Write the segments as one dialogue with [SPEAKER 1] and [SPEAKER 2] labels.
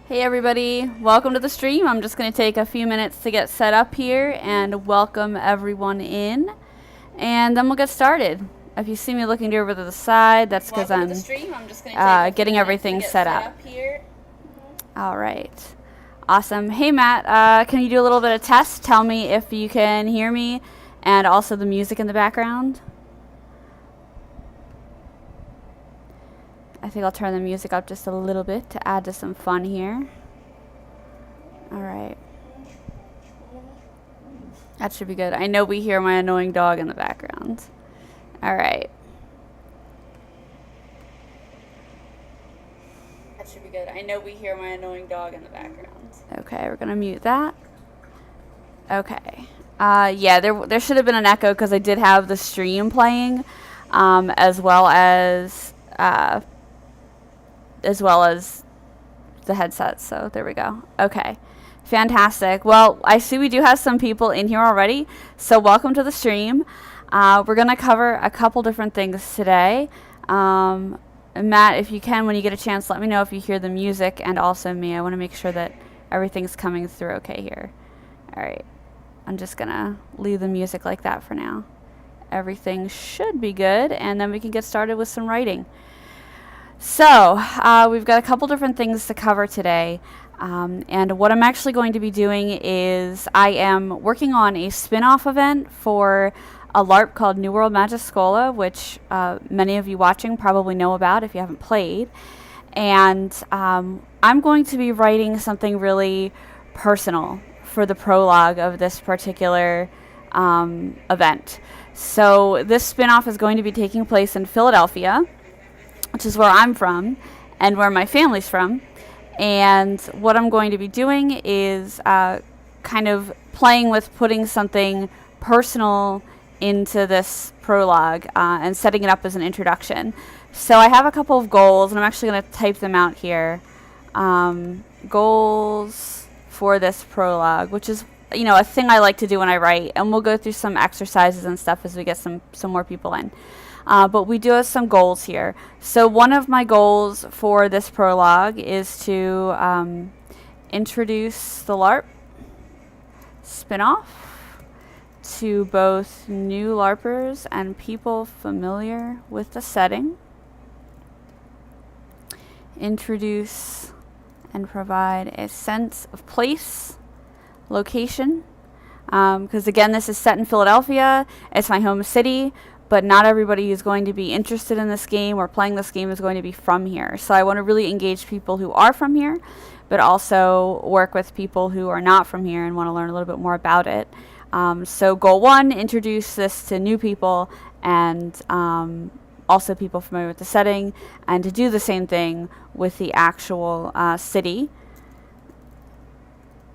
[SPEAKER 1] Hey everybody, welcome to the stream. I'm just going to take a few minutes to get set up here and welcome everyone in, and then we'll get started. If you see me looking over to the side, that's because I'm getting everything set up. All right. Awesome. Hey Matt, can you do a little bit of test? Tell me if you can hear me and also the music in the background. I think I'll turn the music up just a little bit to add to some fun here. All right. That should be good. I know we hear my annoying dog in the background. All right. That should be good. I know we hear my annoying dog in the background. Okay, we're gonna mute that. Okay. Yeah, there should have been an echo because I did have the stream playing, as well as the headset. So there we go. Okay. Fantastic. Well, I see we do have some people in here already, so welcome to the stream. We're going to cover a couple different things today. Matt, if you can, when you get a chance, let me know if you hear the music and also me. I want to make sure that everything's coming through okay here. All right. I'm just going to leave the music like that for now. Everything should be good, and then we can get started with some writing. So, we've got a couple different things to cover today. And what I'm actually going to be doing is I am working on a spin-off event for a LARP called New World Magischola, which many of you watching probably know about if you haven't played. And I'm going to be writing something really personal for the prologue of this particular event. So this spin-off is going to be taking place in Philadelphia, which is where I'm from and where my family's from. And what I'm going to be doing is kind of playing with putting something personal into this prologue and setting it up as an introduction. So I have a couple of goals, and I'm actually going to type them out here. Goals for this prologue, which is, a thing I like to do when I write. And we'll go through some exercises and stuff as we get some more people in. But we do have some goals here. So one of my goals for this prologue is to introduce the LARP spin-off to both new LARPers and people familiar with the setting. Introduce and provide a sense of place, location, because again, this is set in Philadelphia. It's my home city. But not everybody who's going to be interested in this game or playing this game is going to be from here. So I want to really engage people who are from here, but also work with people who are not from here and want to learn a little bit more about it. So goal one, introduce this to new people and also people familiar with the setting, and to do the same thing with the actual city.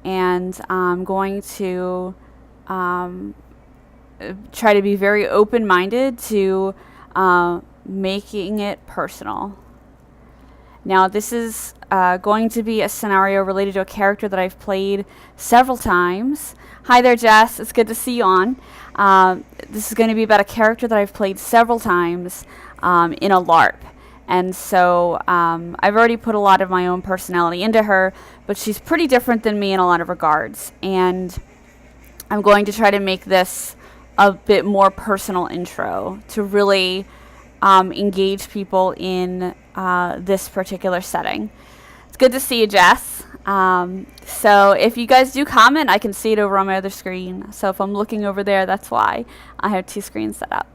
[SPEAKER 1] And I'm going to try to be very open-minded to making it personal. Now, this is going to be a scenario related to a character that I've played several times. Hi there, Jess. It's good to see you on. This is going to be about a character that I've played several times in a LARP. And so I've already put a lot of my own personality into her, but she's pretty different than me in a lot of regards. And I'm going to try to make this a bit more personal intro to really engage people in this particular setting. It's good to see you, Jess. So if you guys do comment, I can see it over on my other screen. So if I'm looking over there, that's why I have two screens set up.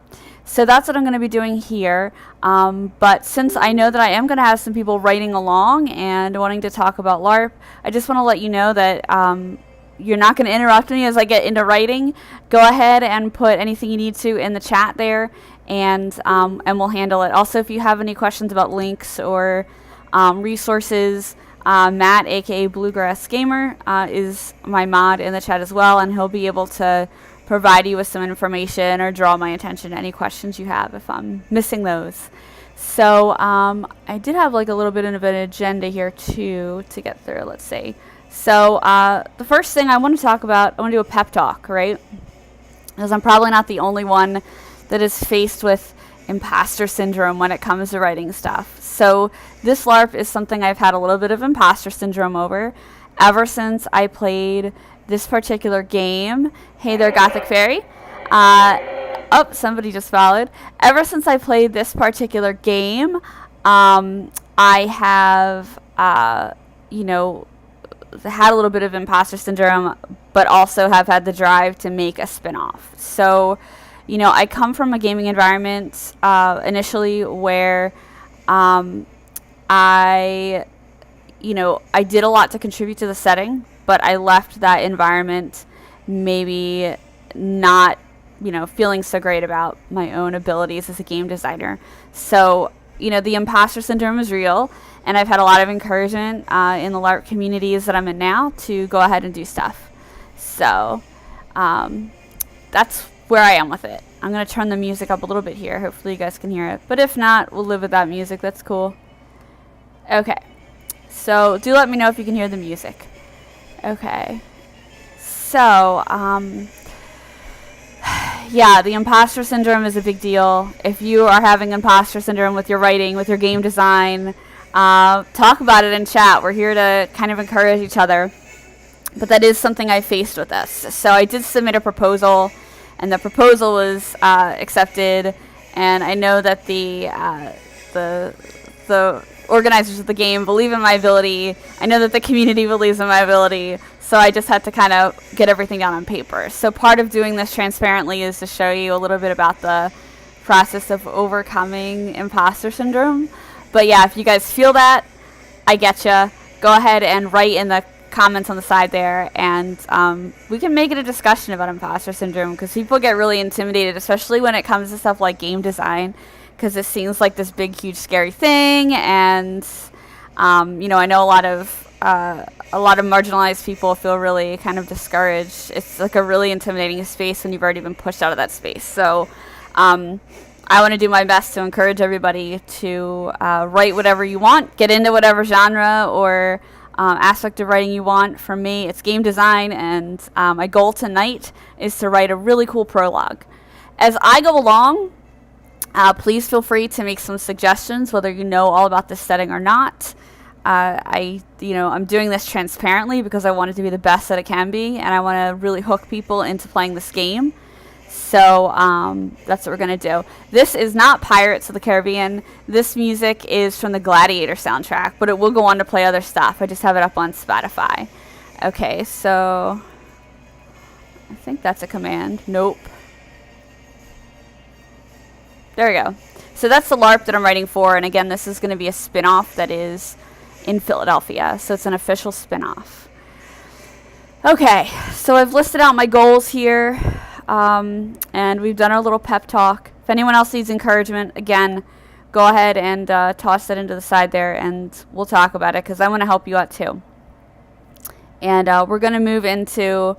[SPEAKER 1] So that's what I'm going to be doing here. But since I know that I am going to have some people writing along and wanting to talk about LARP, I just want to let you know that you're not going to interrupt me as I get into writing. Go ahead and put anything you need to in the chat there, and we'll handle it. Also, if you have any questions about links or resources, Matt, aka Bluegrass Gamer, is my mod in the chat as well, and he'll be able to provide you with some information or draw my attention to any questions you have if I'm missing those. So I did have like a little bit of an agenda here too to get through. Let's see. So the first thing I want to talk about, I want to do a pep talk, right? Because I'm probably not the only one that is faced with imposter syndrome when it comes to writing stuff. So this LARP is something I've had a little bit of imposter syndrome over ever since I played this particular game. Hey there, Gothic Fairy. Oh, somebody just followed. Ever since I played this particular game, I have, you know, had a little bit of imposter syndrome, but also have had the drive to make a spin-off. So, you know, I come from a gaming environment initially where I did a lot to contribute to the setting, but I left that environment maybe not, you know, feeling so great about my own abilities as a game designer. So, you know, the imposter syndrome is real, and I've had a lot of encouragement in the LARP communities that I'm in now to go ahead and do stuff. So that's where I am with it. I'm going to turn the music up a little bit here. Hopefully you guys can hear it. But if not, we'll live with that music. That's cool. Okay. So do let me know if you can hear the music. Okay. So, yeah, the imposter syndrome is a big deal. If you are having imposter syndrome with your writing, with your game design, talk about it in chat. We're here to kind of encourage each other. But that is something I faced with this. So I did submit a proposal, and the proposal was accepted. And I know that the organizers of the game believe in my ability. I know that the community believes in my ability. So I just had to kind of get everything down on paper. So part of doing this transparently is to show you a little bit about the process of overcoming imposter syndrome. But yeah, if you guys feel that, I getcha. Go ahead and write in the comments on the side there, and we can make it a discussion about imposter syndrome, because people get really intimidated, especially when it comes to stuff like game design, because it seems like this big, huge, scary thing. And you know, I know a lot of marginalized people feel really kind of discouraged. It's like a really intimidating space when you've already been pushed out of that space. So I want to do my best to encourage everybody to write whatever you want, get into whatever genre or aspect of writing you want. For me, it's game design, and my goal tonight is to write a really cool prologue. As I go along, please feel free to make some suggestions, whether you know all about this setting or not. I'm doing this transparently because I want it to be the best that it can be, and I want to really hook people into playing this game. So that's what we're going to do. This is not Pirates of the Caribbean. This music is from the Gladiator soundtrack, but it will go on to play other stuff. I just have it up on Spotify. Okay, so I think that's a command. Nope. There we go. So that's the LARP that I'm writing for, and again, this is going to be a spin-off that is in Philadelphia, so it's an official spin-off. Okay, so I've listed out my goals here. And we've done our little pep talk. If anyone else needs encouragement, again, go ahead and toss that into the side there, and we'll talk about it, because I want to help you out too. And we're going to move into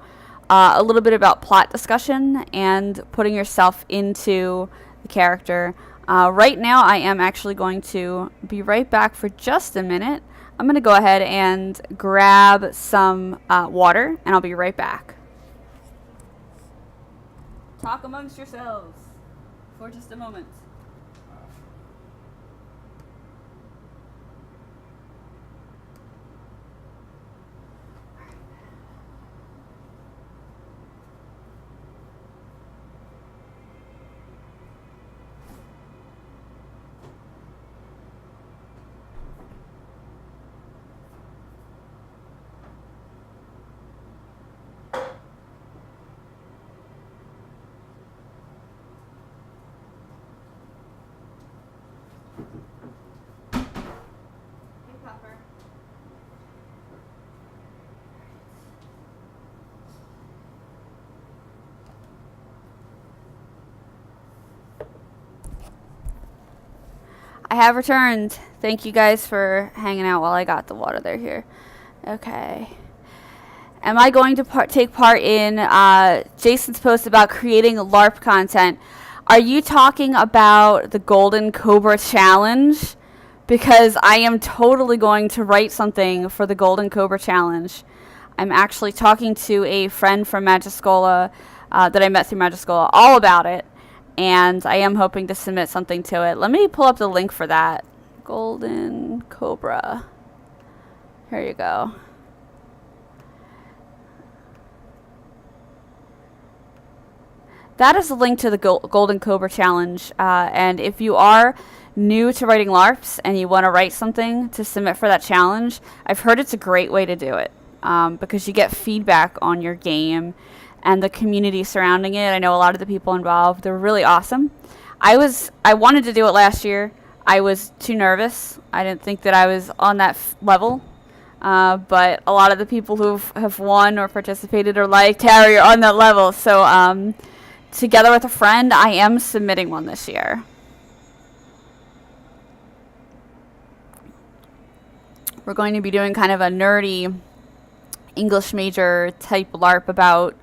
[SPEAKER 1] a little bit about plot discussion and putting yourself into the character. Right now, I am actually going to be right back for just a minute. I'm going to go ahead and grab some water, and I'll be right back. Talk amongst yourselves for just a moment. I have returned. Thank you guys for hanging out while I got the water there here. Okay. Am I going to take part in Jason's post about creating LARP content? Are you talking about the Golden Cobra Challenge? Because I am totally going to write something for the Golden Cobra Challenge. I'm actually talking to a friend from Magiscola that I met through Magiscola all about it. and I am hoping to submit something to it. Let me pull up the link for that. Golden Cobra. Here you go. That is a link to the Golden Cobra Challenge, and if you are new to writing LARPs and you want to write something to submit for that challenge, I've heard it's a great way to do it, because you get feedback on your game and the community surrounding it. I know a lot of the people involved, they're really awesome. I wanted to do it last year. I was too nervous. I didn't think that I was on that level. But a lot of the people who have won or participated are like, Tara, you're on that level. So together with a friend, I am submitting one this year. We're going to be doing kind of a nerdy English major type LARP about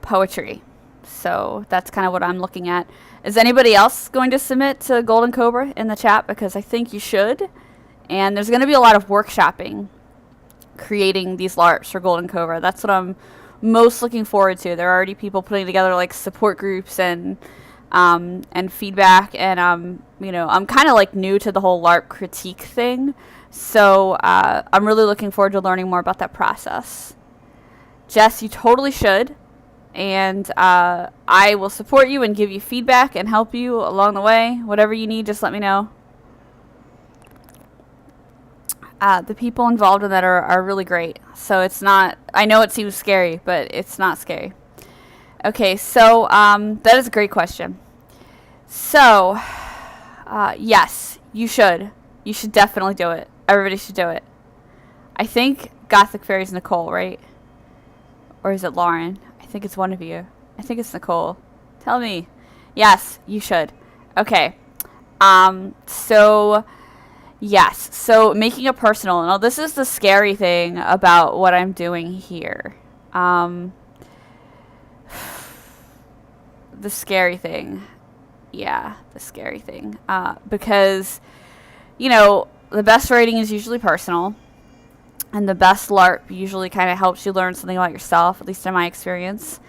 [SPEAKER 1] poetry. So that's kind of what I'm looking at. Is anybody else going to submit to Golden Cobra in the chat? Because I think you should. And there's going to be a lot of workshopping creating these LARPs for Golden Cobra. That's what I'm most looking forward to. There are already people putting together like support groups and feedback, and you know, I'm kind of like new to the whole LARP critique thing, so I'm really looking forward to learning more about that process. Jess, you totally should, and I will support you and give you feedback and help you along the way. Whatever you need, just let me know. The people involved in that are really great. So it's not, I know it seems scary, but it's not scary. Okay, so that is a great question. So, yes, you should. You should definitely do it. Everybody should do it. I think Gothic Fairy's Nicole, right? Or is it Lauren? I think it's one of you. I think it's Nicole. Tell me. Yes, you should. Okay. So... yes, so making it personal. Now, this is the scary thing about what I'm doing here. The scary thing. Yeah, the scary thing. Because, you know, the best writing is usually personal. And the best LARP usually kind of helps you learn something about yourself, at least in my experience.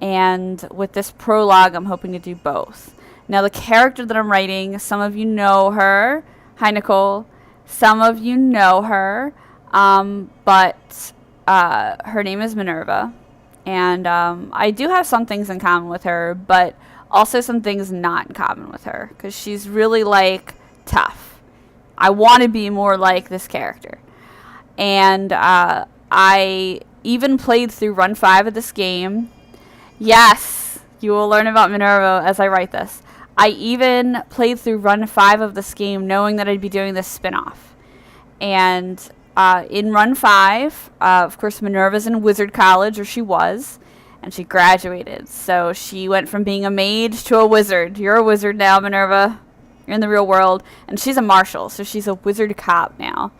[SPEAKER 1] And with this prologue, I'm hoping to do both. Now, the character that I'm writing, some of you know her. Hi, Nicole. Some of you know her, but her name is Minerva, and I do have some things in common with her, but also some things not in common with her, because she's really, like, tough. I want to be more like this character, and I even played through Run 5 of this game. Yes, you will learn about Minerva as I write this. I even played through Run 5 of this game knowing that I'd be doing this spin-off. And in Run 5, of course, Minerva's in Wizard College, or she was, and she graduated. So she went from being a mage to a wizard. You're a wizard now, Minerva. You're in the real world. And she's a marshal, so she's a wizard cop now.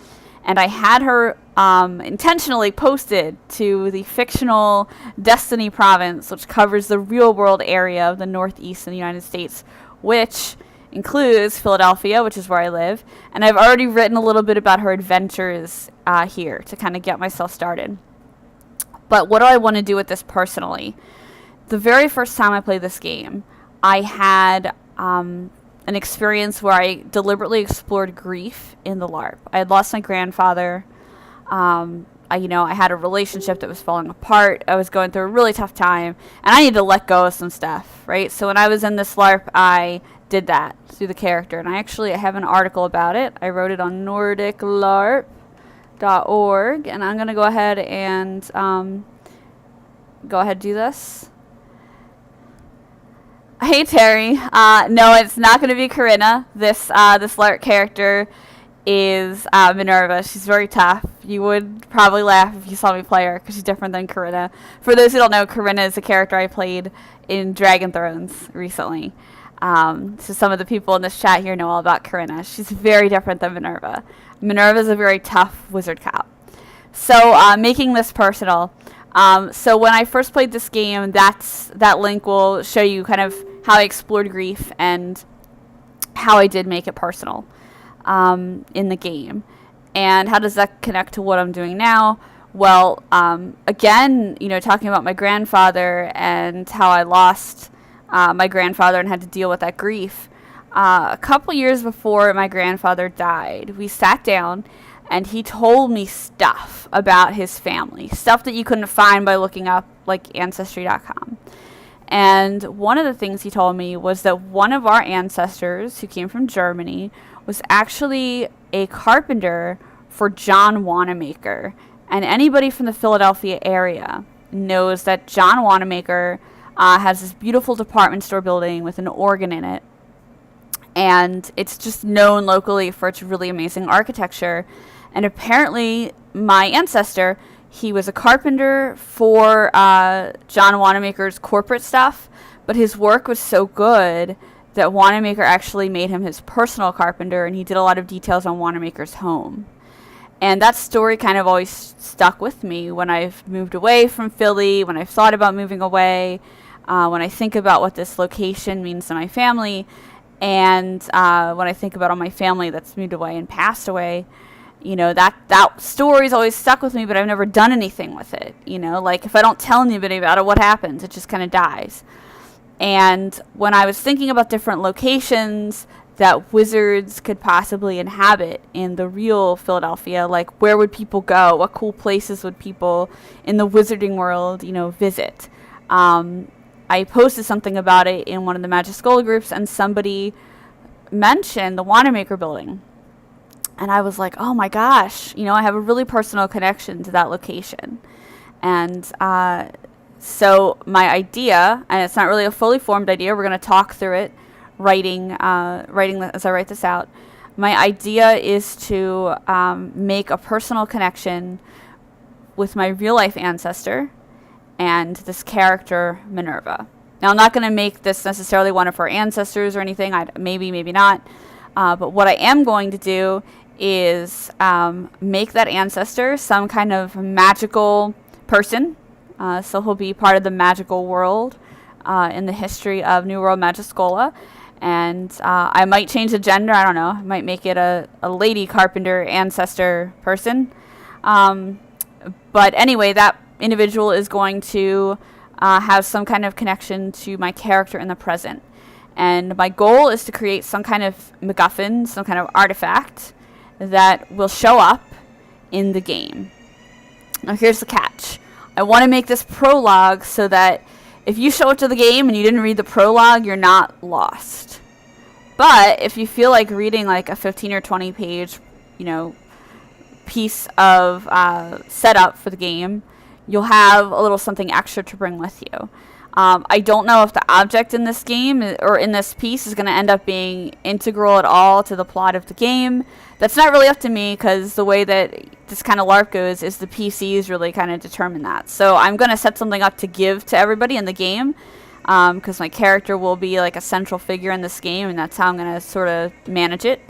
[SPEAKER 1] And I had her intentionally posted to the fictional Destiny province, which covers the real-world area of the Northeast in the United States, which includes Philadelphia, which is where I live. And I've already written a little bit about her adventures here to kind of get myself started. But what do I want to do with this personally? The very first time I played this game, I had an experience where I deliberately explored grief in the LARP. I had lost my grandfather. I had a relationship that was falling apart. I was going through a really tough time, and I needed to let go of some stuff, right? So when I was in this LARP, I did that through the character, and I have an article about it. I wrote it on NordicLARP.org, and I'm going to go ahead and do this. Hey, Terry. No, it's not going to be Corinna. This LARP character is Minerva. She's very tough. You would probably laugh if you saw me play her because she's different than Corinna. For those who don't know, Corinna is a character I played in Dragon Thrones recently. So some of the people in this chat here know all about Corinna. She's very different than Minerva. Minerva is a very tough wizard cop. So making this personal. So when I first played this game, that link will show you kind of how I explored grief and how I did make it personal. In the game. And how does that connect to what I'm doing now? Well, again, talking about my grandfather and how I lost my grandfather and had to deal with that grief. A couple years before my grandfather died, we sat down and he told me stuff about his family, stuff that you couldn't find by looking up like Ancestry.com. And one of the things he told me was that one of our ancestors, who came from Germany, was actually a carpenter for John Wanamaker. And anybody from the Philadelphia area knows that John Wanamaker has this beautiful department store building with an organ in it. And it's just known locally for its really amazing architecture. And apparently my ancestor, he was a carpenter for John Wanamaker's corporate stuff, but his work was so good that Wanamaker actually made him his personal carpenter, and he did a lot of details on Wanamaker's home. And that story kind of always stuck with me when I've moved away from Philly, when I've thought about moving away, when I think about what this location means to my family, and when I think about all my family that's moved away and passed away. You know, that story's always stuck with me, but I've never done anything with it. You know, like if I don't tell anybody about it, what happens? It just kind of dies. And when I was thinking about different locations that wizards could possibly inhabit in the real Philadelphia, like where would people go? What cool places would people in the wizarding world, you know, visit? I posted something about it in one of the Magiscola groups, and somebody mentioned the Wanamaker building. And I was like, oh my gosh, you know, I have a really personal connection to that location. And so my idea, and it's not really a fully formed idea, we're going to talk through it, writing as I write this out. My idea is to make a personal connection with my real life ancestor and this character, Minerva. Now, I'm not going to make this necessarily one of her ancestors or anything, maybe not. But what I am going to do is make that ancestor some kind of magical person. So he'll be part of the magical world in the history of New World Magiscola. And I might change the gender. I don't know. I might make it a lady carpenter ancestor person. But anyway, that individual is going to have some kind of connection to my character in the present. And my goal is to create some kind of MacGuffin, some kind of artifact that will show up in the game. Now here's the catch. I want to make this prologue so that if you show up to the game and you didn't read the prologue, you're not lost. But if you feel like reading like a 15 or 20 page, you know, piece of setup for the game, you'll have a little something extra to bring with you. I don't know if the object in this game or in this piece is going to end up being integral at all to the plot of the game. That's not really up to me, because the way that this kind of LARP goes is the PCs really kind of determine that. So I'm going to set something up to give to everybody in the game, because my character will be like a central figure in this game, and that's how I'm going to sort of manage it.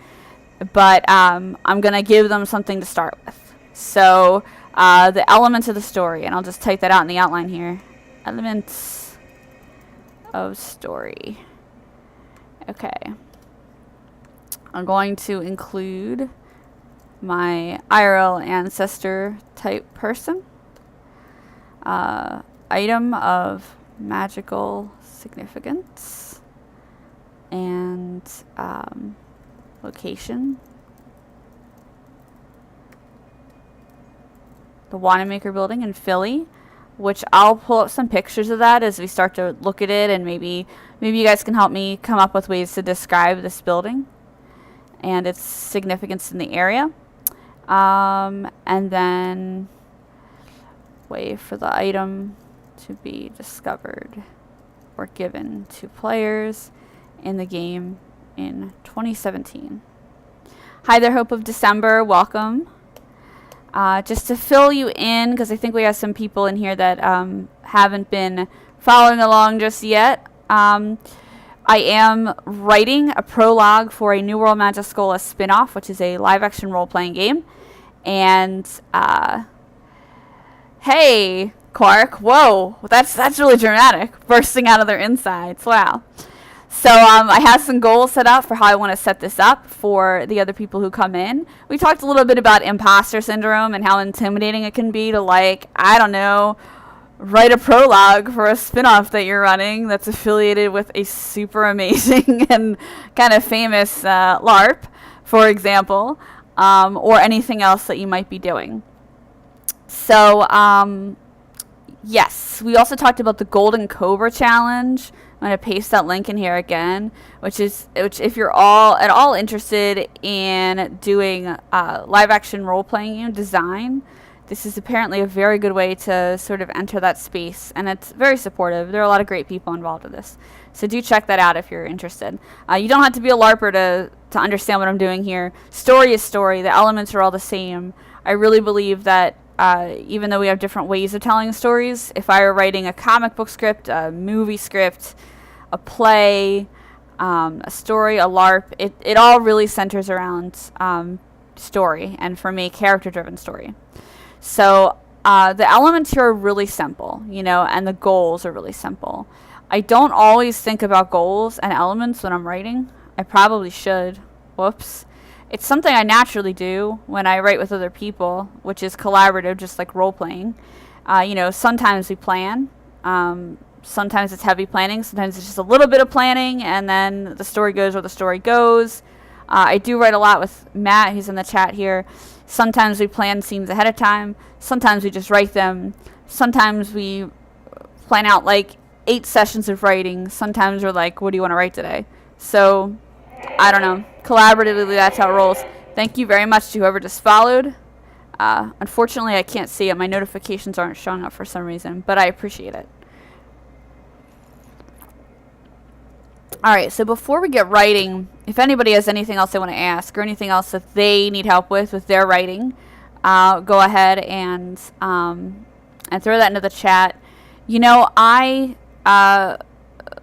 [SPEAKER 1] But I'm going to give them something to start with. So the elements of the story, and I'll just type that out in the outline here. Elements of story. Okay. I'm going to include my IRL ancestor type person. Item of magical significance. And location. The Wanamaker building in Philly, which I'll pull up some pictures of that as we start to look at it, and maybe you guys can help me come up with ways to describe this building and its significance in the area. And then way for the item to be discovered or given to players in the game in 2017. Hi there, Hope of December. Welcome. Just to fill you in, because I think we have some people in here that haven't been following along just yet. I am writing a prologue for a New World Magiscola spin-off, which is a live-action role-playing game. And, hey, Quark, whoa, that's really dramatic, bursting out of their insides, wow. So I have some goals set up for how I want to set this up for the other people who come in. We talked a little bit about imposter syndrome and how intimidating it can be to, like, I don't know, write a prologue for a spin-off that you're running that's affiliated with a super amazing and kind of famous LARP, for example, or anything else that you might be doing. So, yes, we also talked about the Golden Cobra Challenge. I'm going to paste that link in here again, which if you're at all interested in doing live action role-playing design, this is apparently a very good way to sort of enter that space, and it's very supportive. There are a lot of great people involved with this. So do check that out if you're interested. You don't have to be a LARPer to understand what I'm doing here. Story is story. The elements are all the same. I really believe that even though we have different ways of telling stories, if I were writing a comic book script, a movie script, a play, a story, a LARP, it all really centers around story, and for me, character-driven story. So the elements here are really simple, and the goals are really simple. I don't always think about goals and elements when I'm writing. I probably should. Whoops. It's something I naturally do when I write with other people, which is collaborative, just like role-playing. Sometimes we plan. Sometimes it's heavy planning. Sometimes it's just a little bit of planning, and then the story goes where the story goes. I do write a lot with Matt, who's in the chat here. Sometimes we plan scenes ahead of time. Sometimes we just write them. Sometimes we plan out like 8 sessions of writing. Sometimes we're like, what do you want to write today? So, I don't know. Collaboratively, that's how it rolls. Thank you very much to whoever just followed. Unfortunately, I can't see it. My notifications aren't showing up for some reason, but I appreciate it. Alright, so before we get writing, if anybody has anything else they want to ask or anything else that they need help with their writing, go ahead and throw that into the chat.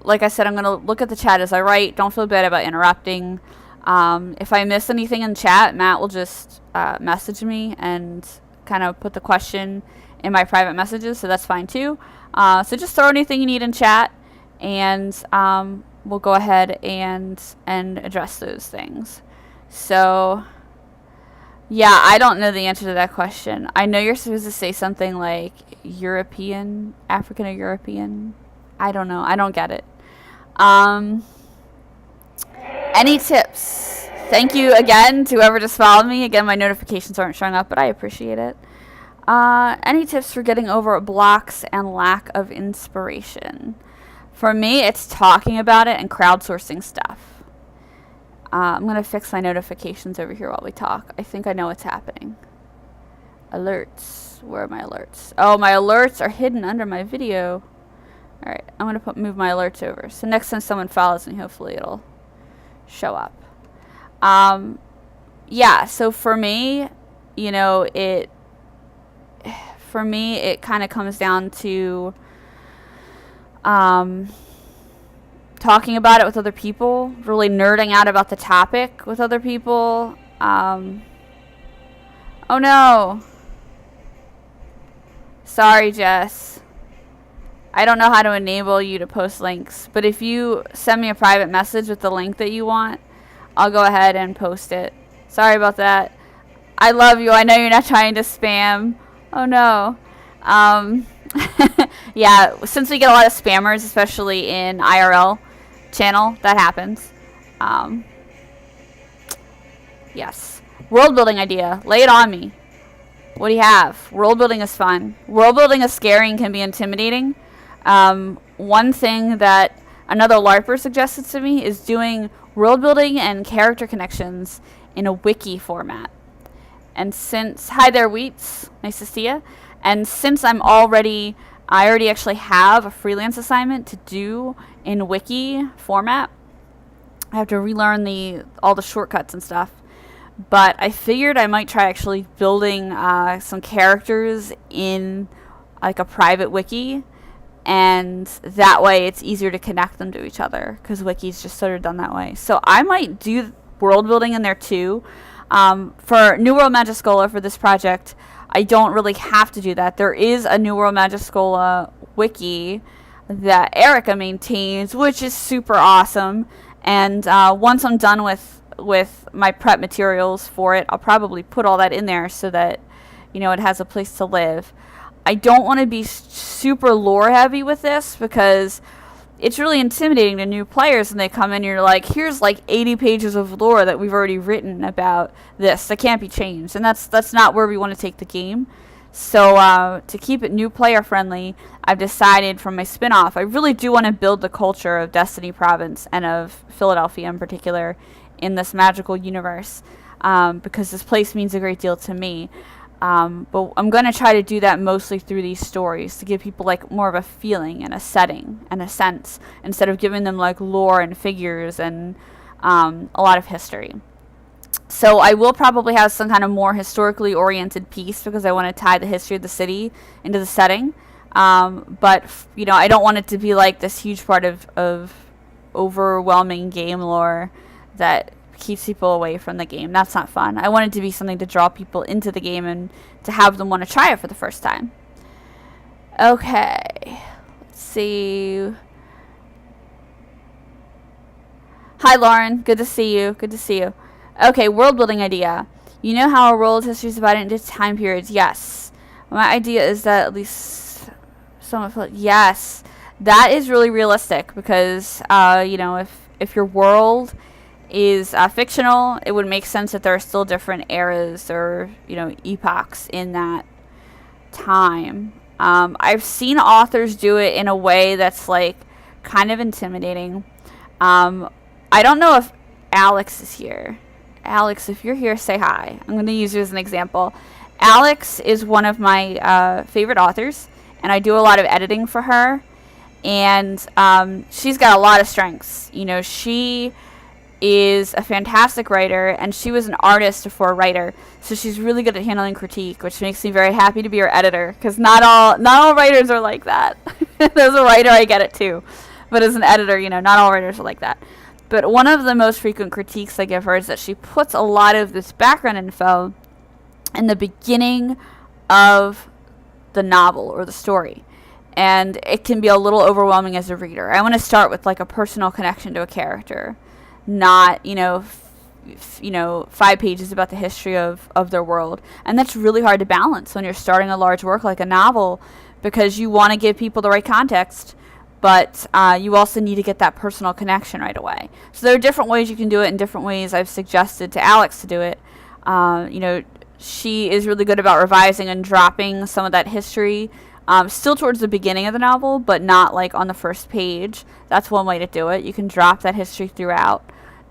[SPEAKER 1] Like I said, I'm going to look at the chat as I write. Don't feel bad about interrupting. If I miss anything in chat, Matt will just message me and kind of put the question in my private messages, so that's fine too. So just throw anything you need in chat, and we'll go ahead and address those things. So, yeah, I don't know the answer to that question. I know you're supposed to say something like European, African or European. I don't know. I don't get it. Any tips? Thank you again to whoever just followed me. Again, my notifications aren't showing up, but I appreciate it. Any tips for getting over blocks and lack of inspiration? For me, it's talking about it and crowdsourcing stuff. I'm going to fix my notifications over here while we talk. I think I know what's happening. Alerts. Where are my alerts? Oh, my alerts are hidden under my video. Alright, I'm going to move my alerts over. So next time someone follows me, hopefully it'll show up. Yeah, so for me, it kind of comes down to talking about it with other people, really nerding out about the topic with other people. Oh no. Sorry, Jess. I don't know how to enable you to post links, but if you send me a private message with the link that you want, I'll go ahead and post it. Sorry about that. I love you. I know you're not trying to spam. Oh no. Yeah, since we get a lot of spammers, especially in IRL channel, that happens. Yes. World building idea. Lay it on me. What do you have? World building is fun. World building is scary and can be intimidating. One thing that another LARPer suggested to me is doing world building and character connections in a wiki format. And since, hi there, Wheats, nice to see you. And since I already actually have a freelance assignment to do in wiki format, I have to relearn all the shortcuts and stuff. But I figured I might try actually building some characters in like a private wiki, and that way it's easier to connect them to each other because wiki's just sort of done that way. So I might do world building in there too. For New World Magiscola for this project, I don't really have to do that. There is a New World Magiscola wiki that Erica maintains, which is super awesome. And once I'm done with my prep materials for it, I'll probably put all that in there so that it has a place to live. I don't want to be super lore heavy with this, because it's really intimidating to new players when they come in and you're like, here's like 80 pages of lore that we've already written about this that can't be changed. And that's not where we want to take the game. So to keep it new player friendly, I've decided from my spin-off, I really do want to build the culture of Destiny Province and of Philadelphia in particular in this magical universe, because this place means a great deal to me. But I'm going to try to do that mostly through these stories to give people like more of a feeling and a setting and a sense, instead of giving them like lore and figures and a lot of history. So I will probably have some kind of more historically oriented piece, because I want to tie the history of the city into the setting. But I don't want it to be like this huge part of overwhelming game lore that keeps people away from the game. That's not fun. I want it to be something to draw people into the game and to have them want to try it for the first time. Okay, let's see. Hi Lauren, good to see you. Okay, world building idea. You know how a world history is divided into time periods? Yes. My idea is that at least someone yes, that is really realistic, because if your world is fictional, it would make sense that there are still different eras or epochs in that time. I've seen authors do it in a way that's like kind of intimidating. I don't know if Alex is here. Alex, if you're here, say hi. I'm going to use you as an example. Alex is one of my favorite authors, and I do a lot of editing for her. And she's got a lot of strengths. She is a fantastic writer, and she was an artist before a writer, so she's really good at handling critique, which makes me very happy to be her editor, because not all writers are like that. As a writer, I get it too, but as an editor, not all writers are like that. But one of the most frequent critiques I give her is that she puts a lot of this background info in the beginning of the novel or the story, and it can be a little overwhelming as a reader. I want to start with like a personal connection to a character, not 5 pages about the history of their world. And that's really hard to balance when you're starting a large work like a novel, because you want to give people the right context, but you also need to get that personal connection right away. So there are different ways you can do it, and different ways I've suggested to Alex to do it. She is really good about revising and dropping some of that history still towards the beginning of the novel, but not like on the first page. That's one way to do it. You can drop that history throughout,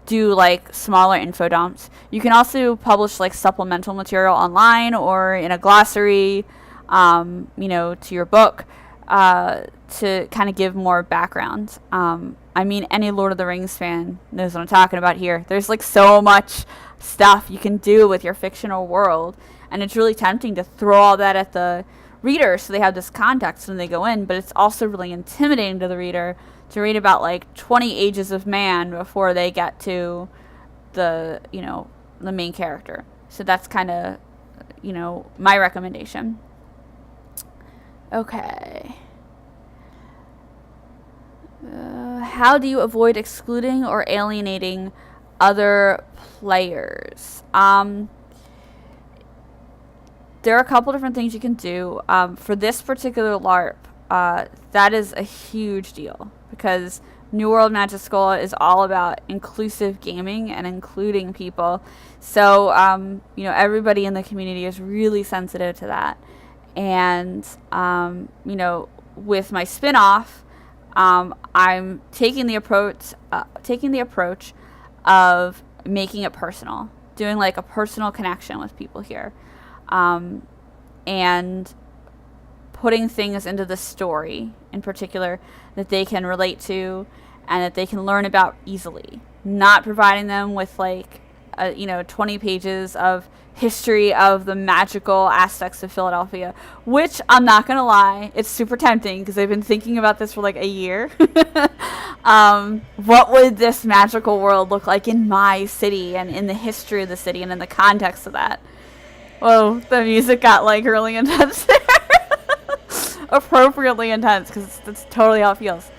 [SPEAKER 1] do like smaller info dumps. You can also publish like supplemental material online or in a glossary, to your book, to kind of give more background. Any Lord of the Rings fan knows what I'm talking about here. There's like so much stuff you can do with your fictional world, and it's really tempting to throw all that at the reader so they have this context when they go in, but it's also really intimidating to the reader to read about like 20 ages of man before they get to the main character. So that's kind of my recommendation. Okay. How do you avoid excluding or alienating other players? There are a couple different things you can do. For this particular LARP, that is a huge deal, because New World Magic School is all about inclusive gaming and including people. So, everybody in the community is really sensitive to that. And, with my spin-off, I'm taking the approach of making it personal, doing like a personal connection with people here, and putting things into the story in particular that they can relate to and that they can learn about easily, not providing them with like 20 pages of history of the magical aspects of Philadelphia, which I'm not gonna lie, it's super tempting, because I've been thinking about this for like a year. What would this magical world look like in my city and in the history of the city and in the context of that? Whoa, the music got like really intense there. Appropriately intense, because that's totally how it feels.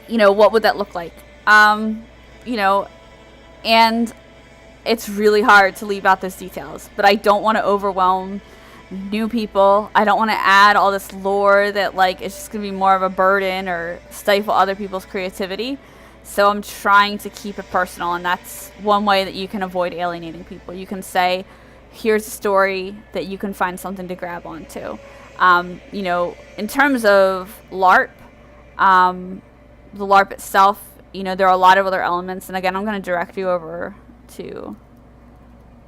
[SPEAKER 1] What would that look like? And it's really hard to leave out those details, but I don't want to overwhelm new people. I don't want to add all this lore that like it's just going to be more of a burden or stifle other people's creativity. So I'm trying to keep it personal, and that's one way that you can avoid alienating people. You can say, here's a story that you can find something to grab onto. You know, in terms of LARP, the LARP itself, you know, there are a lot of other elements. And again, I'm going to direct you over to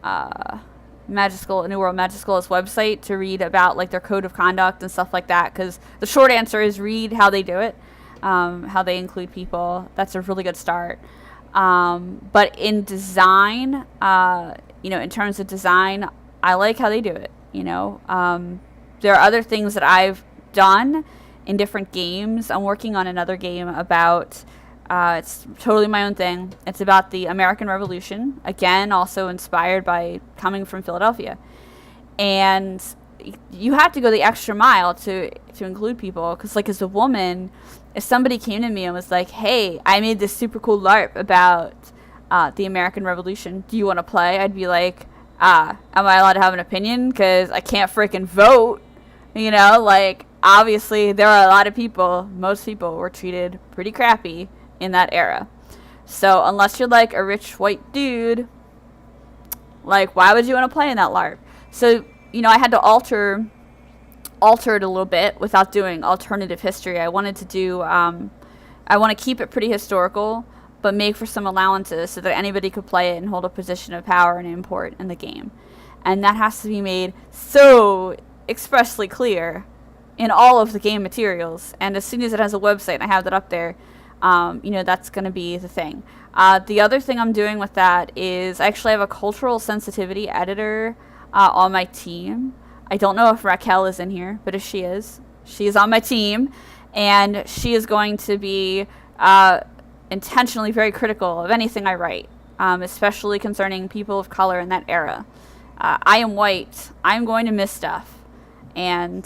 [SPEAKER 1] New World Magic School's website to read about like their code of conduct and stuff like that. Because the short answer is read how they do it, how they include people. That's a really good start. But in design, you know, in terms of design, I like how they do it. You know, there are other things that I've done in different games. I'm working on another game about, it's totally my own thing. It's about the American Revolution. Again, also inspired by coming from Philadelphia. And you have to go the extra mile to include people. Because, like, as a woman, if somebody came to me and was like, hey, I made this super cool LARP about the American Revolution. Do you want to play? I'd be like, am I allowed to have an opinion? Because I can't freaking vote. You know, like, obviously, there are a lot of people, most people were treated pretty crappy in that era. So, unless you're, like, a rich white dude, like, why would you want to play in that LARP? So, you know, I had to alter it a little bit without doing alternative history. I wanted to do, I want to keep it pretty historical, but make for some allowances so that anybody could play it and hold a position of power and import in the game. And that has to be made so expressly clear in all of the game materials. And as soon as it has a website and I have that up there, you know, that's going to be the thing. The other thing I'm doing with that is I actually have a cultural sensitivity editor on my team. I don't know if Raquel is in here, but if she is on my team, and she is going to be intentionally very critical of anything I write, especially concerning people of color in that era. I am white. I'm going to miss stuff. And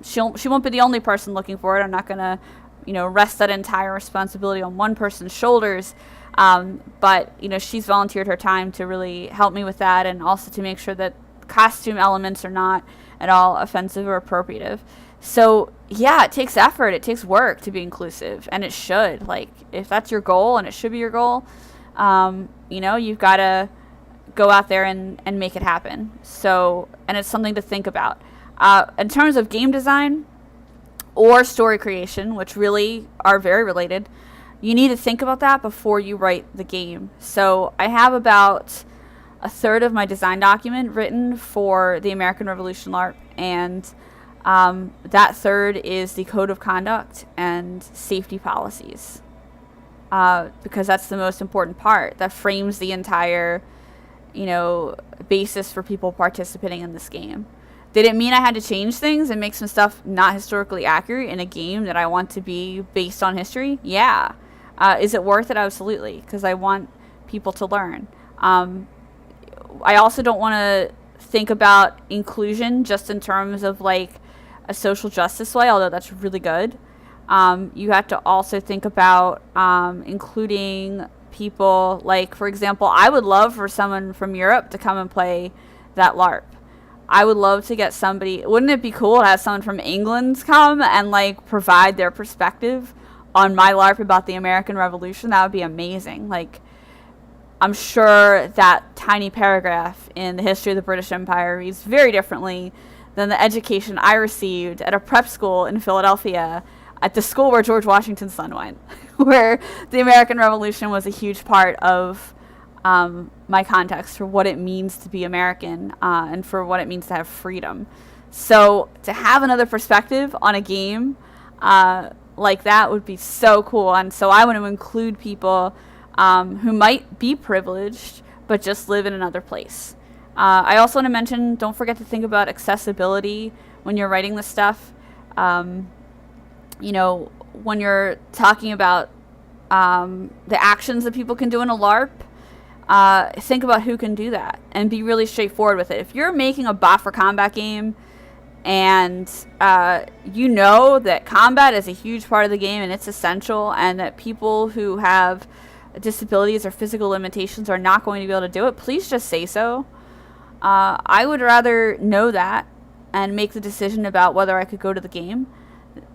[SPEAKER 1] she won't be the only person looking for it. I'm not going to, you know, rest that entire responsibility on one person's shoulders. But, you know, she's volunteered her time to really help me with that, and also to make sure that costume elements are not at all offensive or appropriative. So, yeah, it takes effort. It takes work to be inclusive, and it should. Like, if that's your goal, and it should be your goal, you know, you've got to go out there and make it happen. So, and it's something to think about. In terms of game design or story creation, which really are very related, you need to think about that before you write the game. So I have about a third of my design document written for the American Revolution LARP, and that third is the code of conduct and safety policies, because that's the most important part. That frames the entire, you know, basis for people participating in this game. Did it mean I had to change things and make some stuff not historically accurate in a game that I want to be based on history? Yeah. Is it worth it? Absolutely, because I want people to learn. I also don't want to think about inclusion just in terms of like a social justice way, although that's really good. You have to also think about including people, like, for example, I would love for someone from Europe to come and play that LARP. I would love to get somebody, wouldn't it be cool to have someone from England come and like provide their perspective on my LARP about the American Revolution? That would be amazing. Like, I'm sure that tiny paragraph in the history of the British Empire reads very differently than the education I received at a prep school in Philadelphia, at the school where George Washington's son went, where the American Revolution was a huge part of my context for what it means to be American, and for what it means to have freedom. So to have another perspective on a game like that would be so cool. And so I want to include people who might be privileged but just live in another place. I also want to mention, don't forget to think about accessibility when you're writing this stuff. You know, when you're talking about the actions that people can do in a LARP, think about who can do that and be really straightforward with it. If you're making a bot for combat game and you know that combat is a huge part of the game and it's essential, and that people who have disabilities or physical limitations are not going to be able to do it, please just say so. I would rather know that and make the decision about whether I could go to the game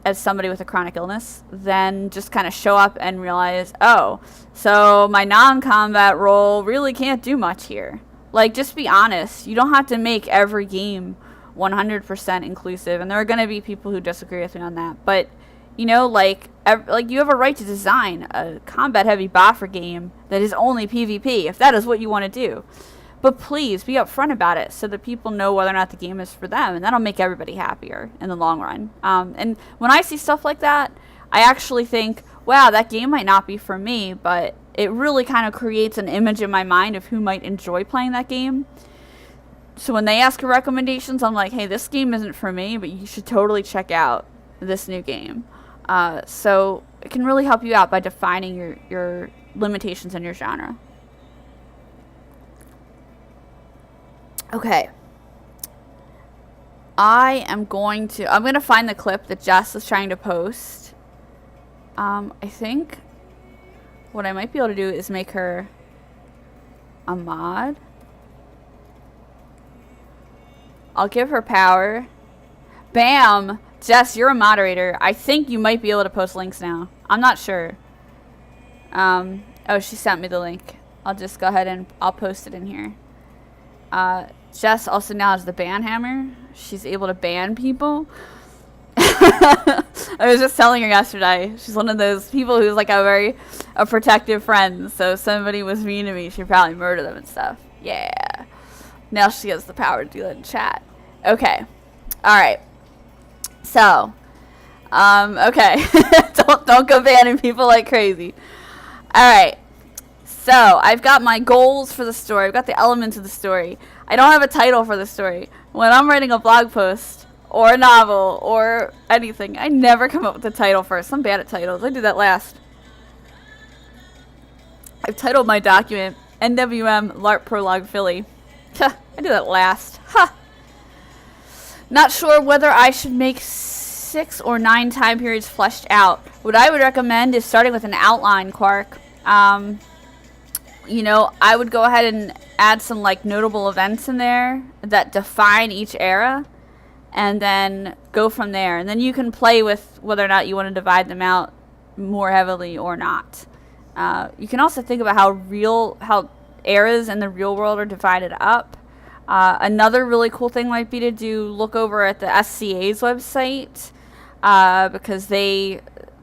[SPEAKER 1] as somebody with a chronic illness than just kind of show up and realize, oh, so my non-combat role really can't do much here. Like, just be honest. You don't have to make every game 100% inclusive, and there are going to be people who disagree with me on that. But, you know, like you have a right to design a combat-heavy Boffer game that is only PvP, if that is what you want to do. But please be upfront about it so that people know whether or not the game is for them, and that'll make everybody happier in the long run. And when I see stuff like that, I actually think, wow, that game might not be for me, but it really kind of creates an image in my mind of who might enjoy playing that game. So when they ask for recommendations, I'm like, hey, this game isn't for me, but you should totally check out this new game. So it can really help you out by defining your limitations in your genre. Okay. I'm going to find the clip that Jess is trying to post. I think what I might be able to do is make her a mod. I'll give her power. Bam! Jess, you're a moderator. I think you might be able to post links now. I'm not sure. Oh, she sent me the link. I'll just go ahead and I'll post it in here. Jess also now has the ban hammer. She's able to ban people. I was just telling her yesterday. She's one of those people who's like a protective friend. So if somebody was mean to me, she'd probably murder them and stuff. Yeah. Now she has the power to do that in chat. Okay. All right. So, okay. don't go banning people like crazy. All right. So, I've got my goals for the story. I've got the elements of the story. I don't have a title for the story. When I'm writing a blog post or a novel or anything, I never come up with a title first. I'm bad at titles. I do that last. I've titled my document NWM LARP Prologue Philly. I do that last. Not sure whether I should make 6 or 9 time periods fleshed out. What I would recommend is starting with an outline, Quark. You know, I would go ahead and add some like notable events in there that define each era, and then go from there. And then you can play with whether or not you want to divide them out more heavily or not. You can also think about how eras in the real world are divided up. Another really cool thing might be to look over at the SCA's website, because they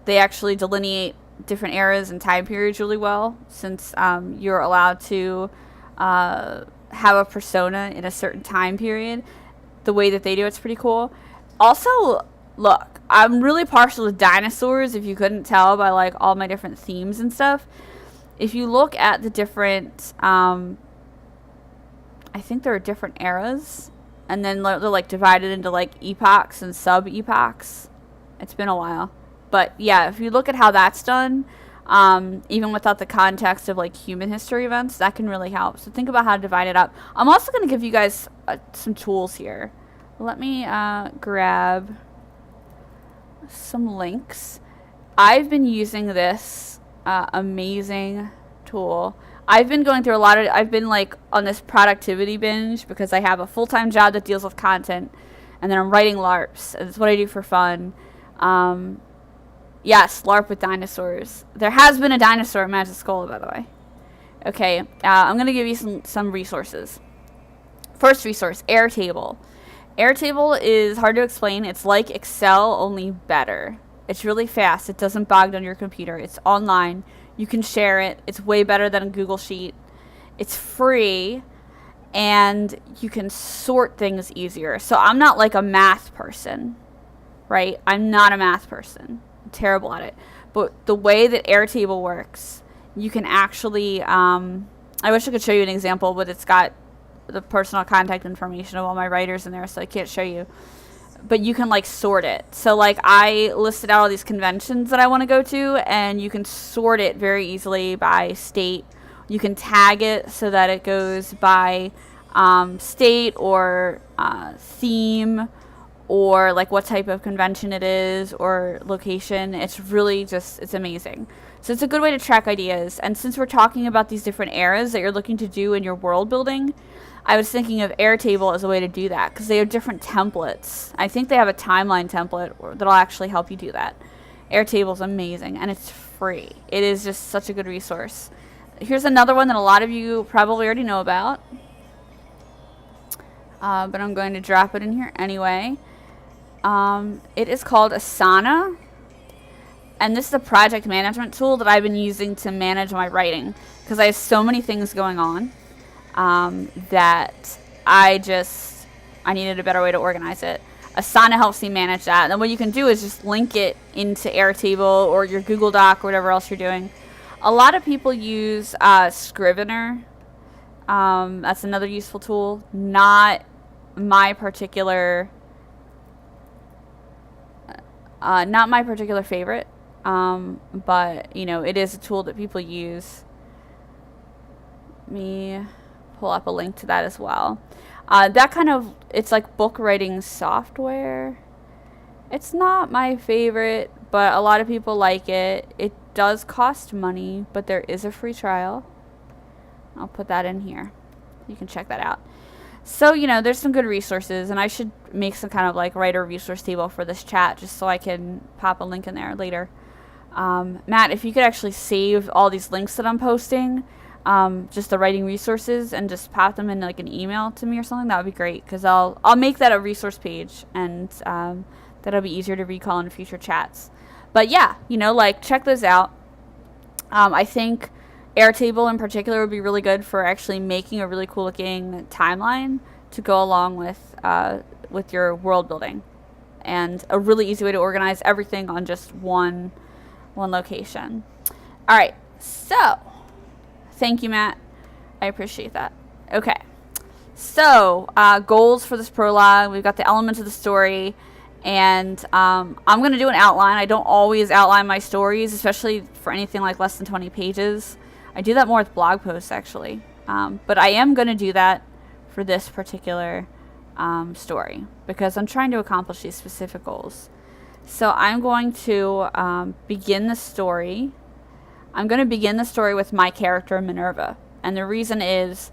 [SPEAKER 1] actually delineate different eras and time periods really well, since you're allowed to have a persona in a certain time period. The way that they do it's pretty cool. Also, look, I'm really partial to dinosaurs, if you couldn't tell by like all my different themes and stuff. If you look at the different I think there are different eras, and then they're like divided into like epochs and sub-epochs. It's been a while. But yeah, if you look at how that's done, even without the context of like human history events, that can really help. So think about how to divide it up. I'm also going to give you guys some tools here. Let me grab some links. I've been using this amazing tool. I've been going through I've been like on this productivity binge because I have a full-time job that deals with content, and then I'm writing LARPs, and it's what I do for fun. Yes, LARP with dinosaurs. There has been a dinosaur in Magic School, by the way. Okay, I'm going to give you some resources. First resource, Airtable. Airtable is hard to explain. It's like Excel, only better. It's really fast. It doesn't bog down your computer. It's online. You can share it. It's way better than a Google Sheet. It's free, and you can sort things easier. So I'm not like a math person, right? I'm not a math person. I'm terrible at it. But the way that Airtable works, you can actually, I wish I could show you an example, but it's got the personal contact information of all my writers in there, so I can't show you. But you can like sort it. So like I listed out all these conventions that I want to go to, and you can sort it very easily by state. You can tag it so that it goes by state or theme, or like what type of convention it is, or location. It's really it's amazing. So it's a good way to track ideas. And since we're talking about these different eras that you're looking to do in your world building, I was thinking of Airtable as a way to do that because they have different templates. I think they have a timeline template that'll actually help you do that. Airtable's amazing, and it's free. It is just such a good resource. Here's another one that a lot of you probably already know about, but I'm going to drop it in here anyway. It is called Asana, and this is a project management tool that I've been using to manage my writing because I have so many things going on that I needed a better way to organize it. Asana helps me manage that. And then what you can do is just link it into Airtable or your Google Doc or whatever else you're doing. A lot of people use Scrivener. That's another useful tool. Not my particular favorite. But, you know, it is a tool that people use. Let me pull up a link to that as well. It's like book writing software. It's not my favorite, but a lot of people like it. It does cost money, but there is a free trial. I'll put that in here. You can check that out. So, you know, there's some good resources, and I should make some kind of like writer resource table for this chat just so I can pop a link in there later. Matt, if you could actually save all these links that I'm posting, just the writing resources, and just pop them in like an email to me or something, that would be great, because I'll make that a resource page, and that'll be easier to recall in future chats. But yeah, you know, like, check those out. I think Airtable in particular would be really good for actually making a really cool looking timeline to go along with your world building, and a really easy way to organize everything on just one location. All right, so thank you, Matt. I appreciate that. Okay, so goals for this prologue. We've got the elements of the story, and I'm going to do an outline. I don't always outline my stories, especially for anything like less than 20 pages. I do that more with blog posts, actually. But I am going to do that for this particular story because I'm trying to accomplish these specific goals. So I'm going to begin the story. I'm going to begin the story with my character, Minerva. And the reason is,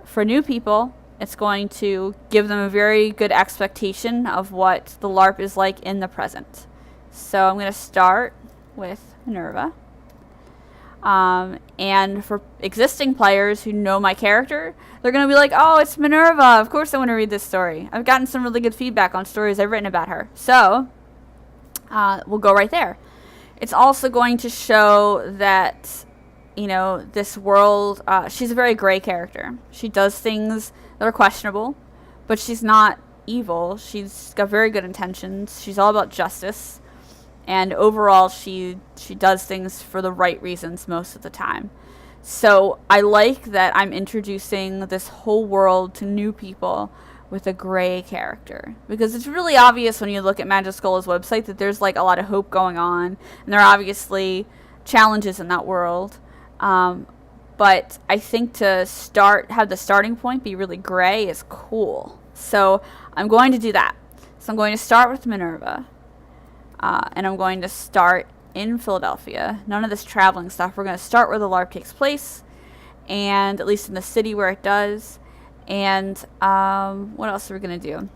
[SPEAKER 1] for new people, it's going to give them a very good expectation of what the LARP is like in the present. So I'm going to start with Minerva. And for existing players who know my character, they're going to be like, oh, it's Minerva. Of course I want to read this story. I've gotten some really good feedback on stories I've written about her. So we'll go right there. It's also going to show that, you know, this world, she's a very gray character. She does things that are questionable, but she's not evil. She's got very good intentions. She's all about justice. And overall, she does things for the right reasons most of the time. So I like that I'm introducing this whole world to new people with a gray character, because it's really obvious when you look at Magic Scholar's website that there's like a lot of hope going on, and there are obviously challenges in that world. But I think to have the starting point be really gray is cool. So I'm going to do that. So I'm going to start with Minerva. And I'm going to start in Philadelphia. None of this traveling stuff. We're going to start where the LARP takes place, and at least in the city where it does. And what else are we going to do?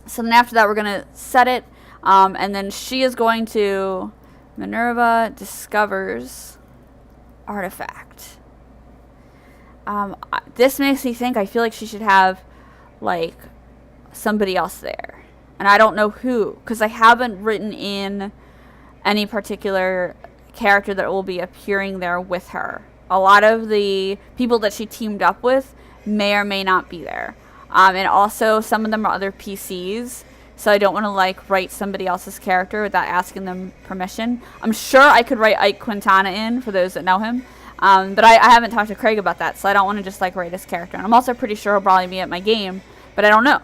[SPEAKER 1] So then after that, we're going to set it, and then she is going to... Minerva discovers artifact. This makes me think I feel like she should have, like, somebody else there. And I don't know who, because I haven't written in any particular character that will be appearing there with her. A lot of the people that she teamed up with may or may not be there. And also, some of them are other PCs, so I don't want to, like, write somebody else's character without asking them permission. I'm sure I could write Ike Quintana in, for those that know him. But I haven't talked to Craig about that, so I don't want to just, like, write his character. And I'm also pretty sure he'll probably be at my game, but I don't know.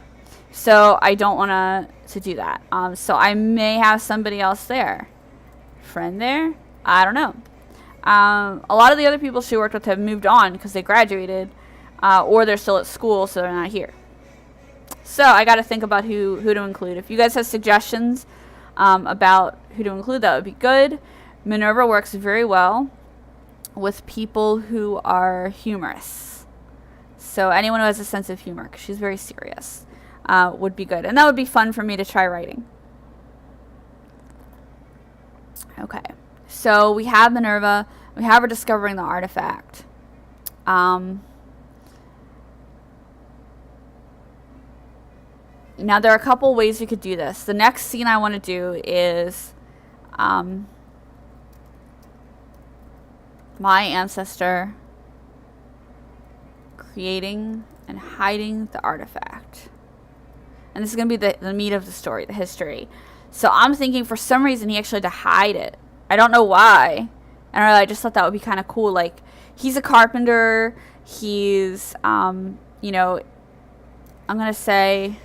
[SPEAKER 1] So I don't want to do that. So I may have somebody else there. Friend there? I don't know. A lot of the other people she worked with have moved on because they graduated, or they're still at school, so they're not here. So I got to think about who to include. If you guys have suggestions about who to include, that would be good. Minerva works very well with people who are humorous. So anyone who has a sense of humor, because she's very serious, would be good. And that would be fun for me to try writing. Okay. So we have Minerva. We have her discovering the artifact. Now, there are a couple ways we could do this. The next scene I want to do is my ancestor creating and hiding the artifact. And this is going to be the meat of the story, the history. So I'm thinking for some reason he actually had to hide it. I don't know why. And I just thought that would be kind of cool. Like, he's a carpenter. He's, you know, I'm going to say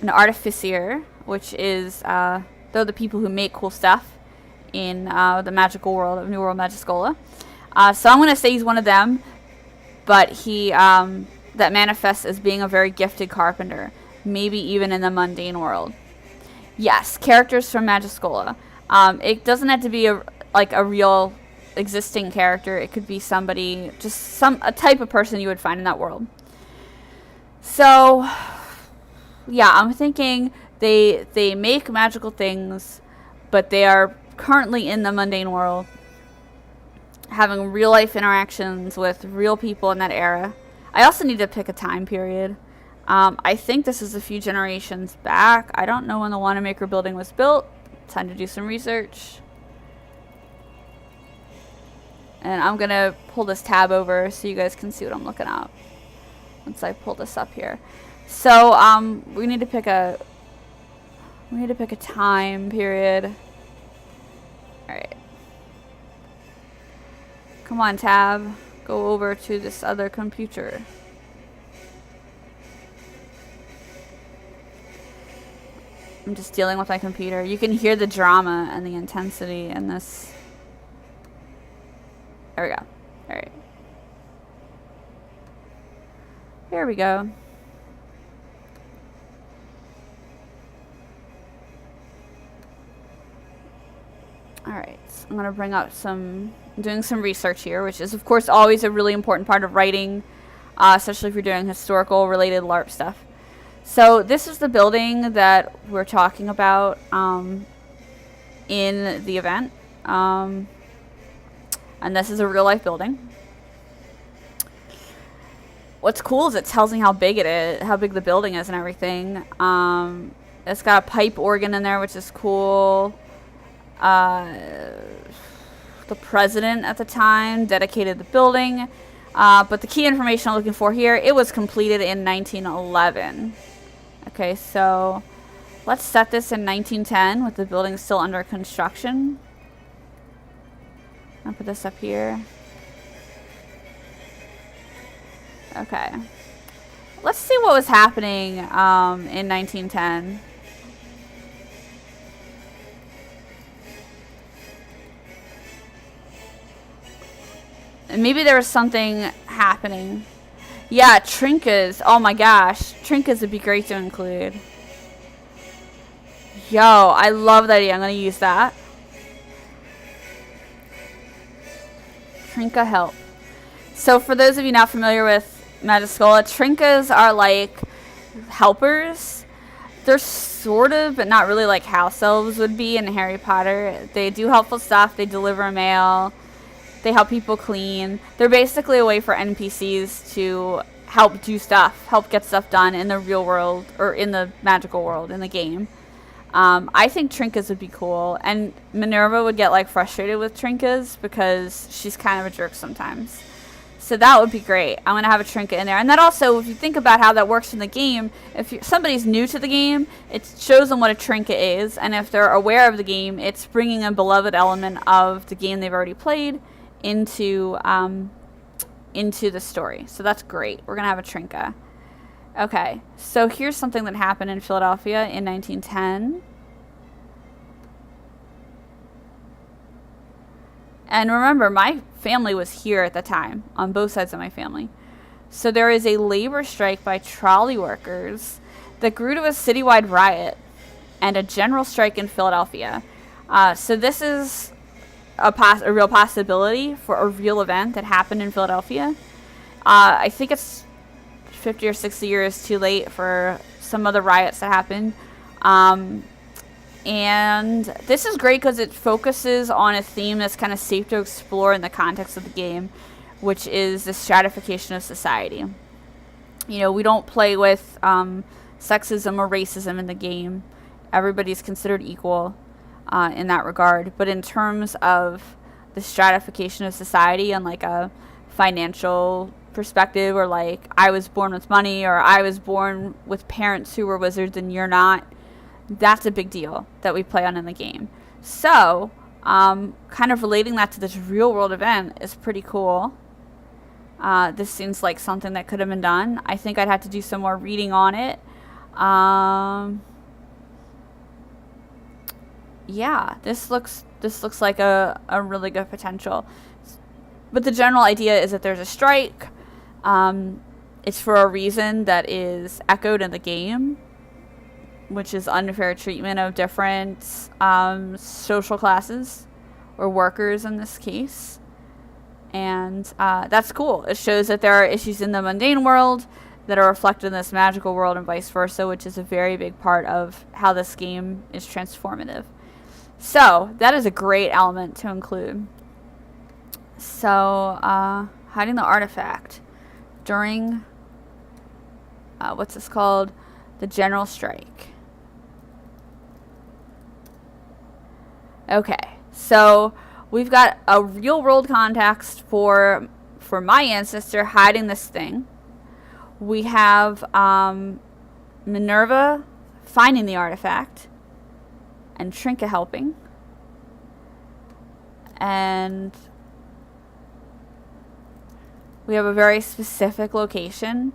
[SPEAKER 1] an artificier, which is, they're the people who make cool stuff in the magical world of New World Magischola. So I'm going to say he's one of them, but he, that manifests as being a very gifted carpenter, maybe even in the mundane world. Yes, characters from Magischola. It doesn't have to be a real existing character. It could be somebody, just a type of person you would find in that world. So, yeah, I'm thinking they make magical things, but they are currently in the mundane world, having real life interactions with real people in that era. I also need to pick a time period. I think this is a few generations back. I don't know when the Wanamaker building was built. Time to do some research. And I'm going to pull this tab over so you guys can see what I'm looking up once I pull this up here. So, we need to pick a time period. All right. Come on, tab. Go over to this other computer. I'm just dealing with my computer. You can hear the drama and the intensity in this. There we go. All right. Here we go. All right. So I'm going to bring up I'm doing some research here, which is, of course, always a really important part of writing, especially if you're doing historical related LARP stuff. So this is the building that we're talking about in the event. And this is a real life building. What's cool is it tells me how big it is, how big the building is and everything. It's got a pipe organ in there, which is cool. The president at the time dedicated the building. But the key information I'm looking for here, it was completed in 1911. Okay, so let's set this in 1910 with the building still under construction. I'll put this up here. Okay. Let's see what was happening in 1910. And maybe there was something happening. Yeah, Trinkas. Oh my gosh. Trinkas would be great to include. Yo, I love that idea. I'm going to use that. Trinka help. So for those of you not familiar with Magischola, Trinkas are like helpers. They're sort of, but not really like house elves would be in Harry Potter. They do helpful stuff. They deliver mail. They help people clean. They're basically a way for NPCs to help do stuff, help get stuff done in the real world, or in the magical world, in the game. I think Trinkas would be cool. And Minerva would get like frustrated with Trinkas because she's kind of a jerk sometimes. So that would be great. I'm going to have a Trinka in there. And that also, if you think about how that works in the game, if somebody's new to the game, it shows them what a Trinka is. And if they're aware of the game, it's bringing a beloved element of the game they've already played into the story. So that's great. We're going to have a Trinka. Okay, so here's something that happened in Philadelphia in 1910. And remember, my family was here at the time, on both sides of my family. So there is a labor strike by trolley workers that grew to a citywide riot and a general strike in Philadelphia. So this is a real possibility for a real event that happened in Philadelphia. I think it's 50 or 60 years too late for some of the riots that happened. And this is great because it focuses on a theme that's kind of safe to explore in the context of the game, which is the stratification of society. You know, we don't play with sexism or racism in the game. Everybody's considered equal in that regard. But in terms of the stratification of society and like a financial perspective, or like I was born with money, or I was born with parents who were wizards and you're not, that's a big deal that we play on in the game. So kind of relating that to this real world event is pretty cool. This seems like something that could have been done. I think I'd have to do some more reading on it. Yeah, this looks like a really good potential. But the general idea is that there's a strike. It's for a reason that is echoed in the game, which is unfair treatment of different social classes, or workers in this case. And that's cool. It shows that there are issues in the mundane world that are reflected in this magical world and vice versa, which is a very big part of how this game is transformative. So that is a great element to include. So hiding the artifact during what's this called? The general strike. Okay, so we've got a real world context for my ancestor hiding this thing. We have Minerva finding the artifact and Trinka helping. And we have a very specific location.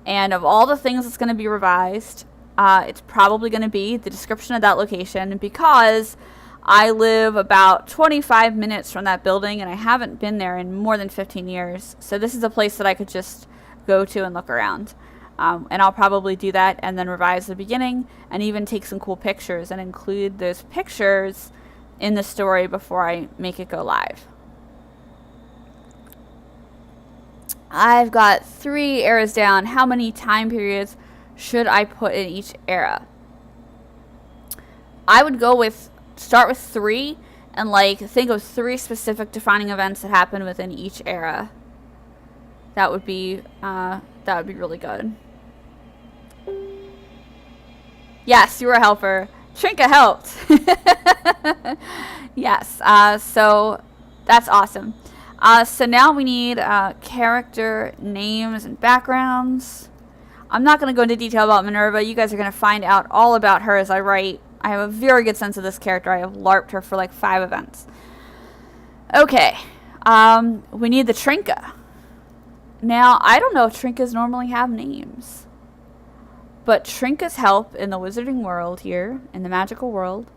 [SPEAKER 1] And of all the things that's going to be revised, it's probably going to be the description of that location, because I live about 25 minutes from that building and I haven't been there in more than 15 years. So this is a place that I could just go to and look around. And I'll probably do that and then revise the beginning and even take some cool pictures and include those pictures in the story before I make it go live. I've got 3 eras down. How many time periods should I put in each era? I would start with 3 and like think of 3 specific defining events that happen within each era. That would be really good. Yes, you were a helper. Trinka helped. Yes. So that's awesome. So now we need character names and backgrounds. I'm not going to go into detail about Minerva. You guys are going to find out all about her as I write. I have a very good sense of this character. I have LARPed her for like 5 events. Okay. We need the Trinka. Now, I don't know if Trinkas normally have names. But Trinkas help in the wizarding world here, in the magical world.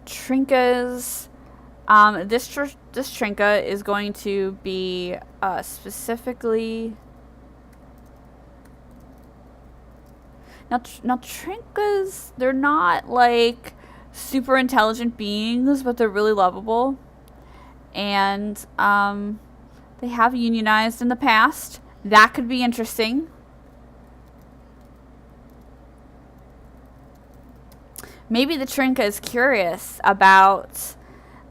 [SPEAKER 1] Trinkas... this Trinka is going to be specifically... Now Trinkas, they're not like super intelligent beings, but they're really lovable. And they have unionized in the past. That could be interesting. Maybe the Trinka is curious about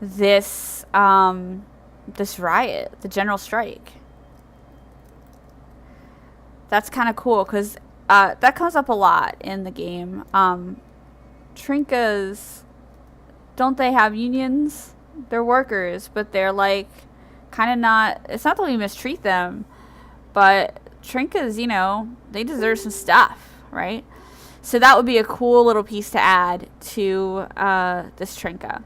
[SPEAKER 1] this this riot, the general strike. That's kind of cool because that comes up a lot in the game. Trinkas, don't they have unions? They're workers, but they're like kind of not. It's not that we mistreat them, but Trinkas, you know, they deserve some stuff, right? So that would be a cool little piece to add to this Trinka.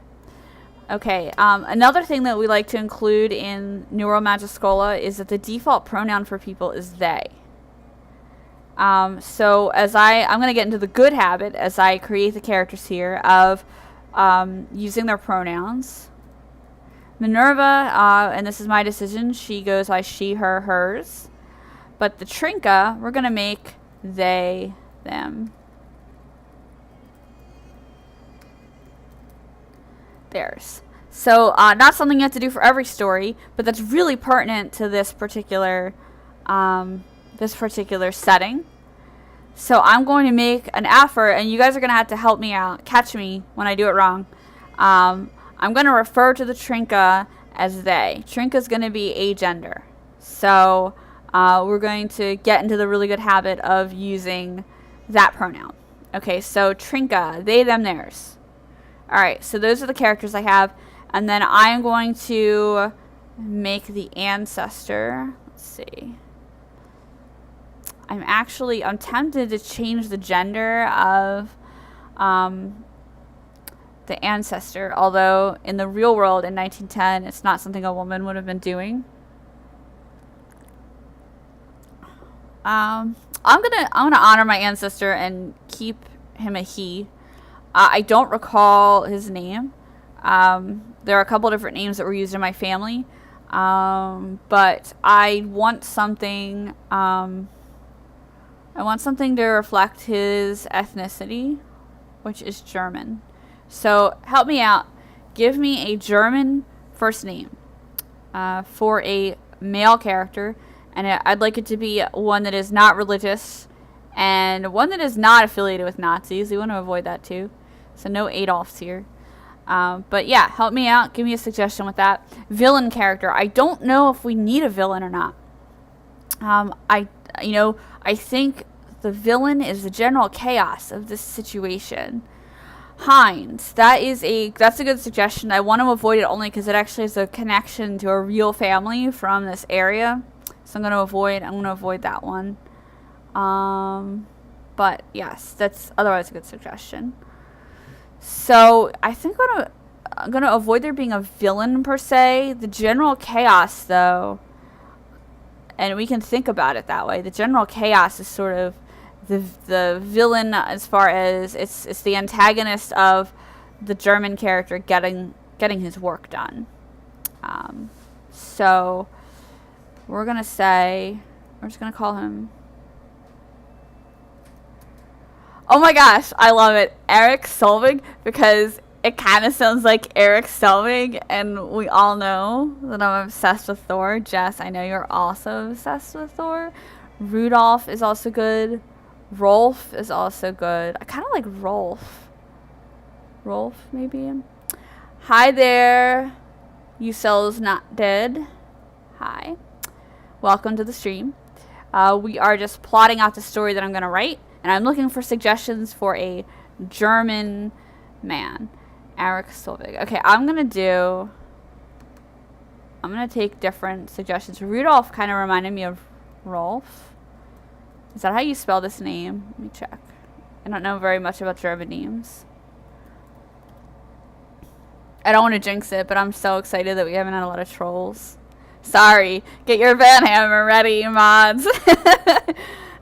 [SPEAKER 1] Okay, another thing that we like to include in New World Magischola is that the default pronoun for people is they. So as I'm going to get into the good habit as I create the characters here of using their pronouns. Minerva, and this is my decision, she goes by she, her, hers. But the Trinka, we're going to make they, them. Theirs. So not something you have to do for every story, but that's really pertinent to this particular setting. So I'm going to make an effort, and you guys are going to have to help me out, catch me when I do it wrong. I'm going to refer to the Trinka as they. Trinka is going to be a gender. So we're going to get into the really good habit of using that pronoun. Okay, so Trinka, they, them, theirs. Alright, so those are the characters I have. And then I am going to make the ancestor. Let's see. I'm tempted to change the gender of the ancestor, although in the real world in 1910 it's not something a woman would have been doing. I'm gonna honor my ancestor and keep him a he. I don't recall his name. There are a couple different names that were used in my family, but I want something. I want something to reflect his ethnicity, which is German. So help me out. Give me a German first name for a male character, and I'd like it to be one that is not religious and one that is not affiliated with Nazis. We want to avoid that too. So no Adolfs here. But yeah, help me out. Give me a suggestion with that. Villain character. I don't know if we need a villain or not. I think the villain is the general chaos of this situation. Heinz. That's a good suggestion. I want to avoid it only because it actually has a connection to a real family from this area. So I'm going to avoid that one. But yes, that's otherwise a good suggestion. So I think I'm gonna avoid there being a villain per se. The general chaos, though, and we can think about it that way. The general chaos is sort of the villain as far as it's the antagonist of the German character getting his work done. So we're just gonna call him. Oh my gosh, I love it. Erik Solvig, because it kind of sounds like Erik Selvig, and we all know that I'm obsessed with Thor. Jess, I know you're also obsessed with Thor. Rudolph is also good. Rolf is also good. I kind of like Rolf. Rolf, maybe? Hi there. Usel's not dead. Hi. Welcome to the stream. We are just plotting out the story that I'm going to write. And I'm looking for suggestions for a German man. Erik Solvig. Okay, I'm going to take different suggestions. Rudolph kind of reminded me of Rolf. Is that how you spell this name? Let me check. I don't know very much about German names. I don't want to jinx it, but I'm so excited that we haven't had a lot of trolls. Sorry. Get your Van Hammer ready, mods.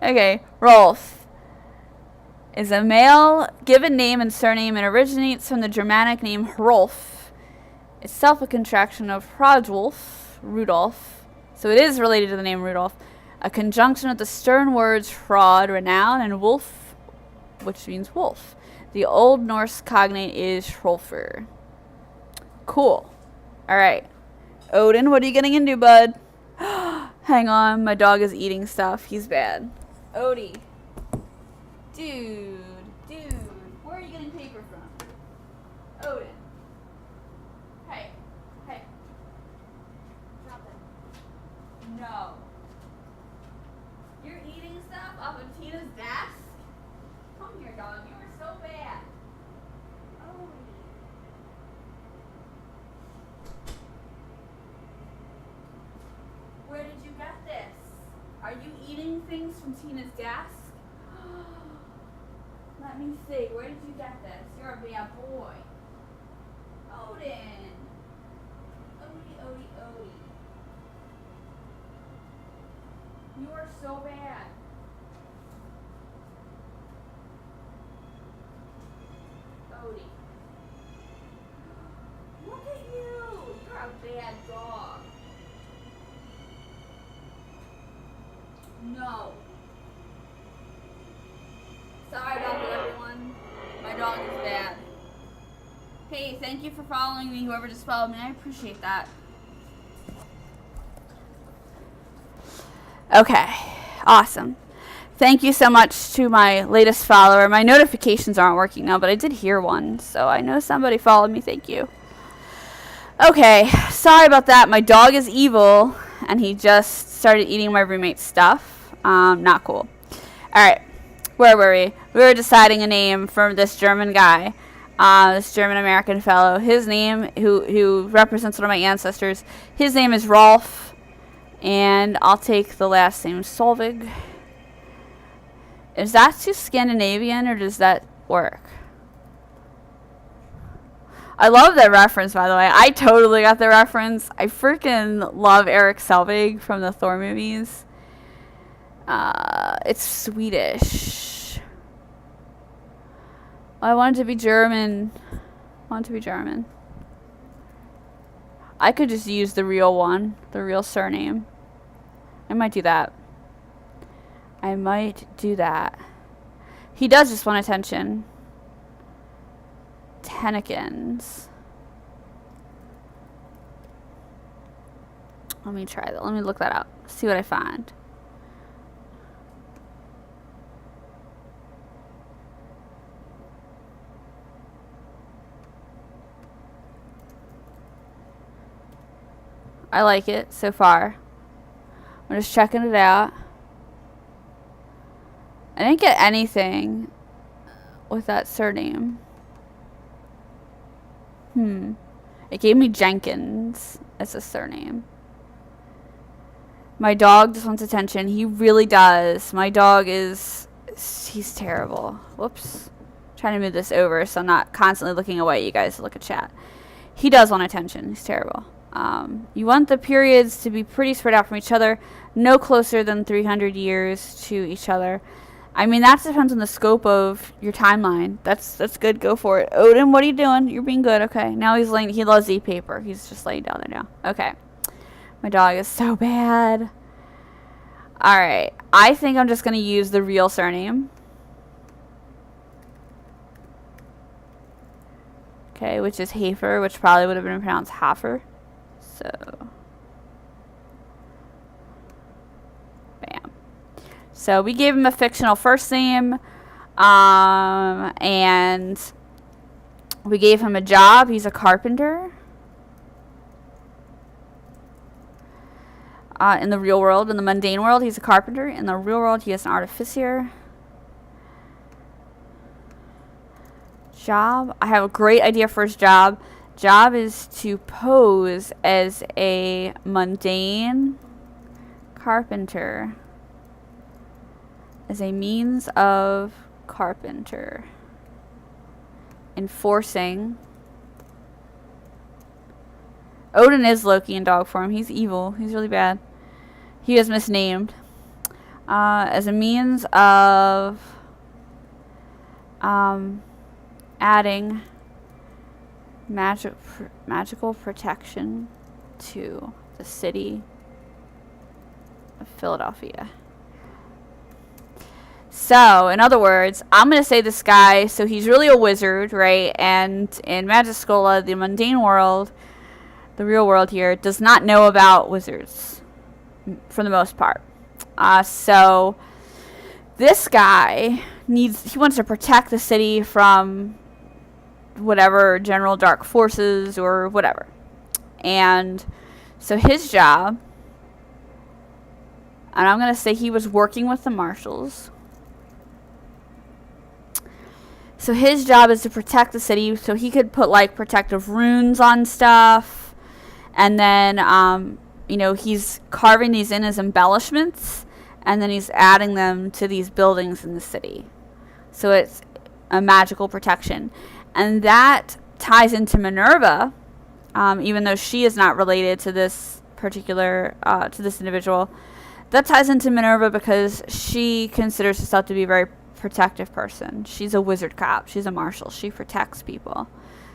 [SPEAKER 1] Okay, Rolf is a male given name and surname and originates from the Germanic name Hrolf, itself a contraction of Hrodwulf, Rudolph. So it is related to the name Rudolph. A conjunction of the stern words Hrod, renown, and Wolf, which means wolf. The Old Norse cognate is Hrolfr. Cool. Alright. Odin, what are you getting into, bud? Hang on, my dog is eating stuff. He's bad. Odie. Dude, where are you getting paper from? Odin. Hey. Drop it. No. You're eating stuff off of Tina's desk? Come here, dog. You are so bad. Odie. Where did you get this? Are you eating things from Tina's desk? Let me see. Where did you get this? You're a bad boy. Odin. Odie. You are so bad. Odie. Look at you. You're a bad dog. No. Sorry about that, everyone. My dog is bad. Hey, thank you for following me, whoever just followed me. I appreciate that. Okay, awesome. Thank you so much to my latest follower. My notifications aren't working now, but I did hear one, so I know somebody followed me. Thank you. Okay, sorry about that. My dog is evil, and he just started eating my roommate's stuff. Not cool. Alright, where were we? We were deciding a name for this German guy, this German-American fellow. His name, who represents one of my ancestors, his name is Rolf, and I'll take the last name Solvig. Is that too Scandinavian, or does that work? I love that reference, by the way. I totally got the reference. I freaking love Erik Selvig from the Thor movies. It's Swedish. I want it to be German. I could just use the real one, the real surname. I might do that. He does just want attention. Tennekins. Let me try that. Let me look that up. See what I find. I like it so far. I'm just checking it out. I didn't get anything with that surname. It gave me Jenkins as a surname. My dog just wants attention. He really does. My dog he's terrible. Whoops. I'm trying to move this over so I'm not constantly looking away. You guys look at chat. He does want attention. He's terrible. You want the periods to be pretty spread out from each other. No closer than 300 years to each other. I mean, that depends on the scope of your timeline. That's good. Go for it. Odin, what are you doing? You're being good. Okay. Now he's laying. He loves e-paper. He's just laying down there now. Okay. My dog is so bad. All right. I think I'm just going to use the real surname. Okay, which is Hafer, which probably would have been pronounced Hafer. So, bam. So we gave him a fictional first name, and we gave him a job. He's a carpenter. In the real world, in the mundane world, he's a carpenter. In the real world, he is an artificer. Job. I have a great idea for his job. Job is to pose as a mundane carpenter. As a means of carpenter. Enforcing. Odin is Loki in dog form. He's evil. He's really bad. He is misnamed. As a means of adding magical protection to the city of Philadelphia. So, in other words, I'm going to say this guy, so he's really a wizard, right? And in Magiscola, the mundane world, the real world here, does not know about wizards, for the most part. So, this guy he wants to protect the city from whatever general dark forces or whatever. And so his job, and I'm going to say he was working with the marshals. So his job is to protect the city, so he could put like protective runes on stuff. And then, he's carving these in as embellishments, and then he's adding them to these buildings in the city. So it's a magical protection. And that ties into Minerva, even though she is not related to this particular, to this individual. That ties into Minerva because she considers herself to be a very protective person. She's a wizard cop. She's a marshal. She protects people.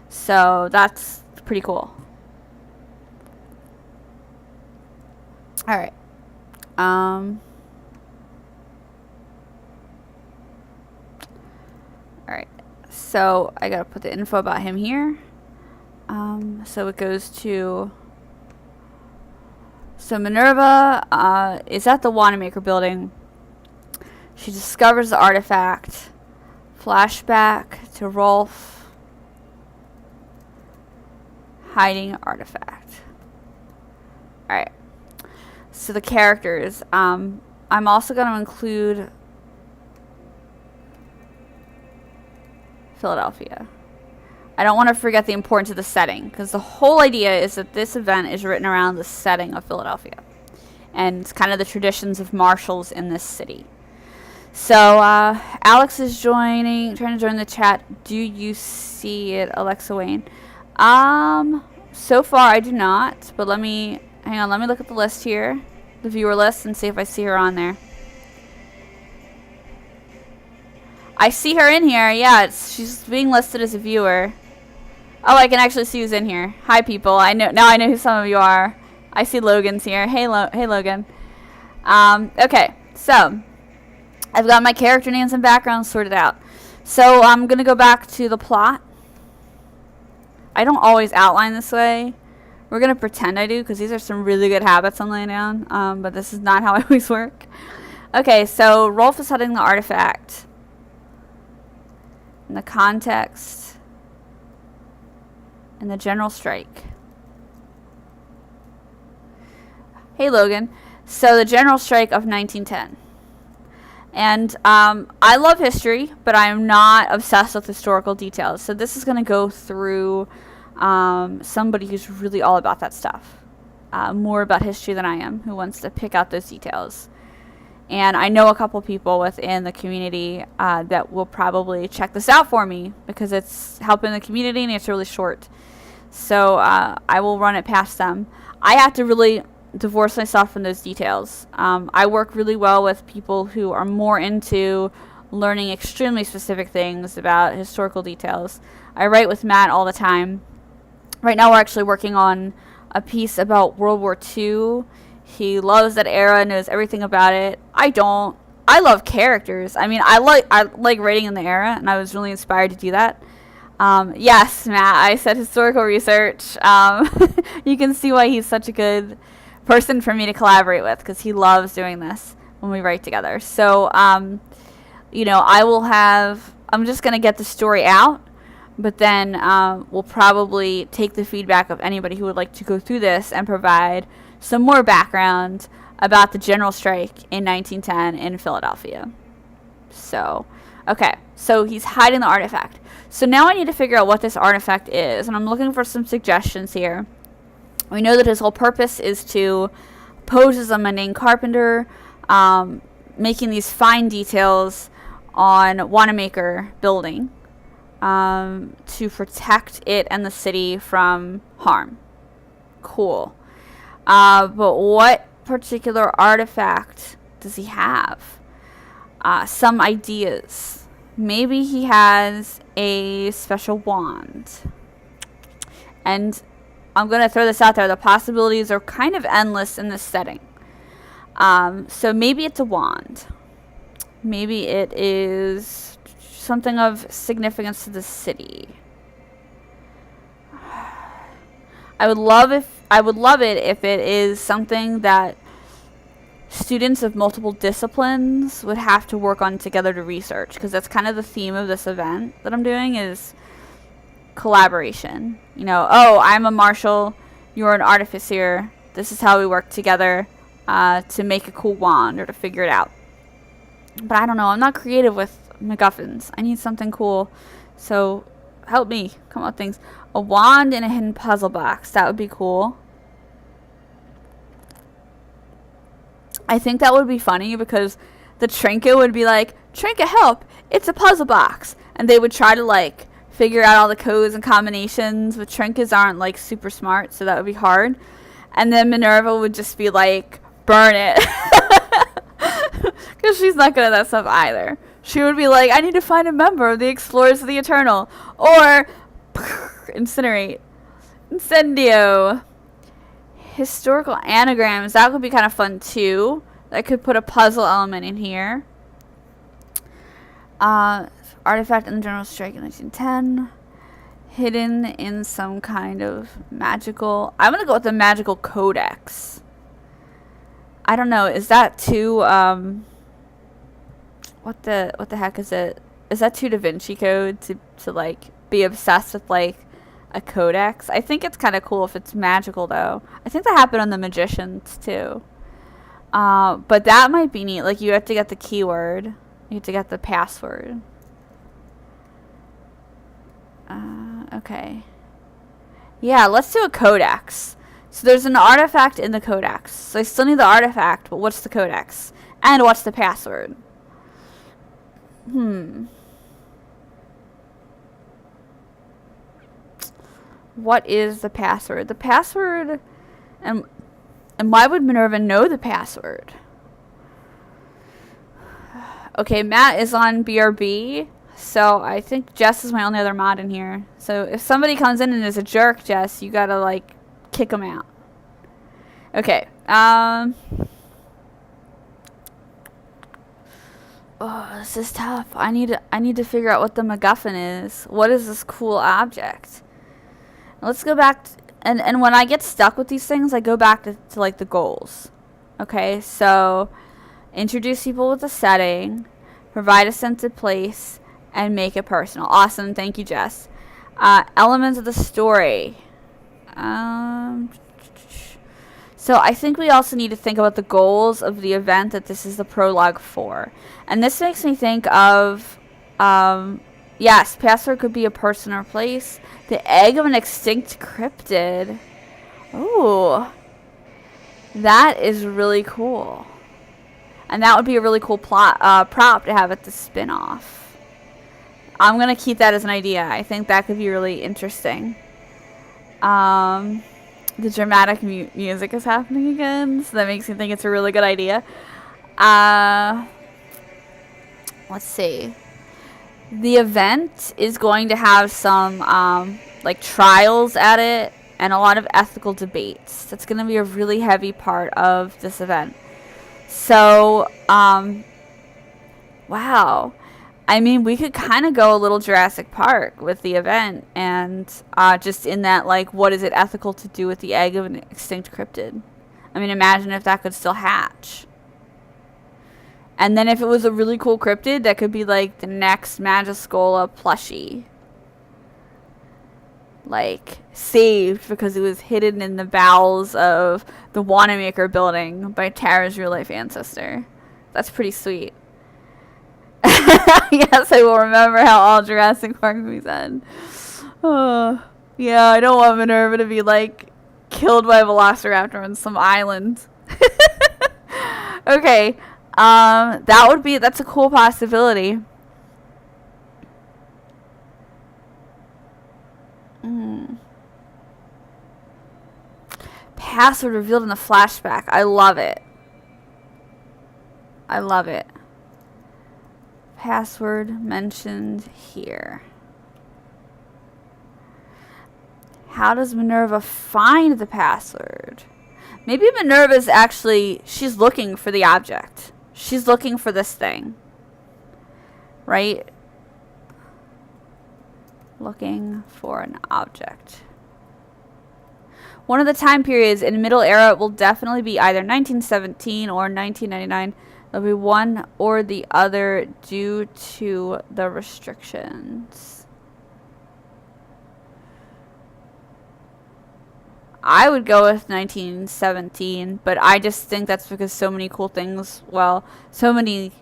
[SPEAKER 1] So that's pretty cool. All right. All right. So I gotta put the info about him here. So it goes to... So Minerva is at the Wanamaker building. She discovers the artifact. Flashback to Rolf hiding artifact. Alright. So the characters. I'm also going to include Philadelphia. I don't want to forget the importance of the setting, because the whole idea is that this event is written around the setting of Philadelphia and kind of the traditions of marshals in this city. So Alex is trying to join the chat. Do you see it, Alexa Wayne? So far I do not, but let me look at the list here, the viewer list, and see if I see her on there. I see her in here. Yeah, she's being listed as a viewer. Oh, I can actually see who's in here. Hi, people. I know who some of you are. I see Logan's here. Hey, Logan. Okay, so I've got my character names and backgrounds sorted out. So I'm gonna go back to the plot. I don't always outline this way. We're gonna pretend I do, because these are some really good habits I'm laying down. But this is not how I always work. Okay, so Rolf is hiding the artifact. In the context. And the general strike. Hey, Logan. So the general strike of 1910. And I love history, but I am not obsessed with historical details. So this is going to go through somebody who's really all about that stuff. More about history than I am, who wants to pick out those details. And I know a couple people within the community that will probably check this out for me, because it's helping the community and it's really short. So I will run it past them. I have to really divorce myself from those details. I work really well with people who are more into learning extremely specific things about historical details. I write with Matt all the time. Right now we're actually working on a piece about World War II. He loves that era, knows everything about it. I don't. I love characters. I mean, I like writing in the era, and I was really inspired to do that. Yes, Matt, I said historical research. You can see why he's such a good person for me to collaborate with, because he loves doing this when we write together. So, you know, I'm just going to get the story out, but then we'll probably take the feedback of anybody who would like to go through this and provide some more background about the general strike in 1910 in Philadelphia. So, okay, so he's hiding the artifact. So now I need to figure out what this artifact is, and I'm looking for some suggestions here. We know that his whole purpose is to pose as a mundane carpenter, making these fine details on Wanamaker building to protect it and the city from harm. Cool. But what particular artifact does he have? Some ideas. Maybe he has a special wand. And I'm going to throw this out there. The possibilities are kind of endless in this setting. So maybe it's a wand. Maybe it is something of significance to the city. I would love it if it is something that students of multiple disciplines would have to work on together to research, because that's kind of the theme of this event that I'm doing, is collaboration. You know, oh, I'm a marshal, you're an artificer, this is how we work together to make a cool wand or to figure it out. But I don't know, I'm not creative with MacGuffins. I need something cool, so help me come up with things. A wand in a hidden puzzle box, that would be cool. I think that would be funny, because the trinket would be like, Trinket, help, it's a puzzle box. And they would try to like figure out all the codes and combinations, but trinkets aren't like super smart, so that would be hard. And then Minerva would just be like, burn it. Because she's not good at that stuff either. She would be like, I need to find a member of the Explorers of the Eternal. Or incinerate. Incendio. Historical anagrams. That would be kind of fun too. I could put a puzzle element in here. Artifact in the general strike in 1910. Hidden in some kind of magical... I'm gonna go with the magical codex. I don't know, is that too, what the heck is it? Is that too Da Vinci Code to like, be obsessed with, like, a codex? I think it's kind of cool if it's magical, though. I think that happened on The Magicians, too. But that might be neat. Like, you have to get the keyword. You have to get the password. Okay. Yeah, let's do a codex. So there's an artifact in the codex. So I still need the artifact, but what's the codex? And what's the password? What is the password? The password... And why would Minerva know the password? Okay, Matt is on BRB. So I think Jess is my only other mod in here. So if somebody comes in and is a jerk, Jess, you gotta, like, kick them out. Okay. Oh, this is tough. I need to figure out what the MacGuffin is. What is this cool object? Let's go back and when I get stuck with these things, I go back to like the goals. Okay, so introduce people with a setting, provide a sense of place, and make it personal. Awesome, thank you, Jess. Elements of the story. So I think we also need to think about the goals of the event that this is the prologue for. And this makes me think of, yes, password could be a person or place. The egg of an extinct cryptid. Ooh. That is really cool. And that would be a really cool prop to have at the spin-off. I'm going to keep that as an idea. I think that could be really interesting. The dramatic music is happening again, so that makes me think it's a really good idea. Let's see. The event is going to have some like trials at it and a lot of ethical debates. That's going to be a really heavy part of this event. So, wow. I mean, we could kind of go a little Jurassic Park with the event and just in that, like, what is it ethical to do with the egg of an extinct cryptid? I mean, imagine if that could still hatch. And then if it was a really cool cryptid, that could be, like, the next Magiscola plushie. Like, saved because it was hidden in the bowels of the Wanamaker building by Tara's real-life ancestor. That's pretty sweet. Yes, I will remember how all Jurassic Park movies end. Oh, yeah, I don't want Minerva to be, like, killed by a velociraptor on some island. Okay, that's a cool possibility. Password revealed in the flashback. I love it. I love it. Password mentioned here. How does Minerva find the password? Maybe Minerva's actually, she's looking for the object. She's looking for this thing. Right? Looking for an object. One of the time periods in Middle Era will definitely be either 1917 or 1999. There'll be one or the other due to the restrictions. I would go with 1917, but I just think that's because so many cool things, well, so many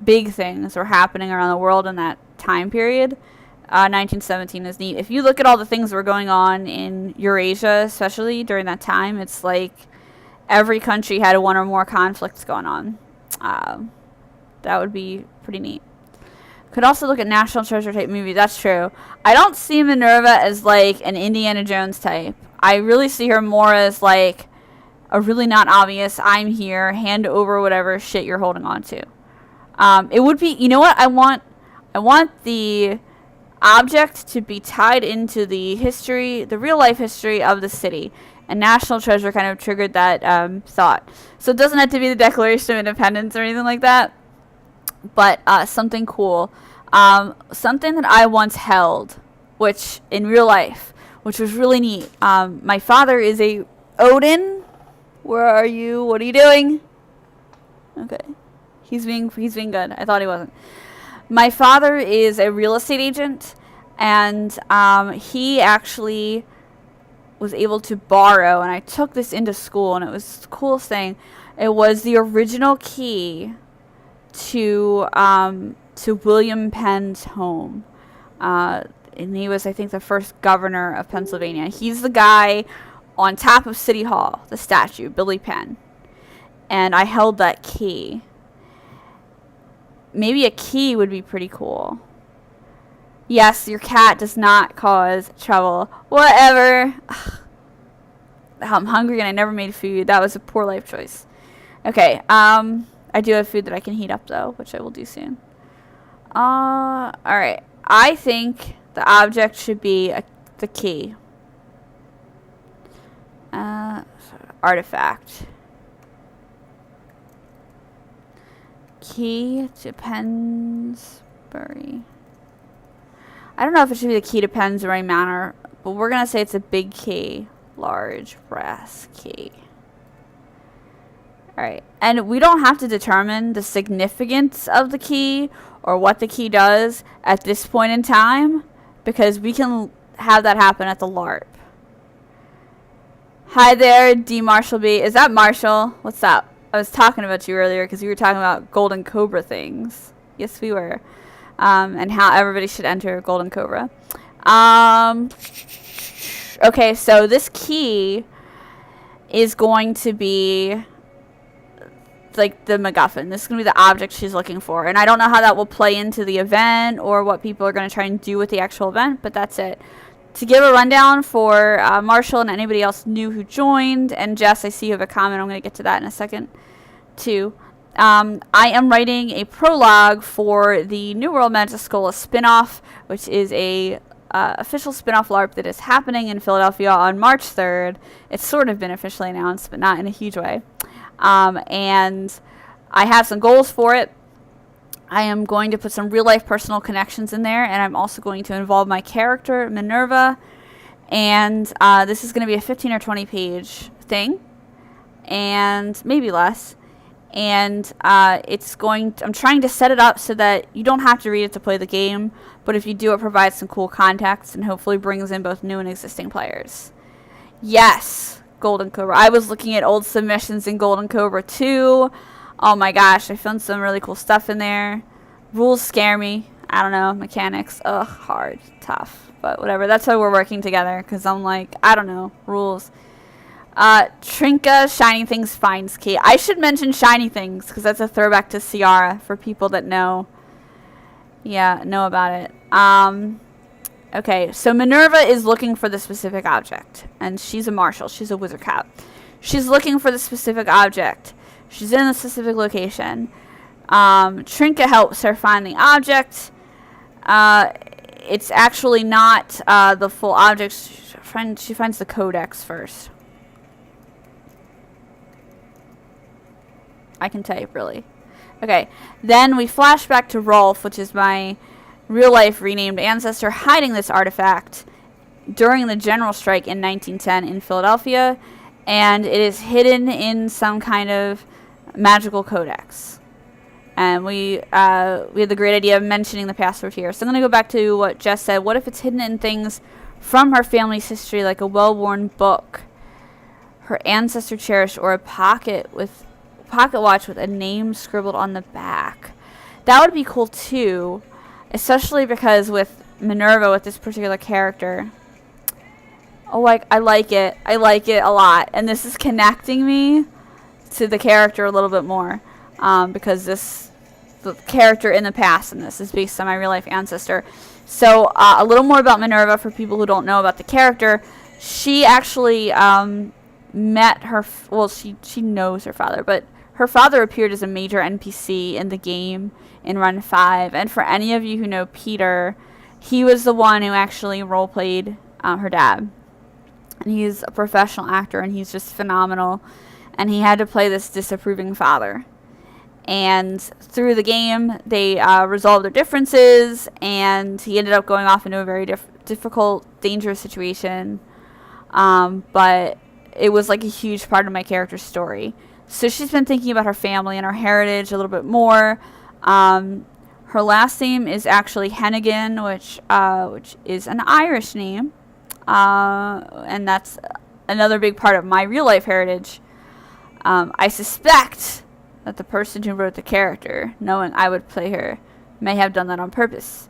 [SPEAKER 1] big things were happening around the world in that time period. 1917 is neat. If you look at all the things that were going on in Eurasia, especially during that time, it's like every country had one or more conflicts going on. That would be pretty neat. Could also look at National Treasure type movie. That's true. I don't see Minerva as like an Indiana Jones type. I really see her more as like a really not obvious, I'm here, hand over whatever shit you're holding on to. It would be, you know what? I want the object to be tied into the history, the real life history of the city. And National Treasure kind of triggered that thought. So it doesn't have to be the Declaration of Independence or anything like that. But something cool. Something that I once held which in real life, which was really neat. My father is a Odin. Where are you? What are you doing? Okay. He's being good. I thought he wasn't. My father is a real estate agent, and he actually was able to borrow, and I took this into school, and it was the coolest thing. It was the original key to William Penn's home. And he was, I think, the first governor of Pennsylvania. He's the guy on top of City Hall, the statue, Billy Penn. And I held that key. Maybe a key would be pretty cool. Yes, your cat does not cause trouble. Whatever. I'm hungry and I never made food. That was a poor life choice. Okay, I do have food that I can heat up, though, which I will do soon. Alright. I think the object should be the key. Artifact. Key to Pensbury. I don't know if it should be the key to Pensbury Manor, but we're going to say it's a big key. Large brass key. Alright, and we don't have to determine the significance of the key or what the key does at this point in time, because we can have that happen at the LARP. Hi there, D. Marshall B. Is that Marshall? What's up? I was talking about you earlier because you were talking about Golden Cobra things. Yes, we were. And how everybody should enter Golden Cobra. Okay, so this key is going to be like the MacGuffin. This is going to be the object she's looking for. And I don't know how that will play into the event or what people are going to try and do with the actual event, but that's it. To give a rundown for Marshall and anybody else new who joined, and Jess, I see you have a comment. I'm going to get to that in a second, too. I am writing a prologue for the New World Magiscola spinoff, which is a official spinoff LARP that is happening in Philadelphia on March 3rd. It's sort of been officially announced, but not in a huge way. And I have some goals for it. I am going to put some real-life personal connections in there, and I'm also going to involve my character, Minerva. And this is going to be a 15 or 20-page thing, and maybe less. And I'm trying to set it up so that you don't have to read it to play the game, but if you do, it provides some cool context and hopefully brings in both new and existing players. Yes, Golden Cobra. I was looking at old submissions in Golden Cobra too. Oh my gosh, I found some really cool stuff in there. Rules scare me. I don't know. Mechanics. Ugh, hard. Tough. But whatever. That's why we're working together. Because I'm like, I don't know. Rules. Trinka, Shiny Things finds key. I should mention Shiny Things. Because that's a throwback to Ciara. For people that know. Yeah, know about it. Okay. So Minerva is looking for the specific object. And she's a marshal. She's a wizard cat. She's looking for the specific object. She's in a specific location. Trinka helps her find the object. It's actually not the full object. She finds the codex first. I can type, really. Okay. Then we flash back to Rolf, which is my real-life renamed ancestor, hiding this artifact during the general strike in 1910 in Philadelphia. And it is hidden in some kind of magical codex. And we had the great idea of mentioning the password here. So I'm going to go back to what Jess said. What if it's hidden in things from her family's history, like a well-worn book, her ancestor cherished, or a pocket watch with a name scribbled on the back? That would be cool too, especially because with Minerva, with this particular character. Oh, I like it. I like it a lot. And this is connecting me to the character a little bit more, because the character in the past in this is based on my real life ancestor. So a little more about Minerva for people who don't know about the character. She actually met her, she knows her father, but her father appeared as a major NPC in the game in Run 5. And for any of you who know Peter, he was the one who actually role-played her dad. And he's a professional actor, and he's just phenomenal. And he had to play this disapproving father. And through the game, they resolved their differences, and he ended up going off into a very difficult, dangerous situation. But it was like a huge part of my character's story. So she's been thinking about her family and her heritage a little bit more. Her last name is actually Hennigan, which is an Irish name, and that's another big part of my real life heritage. I suspect that the person who wrote the character, knowing I would play her, may have done that on purpose.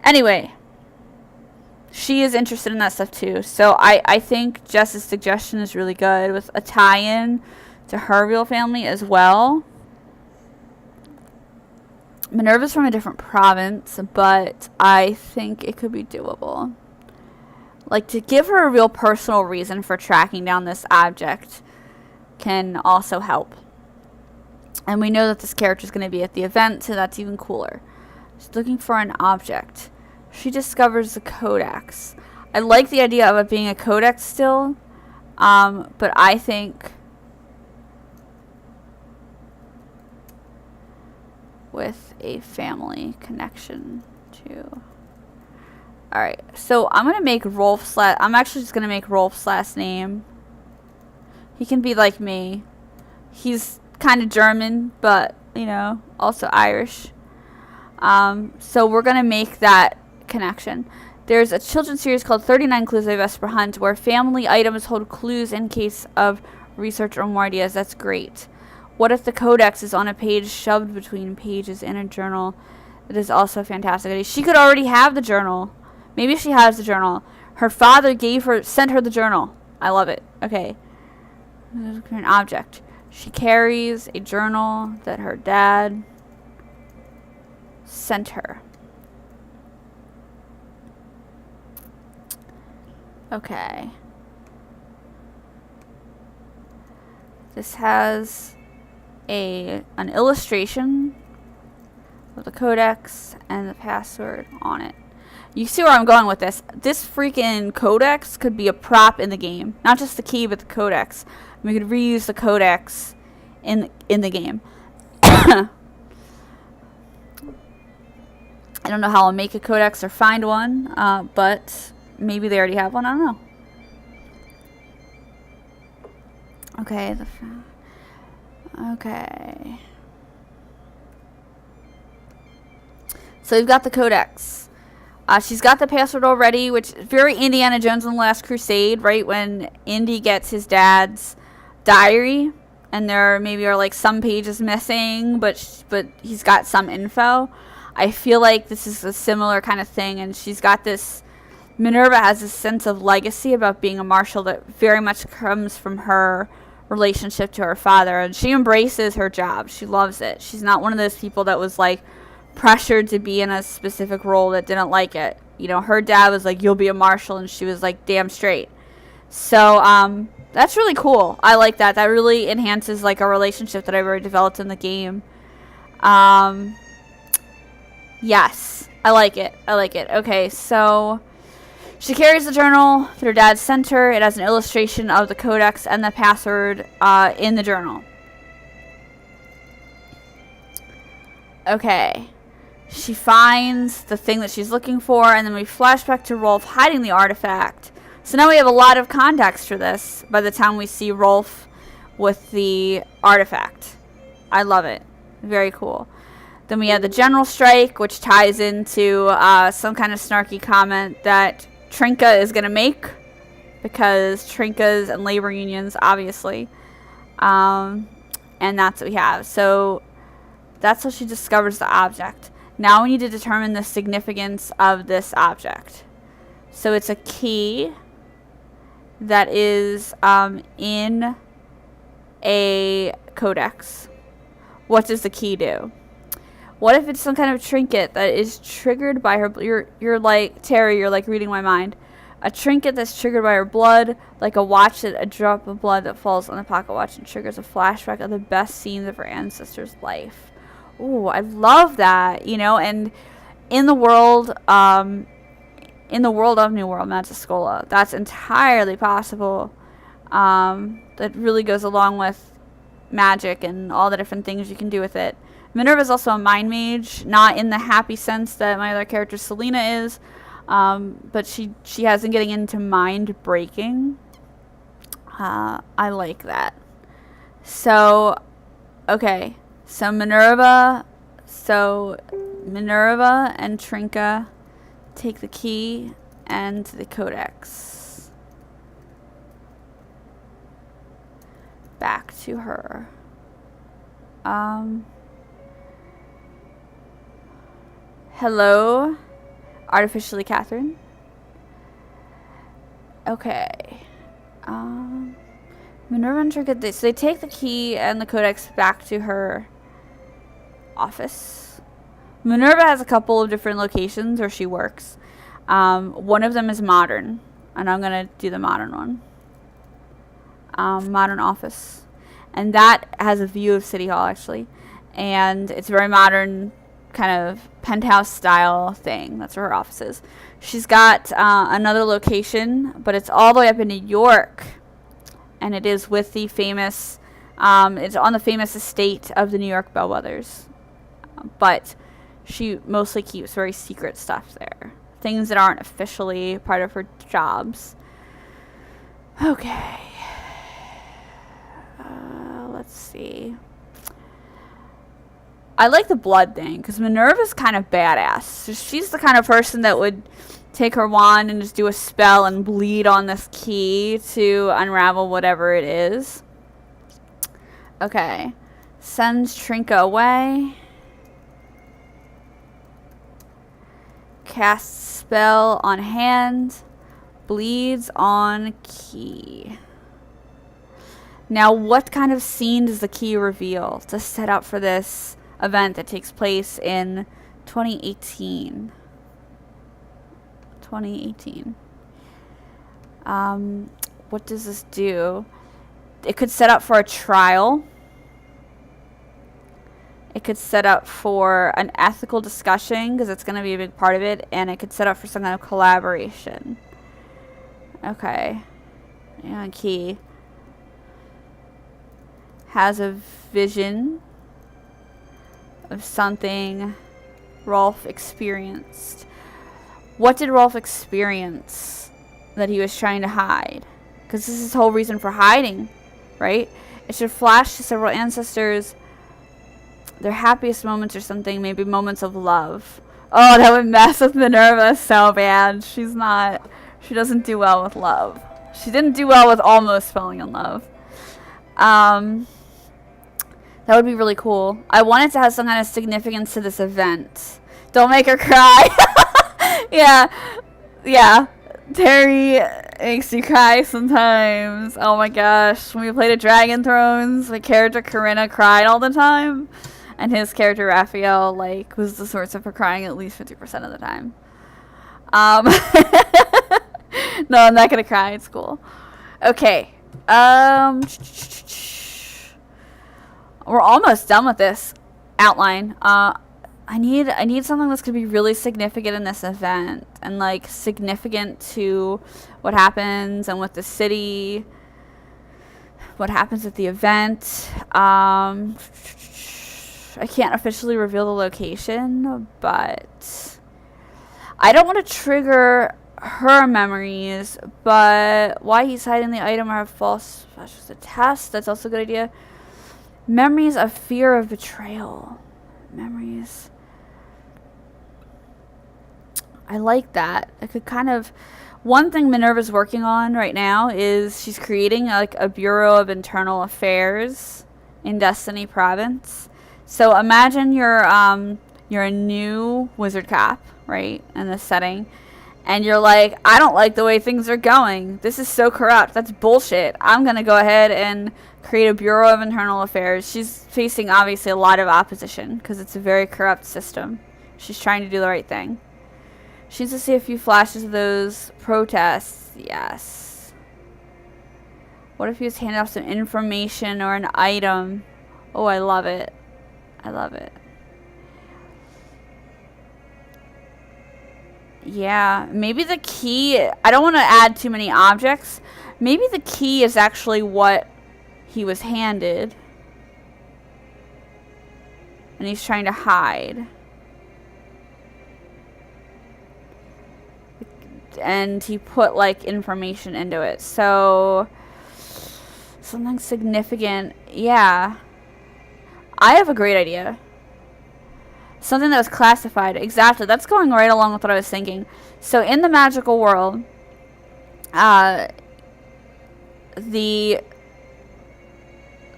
[SPEAKER 1] Anyway, she is interested in that stuff too. So I think Jess's suggestion is really good, with a tie-in to her real family as well. Minerva's from a different province, but I think it could be doable. Like, to give her a real personal reason for tracking down this object can also help. And we know that this character is going to be at the event, so that's even cooler. She's looking for an object. She discovers the codex. I like the idea of it being a codex still, but I think with a family connection too. Alright, so I'm going to make Rolf's I'm actually just going to make Rolf's last name. He can be like me. He's kind of German, but, you know, also Irish. So we're going to make that connection. There's a children's series called 39 Clues by Vesper Hunt, where family items hold clues in case of research or more ideas. That's great. What if the codex is on a page shoved between pages in a journal? It is also a fantastic idea. She could already have the journal. Maybe she has the journal. Her father sent her the journal. I love it. Okay. An object. She carries a journal that her dad sent her. Okay. This has an illustration of the codex and the password on it. You see where I'm going with this. This freaking codex could be a prop in the game. Not just the key, but the codex. We could reuse the codex in the game. I don't know how I'll make a codex or find one, but maybe they already have one. I don't know. Okay. Okay. So we've got the codex. She's got the password already, which is very Indiana Jones and the Last Crusade, right? When Indy gets his dad's diary, and there maybe are like some pages missing, but he's got some info. I feel like this is a similar kind of thing, and she's got this. Minerva has this sense of legacy about being a marshal that very much comes from her relationship to her father, and she embraces her job. She loves it. She's not one of those people that was like pressured to be in a specific role that didn't like it. You know, her dad was like, you'll be a marshal, and she was like, damn straight. So that's really cool. I like that. That really enhances like a relationship that I've already developed in the game. Yes, I like it. Okay, so she carries the journal that her dad sent her. It has an illustration of the codex and the password in the journal. Okay. She finds the thing that she's looking for, and then we flash back to Rolf hiding the artifact. So now we have a lot of context for this by the time we see Rolf with the artifact. I love it. Very cool. Then we have the general strike, which ties into some kind of snarky comment that Trinka is going to make, because Trinkas and labor unions, obviously. And that's what we have. So that's how she discovers the object. Now we need to determine the significance of this object. So it's a key that is in a codex. What does the key do? What if it's some kind of trinket that is triggered by her? You're like, Terry, you're like reading my mind. A trinket that's triggered by her blood, like a watch that a drop of blood that falls on the pocket watch and triggers a flashback of the best scenes of her ancestor's life. Ooh, I love that, you know. And in the world of New World Magiscola, that's entirely possible. That really goes along with magic and all the different things you can do with it. Minerva is also a mind mage, not in the happy sense that my other character Selena is, but she has been getting into mind breaking. I like that. So, okay, so Minerva and Trinka take the key and the codex back to her. Hello, artificially Catherine. Okay. Minerva and Trinka, so they take the key and the codex back to her office. Minerva has a couple of different locations where she works. One of them is modern, and I'm going to do the modern one. Modern office. And that has a view of City Hall, actually. And it's a very modern kind of penthouse style thing. That's where her office is. She's got another location, but it's all the way up in New York. And it is with the famous, it's on the famous estate of the New York Bellwethers. But she mostly keeps very secret stuff there. Things that aren't officially part of her jobs. Okay. Let's see. I like the blood thing, because Minerva's kind of badass. So she's the kind of person that would take her wand and just do a spell and bleed on this key to unravel whatever it is. Okay. Sends Trinka away. Casts spell on hand. Bleeds on key. Now, what kind of scene does the key reveal to set up for this event that takes place in 2018? 2018. What does this do? It could set up for a trial. It could set up for an ethical discussion, because it's going to be a big part of it, and it could set up for some kind of collaboration. Okay. Yeah, key. Has a vision of something Rolf experienced. What did Rolf experience that he was trying to hide? Because this is his whole reason for hiding, right? It should flash to several ancestors their happiest moments or something, maybe moments of love. Oh, that would mess with Minerva so bad. She doesn't do well with love. She didn't do well with almost falling in love. That would be really cool. I want it to have some kind of significance to this event. Don't make her cry. Yeah. Terry makes you cry sometimes. Oh my gosh. When we played at Dragon Thrones, my character Corinna cried all the time. And his character Raphael, was the source of her crying at least 50% of the time. No, I'm not gonna cry. It's cool. Okay. We're almost done with this outline. I need something that's gonna be really significant in this event, and significant to what happens and with the city, what happens at the event. I can't officially reveal the location, but I don't want to trigger her memories. But why he's hiding the item or have false flashes to test? That's also a good idea. Memories of fear of betrayal. Memories. I like that. I could kind of... One thing Minerva's working on right now is she's creating a Bureau of Internal Affairs in Destiny Province. So imagine you're a new wizard cop, right, in this setting, and you're like, I don't like the way things are going. This is so corrupt. That's bullshit. I'm going to go ahead and create a Bureau of Internal Affairs. She's facing, obviously, a lot of opposition because it's a very corrupt system. She's trying to do the right thing. She needs to see a few flashes of those protests. Yes. What if he was handing off some information or an item? Oh, I love it. I love it. Yeah, maybe the key... I don't want to add too many objects. Maybe the key is actually what he was handed. and he's trying to hide. And he put like information into it. So something significant. Yeah. I have a great idea. Something that was classified. Exactly. That's going right along with what I was thinking. So in the magical world, the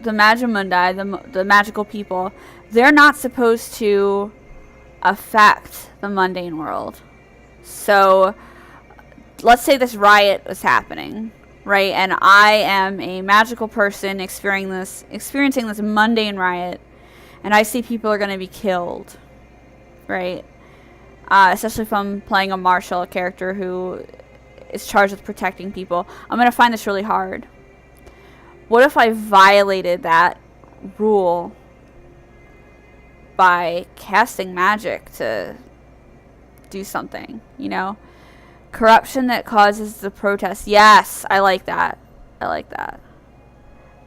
[SPEAKER 1] Magimundi, the magical people, they're not supposed to affect the mundane world. So let's say this riot is happening, right? And I am a magical person experiencing this mundane riot, and I see people are going to be killed, right? Especially if I'm playing a martial, a character who is charged with protecting people. I'm going to find this really hard. What if I violated that rule by casting magic to do something, you know? Corruption that causes the protest. Yes, I like that. I like that.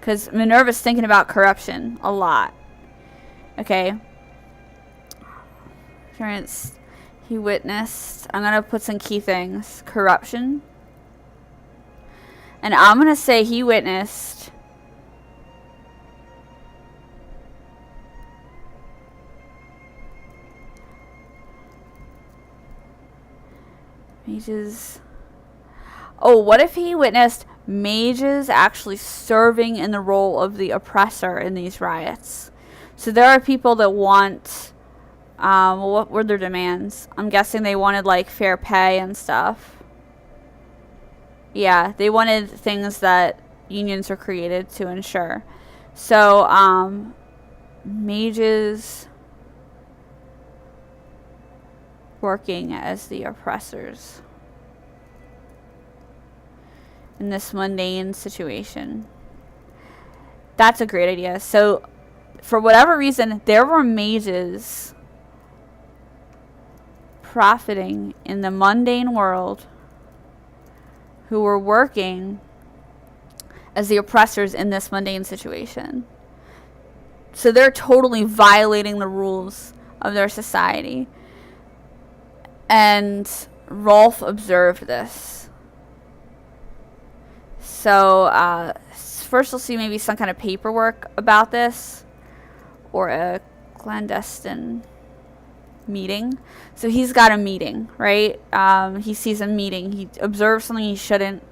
[SPEAKER 1] Because Minerva's thinking about corruption a lot. Okay. He witnessed. I'm going to put some key things. Corruption. And I'm going to say he witnessed mages. Oh, what if he witnessed mages actually serving in the role of the oppressor in these riots? So there are people that want, what were their demands? I'm guessing they wanted like fair pay and stuff. Yeah, they wanted things that unions were created to ensure. So, mages working as the oppressors in this mundane situation. That's a great idea. So, for whatever reason, there were mages profiting in the mundane world who were working as the oppressors in this mundane situation. So they're totally violating the rules of their society. And Rolf observed this. So first we'll see maybe some kind of paperwork about this, or a clandestine meeting. So he's got a meeting, right? He sees a meeting. He observes something he shouldn't.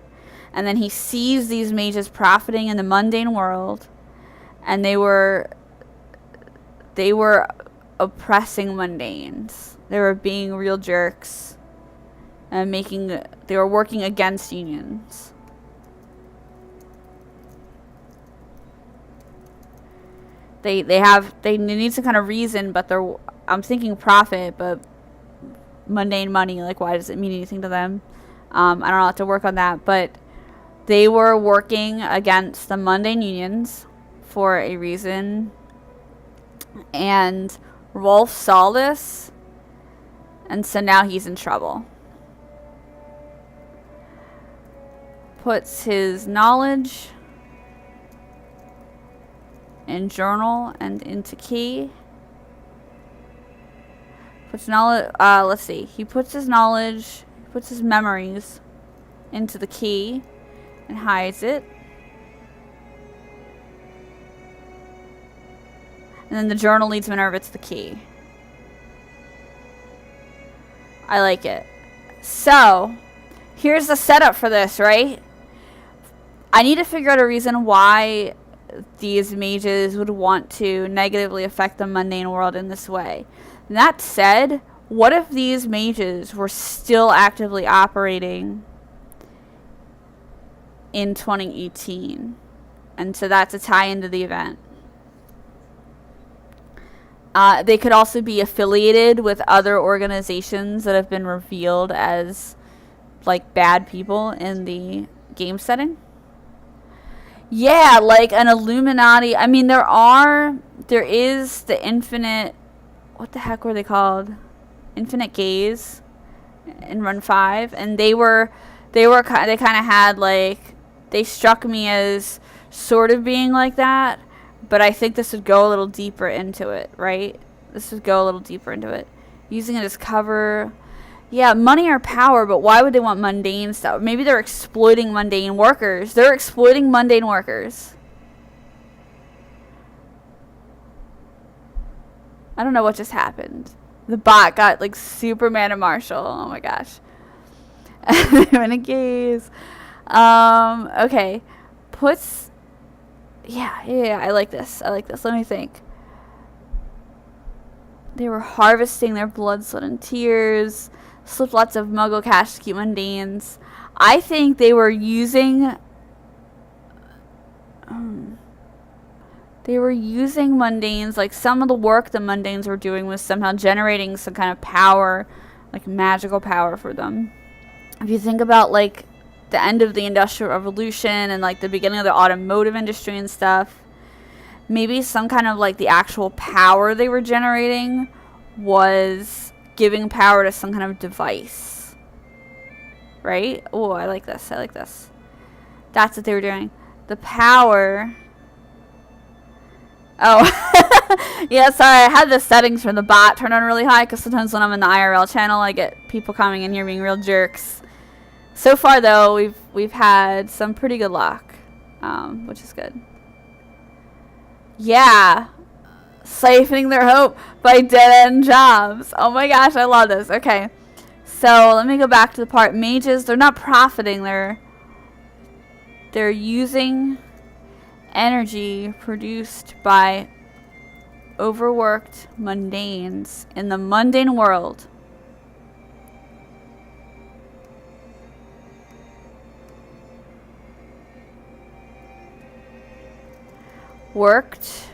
[SPEAKER 1] And then he sees these mages profiting in the mundane world. And they were oppressing mundanes. They were being real jerks. And they were working against unions. They need some kind of reason, but I'm thinking profit, but mundane money, like why does it mean anything to them? I don't know, I'll have to work on that, but they were working against the mundane unions for a reason, and Rolf saw this, and so now he's in trouble. Puts his knowledge in journal and into key. Puts knowledge, let's see. He puts his knowledge, puts his memories into the key and hides it. And then the journal leads Minerva to the key. I like it. So, here's the setup for this, right? I need to figure out a reason why these mages would want to negatively affect the mundane world in this way. That said, what if these mages were still actively operating in 2018? And so that's a tie into the event. They could also be affiliated with other organizations that have been revealed as like bad people in the game setting. Yeah, like an Illuminati. I mean, there is the Infinite, what the heck were they called? Infinite Gaze in Run 5, and they kind of had like, they struck me as sort of being like that, but I think this would go a little deeper into it, right? let's just go a little deeper into it. Using it as cover. Yeah, money or power, but why would they want mundane stuff? Maybe they're exploiting mundane workers. They're exploiting mundane workers. I don't know what just happened. The bot got like Superman and Marshall. Oh my gosh. I'm in a gaze. Okay. Puts. Yeah, I like this. I like this. Let me think. They were harvesting their blood, sweat, and tears. Slipped lots of Muggle cash to keep mundanes. I think they were using. They were using mundanes. Like, some of the work the mundanes were doing was somehow generating some kind of power, like magical power for them. If you think about, like, the end of the Industrial Revolution and, like, the beginning of the automotive industry and stuff, maybe some kind of, like, the actual power they were generating was giving power to some kind of device. Right? Oh, I like this. I like this. That's what they were doing. The power. Oh. Yeah, sorry. I had the settings for the bot turned on really high because sometimes when I'm in the IRL channel, I get people coming in here being real jerks. So far, though, we've had some pretty good luck, which is good. Yeah. Siphoning their hope by dead-end jobs. Oh my gosh, I love this. Okay. So, let me go back to the part. Mages, they're not profiting. They're using energy produced by overworked mundanes in the mundane world. Worked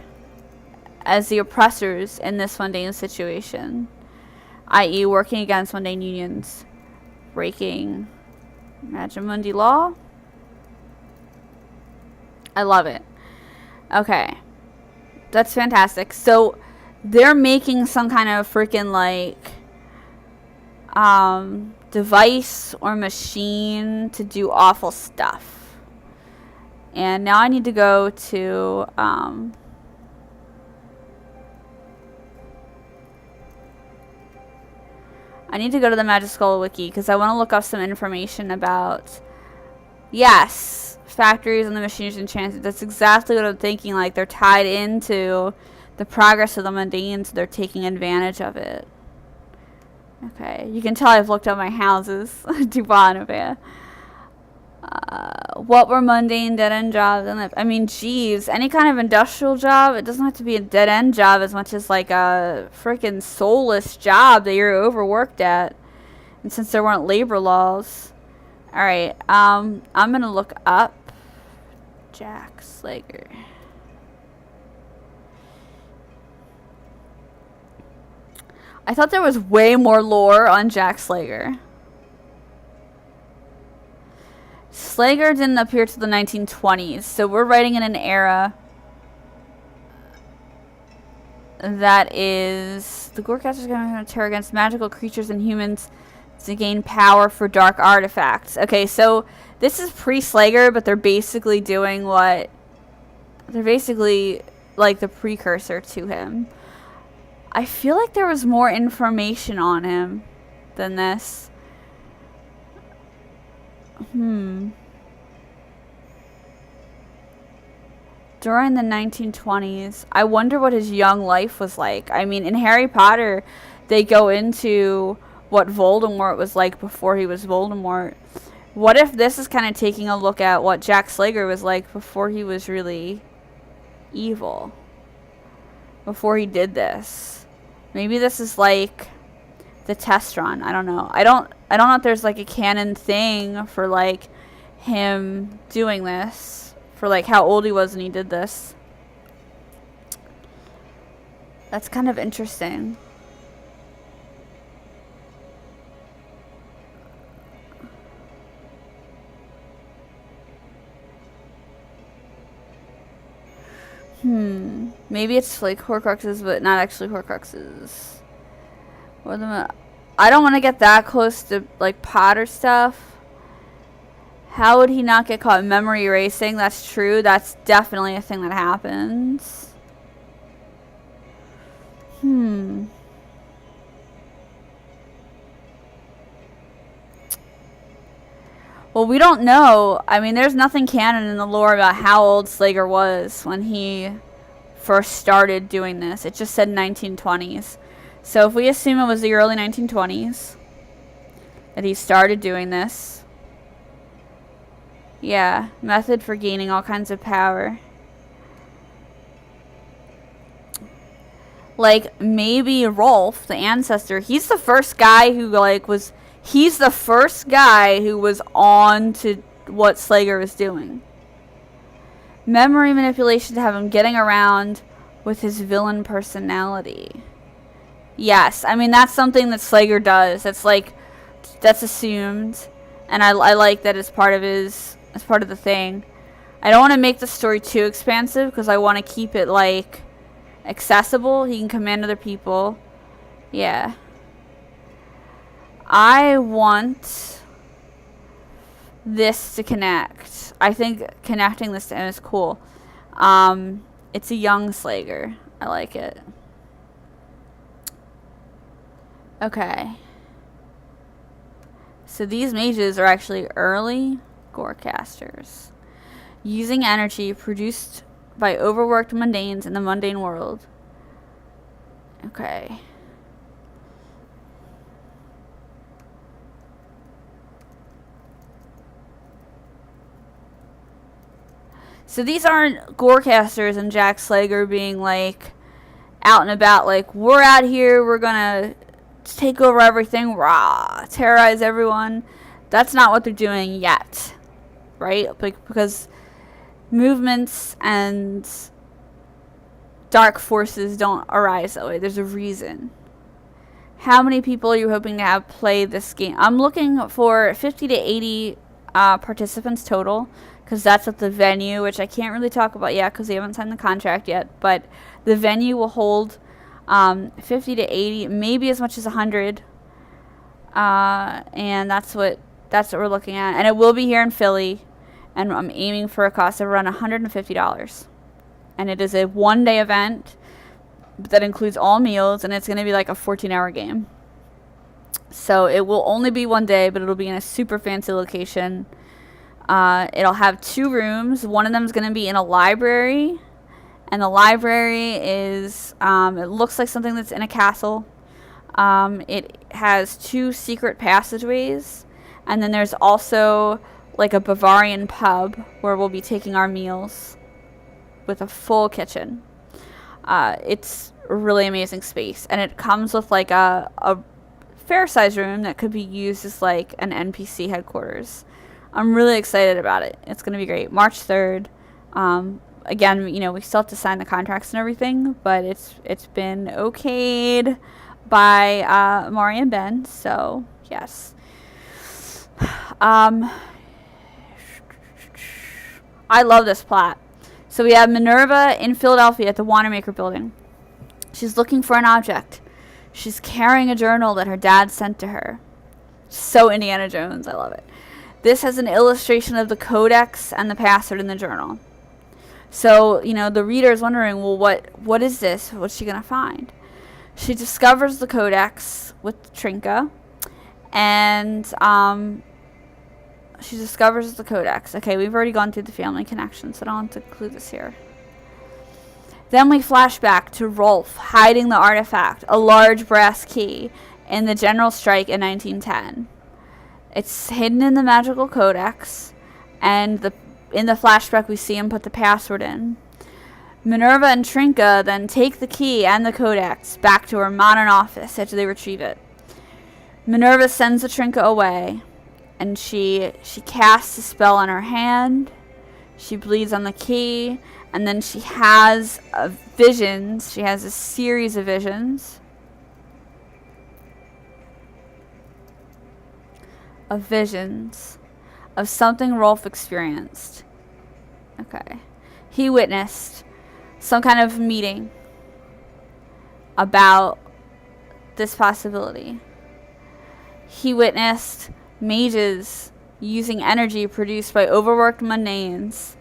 [SPEAKER 1] as the oppressors in this mundane situation, i.e. working against mundane unions, breaking Magimundi law. I love it. Okay. That's fantastic. So, they're making some kind of freaking, like, device or machine to do awful stuff. And now I need to go to, I need to go to the Magic School Wiki because I want to look up some information about, yes, factories and the machines in transit. That's exactly what I'm thinking. Like, they're tied into the progress of the mundane, so they're taking advantage of it. Okay, you can tell I've looked up my houses. Dubai and Avea. What were mundane dead-end jobs? I mean, geez, any kind of industrial job, it doesn't have to be a dead-end job as much as like a freaking soulless job that you're overworked at. And since there weren't labor laws. Alright, I'm gonna look up Jack Slager. I thought there was way more lore on Jack Slager. Slager didn't appear till the 1920s, so we're writing in an era that is the Gorecasters going to terror against magical creatures and humans to gain power for dark artifacts. Okay, so this is pre-Slager, but they're basically doing what... They're basically like the precursor to him. I feel like there was more information on him than this. During the 1920s, I wonder what his young life was like. I mean, in Harry Potter, they go into what Voldemort was like before he was Voldemort. What if this is kind of taking a look at what Jack Slager was like before he was really evil? Before he did this. Maybe this is like the test run. I don't know. I don't know if there's like a canon thing for like him doing this, for like how old he was when he did this. That's kind of interesting. Maybe it's like Horcruxes, but not actually Horcruxes. I don't want to get that close to like Potter stuff. How would he not get caught? Memory erasing. That's true. That's definitely a thing that happens. Well, we don't know. I mean, there's nothing canon in the lore about how old Slager was when he first started doing this. It just said 1920s. So if we assume it was the early 1920s that he started doing this. Yeah, method for gaining all kinds of power. Like, maybe Rolf, the ancestor, he's the first guy who, like, was... He's the first guy who was on to what Slager was doing. Memory manipulation to have him getting around with his villain personality. Yes, I mean, that's something that Slager does. That's, like, that's assumed. And I like that it's part of his... It's part of the thing. I don't want to make the story too expansive because I want to keep it, like... accessible. He can command other people. Yeah. I want this to connect. I think connecting this to him is cool. It's a young Slager. I like it. Okay. So these mages are actually early gorecasters. Using energy produced by overworked mundanes in the mundane world. Okay. So these aren't gorecasters and Jack Slager being like out and about like, we're out here, we're gonna take over everything, rah, terrorize everyone. That's not what they're doing yet, right? Because movements and dark forces don't arise that way. There's a reason. How many people are you hoping to have play this game? I'm looking for 50 to 80 participants total, because that's at the venue, which I can't really talk about yet because they haven't signed the contract yet, but the venue will hold 50 to 80, maybe as much as 100, and that's what we're looking at. And it will be here in Philly, and I'm aiming for a cost of around $150. And it is a one-day event that includes all meals, and it's going to be like a 14-hour game. So it will only be one day, but it'll be in a super fancy location. It'll have 2 rooms. One of them is going to be in a library, and the library is, it looks like something that's in a castle. It has 2 secret passageways, and then there's also like a Bavarian pub where we'll be taking our meals with a full kitchen. It's a really amazing space, and it comes with like a fair size room that could be used as like an NPC headquarters. I'm really excited about it. It's going to be great. March 3rd. Again, you know, we still have to sign the contracts and everything, but it's been okayed by Mari and Ben, so yes. I love this plot. So we have Minerva in Philadelphia at the Wanamaker building. She's looking for an object. She's carrying a journal that her dad sent to her. So Indiana Jones, I love it. This has an illustration of the codex and the password in the journal. So, you know, the reader is wondering, well, what is this? What's she going to find? She discovers the codex with Trinka, and she discovers the codex. Okay, we've already gone through the family connection, so I don't have to include this here. Then we flash back to Rolf hiding the artifact, a large brass key, in the general strike in 1910. It's hidden in the magical codex, and in the flashback we see him put the password in. Minerva and Trinka then take the key and the codex back to her modern office after they retrieve it. Minerva sends the Trinka away, and she casts a spell on her hand. She bleeds on the key, and then she has visions. She has a series of visions. Of something Rolf experienced. Okay. He witnessed some kind of meeting about this possibility. He witnessed mages using energy produced by overworked mundanes,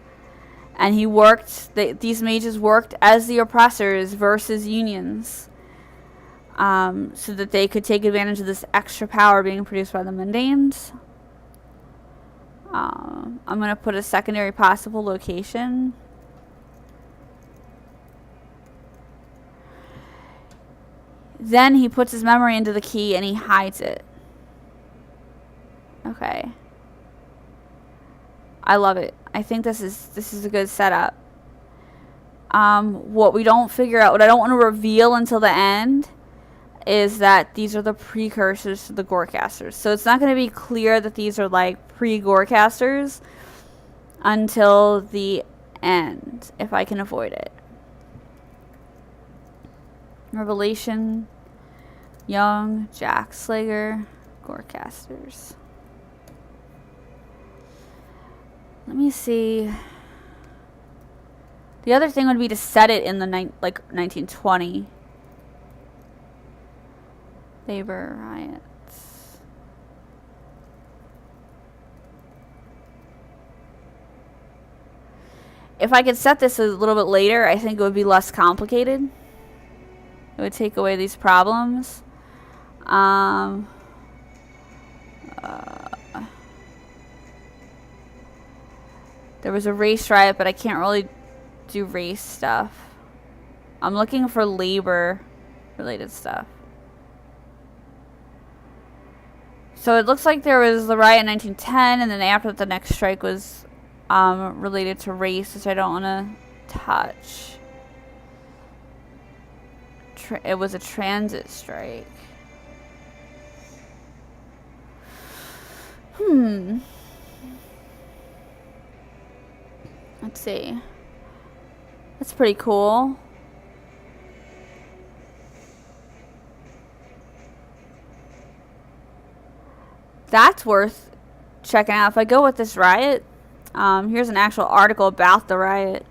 [SPEAKER 1] and these mages worked as the oppressors versus unions. so that they could take advantage of this extra power being produced by the mundanes. I'm going to put a secondary possible location. Then he puts his memory into the key and he hides it. Okay. I love it. I think this is a good setup. What we don't figure out, what I don't want to reveal until the end, is that these are the precursors to the Gorecasters. So it's not going to be clear that these are like pre-Gorecasters until the end, if I can avoid it. Revelation, Young, Jack Slager, Gorecasters. Let me see. The other thing would be to set it in the 1920. Labor riots. If I could set this a little bit later, I think it would be less complicated. It would take away these problems. There was a race riot, but I can't really do race stuff. I'm looking for labor related stuff. So it looks like there was the riot in 1910, and then after that, the next strike was related to race, which I don't want to touch. It was a transit strike. Let's see. That's pretty cool. That's worth checking out. If I go with this riot, here's an actual article about the riot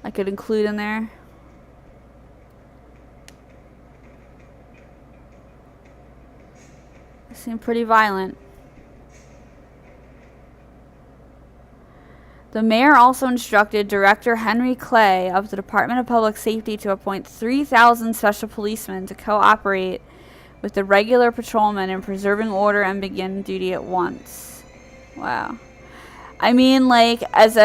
[SPEAKER 1] I could include in there. It seemed pretty violent. The mayor also instructed Director Henry Clay of the Department of Public Safety to appoint 3,000 special policemen to cooperate with the regular patrolmen in preserving order and begin duty at once. Wow. I mean, like, as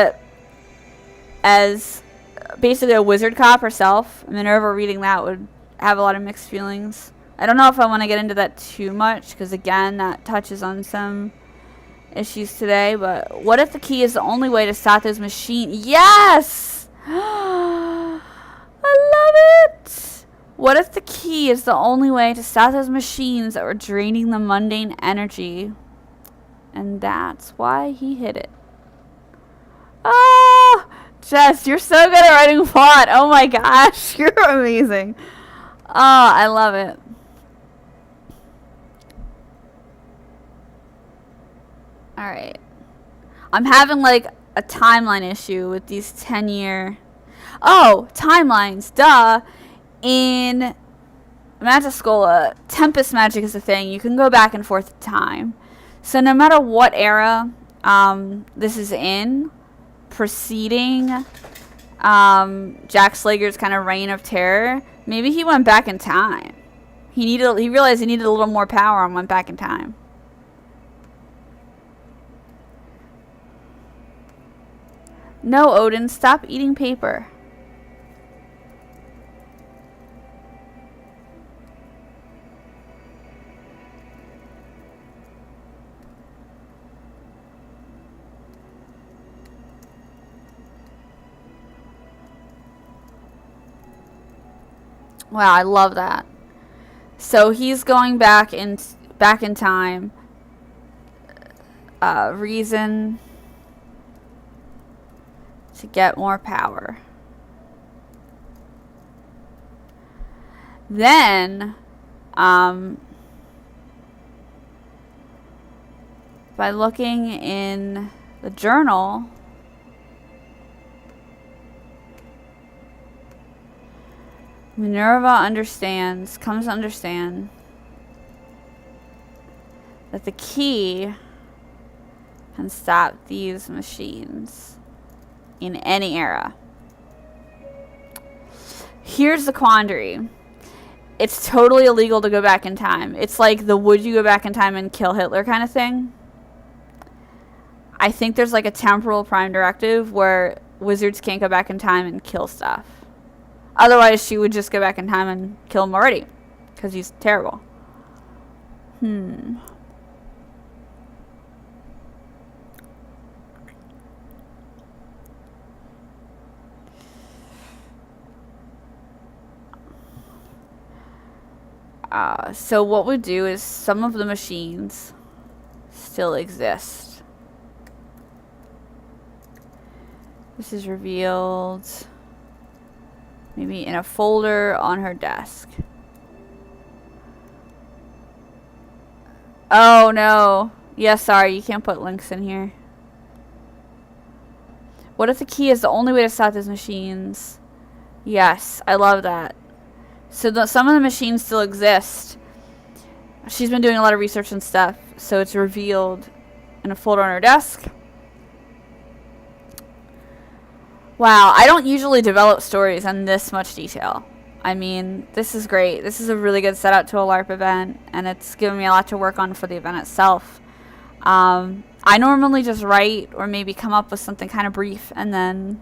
[SPEAKER 1] basically a wizard cop herself, Minerva reading that would have a lot of mixed feelings. I don't know if I want to get into that too much, because again, that touches on some issues today, but what if the key is the only way to stop those machines? Yes! I love it! What if the key is the only way to stop those machines that were draining the mundane energy? And that's why he hid it. Oh! Jess, you're so good at writing plot. Oh my gosh, you're amazing. Oh, I love it. Alright. I'm having like a timeline issue with these 10-year... Oh, timelines, duh. In Magischola, Tempest magic is a thing. You can go back and forth in time. So no matter what era this is in, preceding Jack Slager's kind of reign of terror, maybe he went back in time. He realized he needed a little more power and went back in time. No, Odin, stop eating paper. Wow, I love that. So he's going back in time. Reason to get more power. Then, by looking in the journal, Minerva comes to understand that the key can stop these machines in any era. Here's the quandary. it's totally illegal to go back in time. It's like the would you go back in time and kill Hitler kind of thing. I think there's like a temporal prime directive where wizards can't go back in time and kill stuff. Otherwise, she would just go back in time and kill him already. Because he's terrible. So what we do is some of the machines still exist. This is revealed maybe in a folder on her desk. Oh no. Yeah, sorry, you can't put links in here. What if the key is the only way to stop these machines? Yes, I love that. So some of the machines still exist. She's been doing a lot of research and stuff, so it's revealed in a folder on her desk. Wow, I don't usually develop stories in this much detail. I mean, this is great. This is a really good setup to a LARP event, and it's given me a lot to work on for the event itself. I normally just write or maybe come up with something kind of brief and then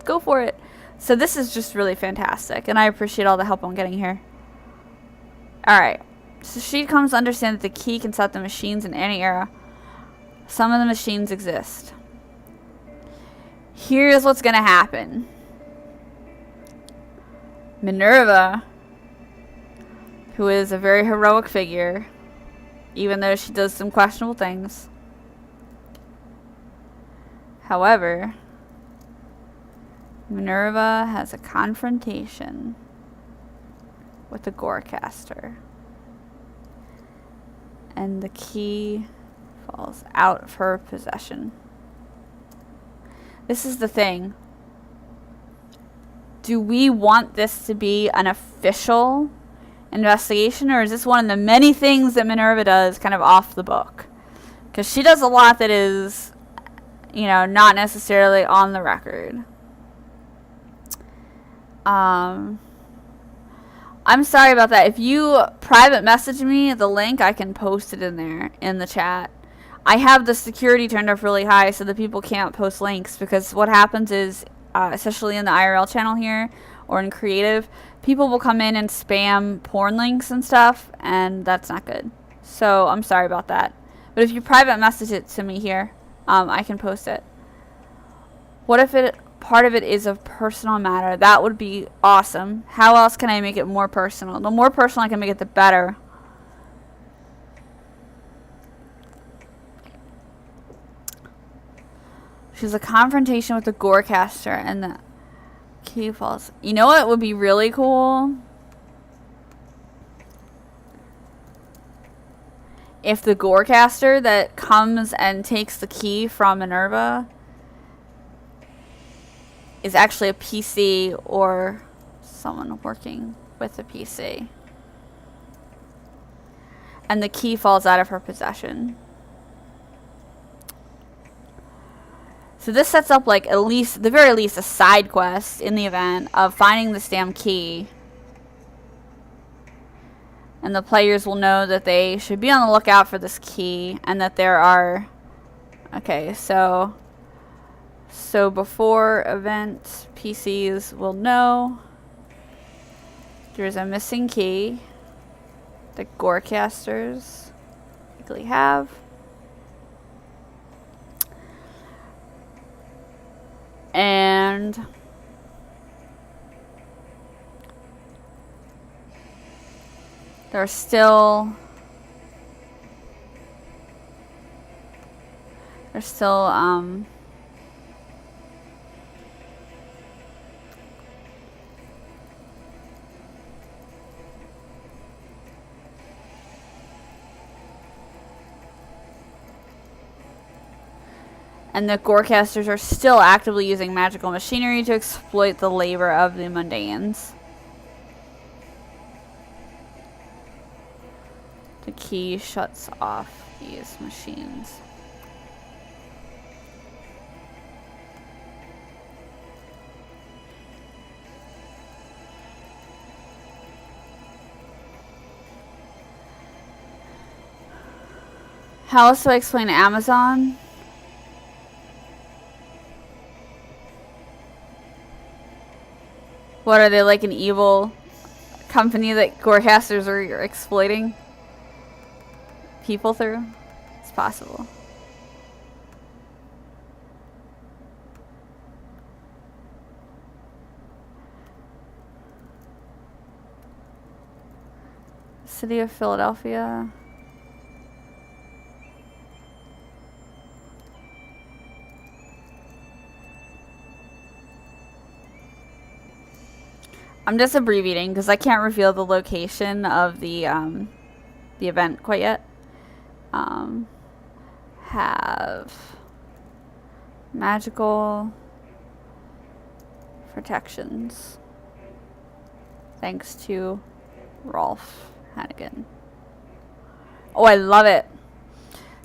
[SPEAKER 1] go for it. So this is just really fantastic, and I appreciate all the help I'm getting here. Alright, so she comes to understand that the key can set the machines in any era. Some of the machines exist. Here's what's going to happen. Minerva, who is a very heroic figure, even though she does some questionable things. However, Minerva has a confrontation with the Gorecaster. And the key falls out of her possession. This is the thing. Do we want this to be an official investigation, or is this one of the many things that Minerva does kind of off the book? Because she does a lot that is, you know, not necessarily on the record. I'm sorry about that. If you private message me the link, I can post it in there in the chat. I have the security turned up really high so that people can't post links, because what happens is, especially in the IRL channel here or in creative, people will come in and spam porn links and stuff, and that's not good. So I'm sorry about that. But if you private message it to me here, I can post it. What if part of it is a personal matter? That would be awesome. How else can I make it more personal? The more personal I can make it, the better. She's a confrontation with the Gorecaster, and the key falls. You know what would be really cool? If the Gorecaster that comes and takes the key from Minerva is actually a PC or someone working with a PC. And the key falls out of her possession. So this sets up, like, at least, the very least, a side quest in the event of finding this damn key. And the players will know that they should be on the lookout for this key, and that there are... Okay, so before event, PCs will know there's a missing key that Gorecasters likely have. And there's still and the Gorecasters are still actively using magical machinery to exploit the labor of the mundanes. The key shuts off these machines. How else do I explain Amazon? What are they, like an evil company that Gorecasters are exploiting people through? It's possible. City of Philadelphia. I'm just abbreviating because I can't reveal the location of the event quite yet. Have magical protections thanks to Rolf Hannigan. Oh, I love it.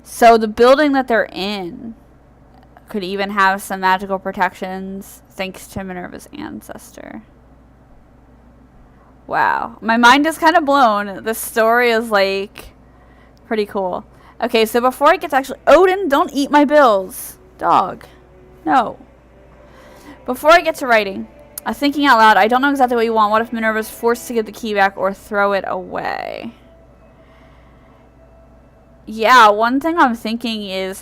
[SPEAKER 1] So the building that they're in could even have some magical protections thanks to Minerva's ancestor. Wow. My mind is kind of blown. The story is like pretty cool. Okay, so before I get to actually... Odin, don't eat my bills. Dog. No. Before I get to writing, thinking out loud, I don't know exactly what you want. What if Minerva's forced to give the key back or throw it away? Yeah, one thing I'm thinking is,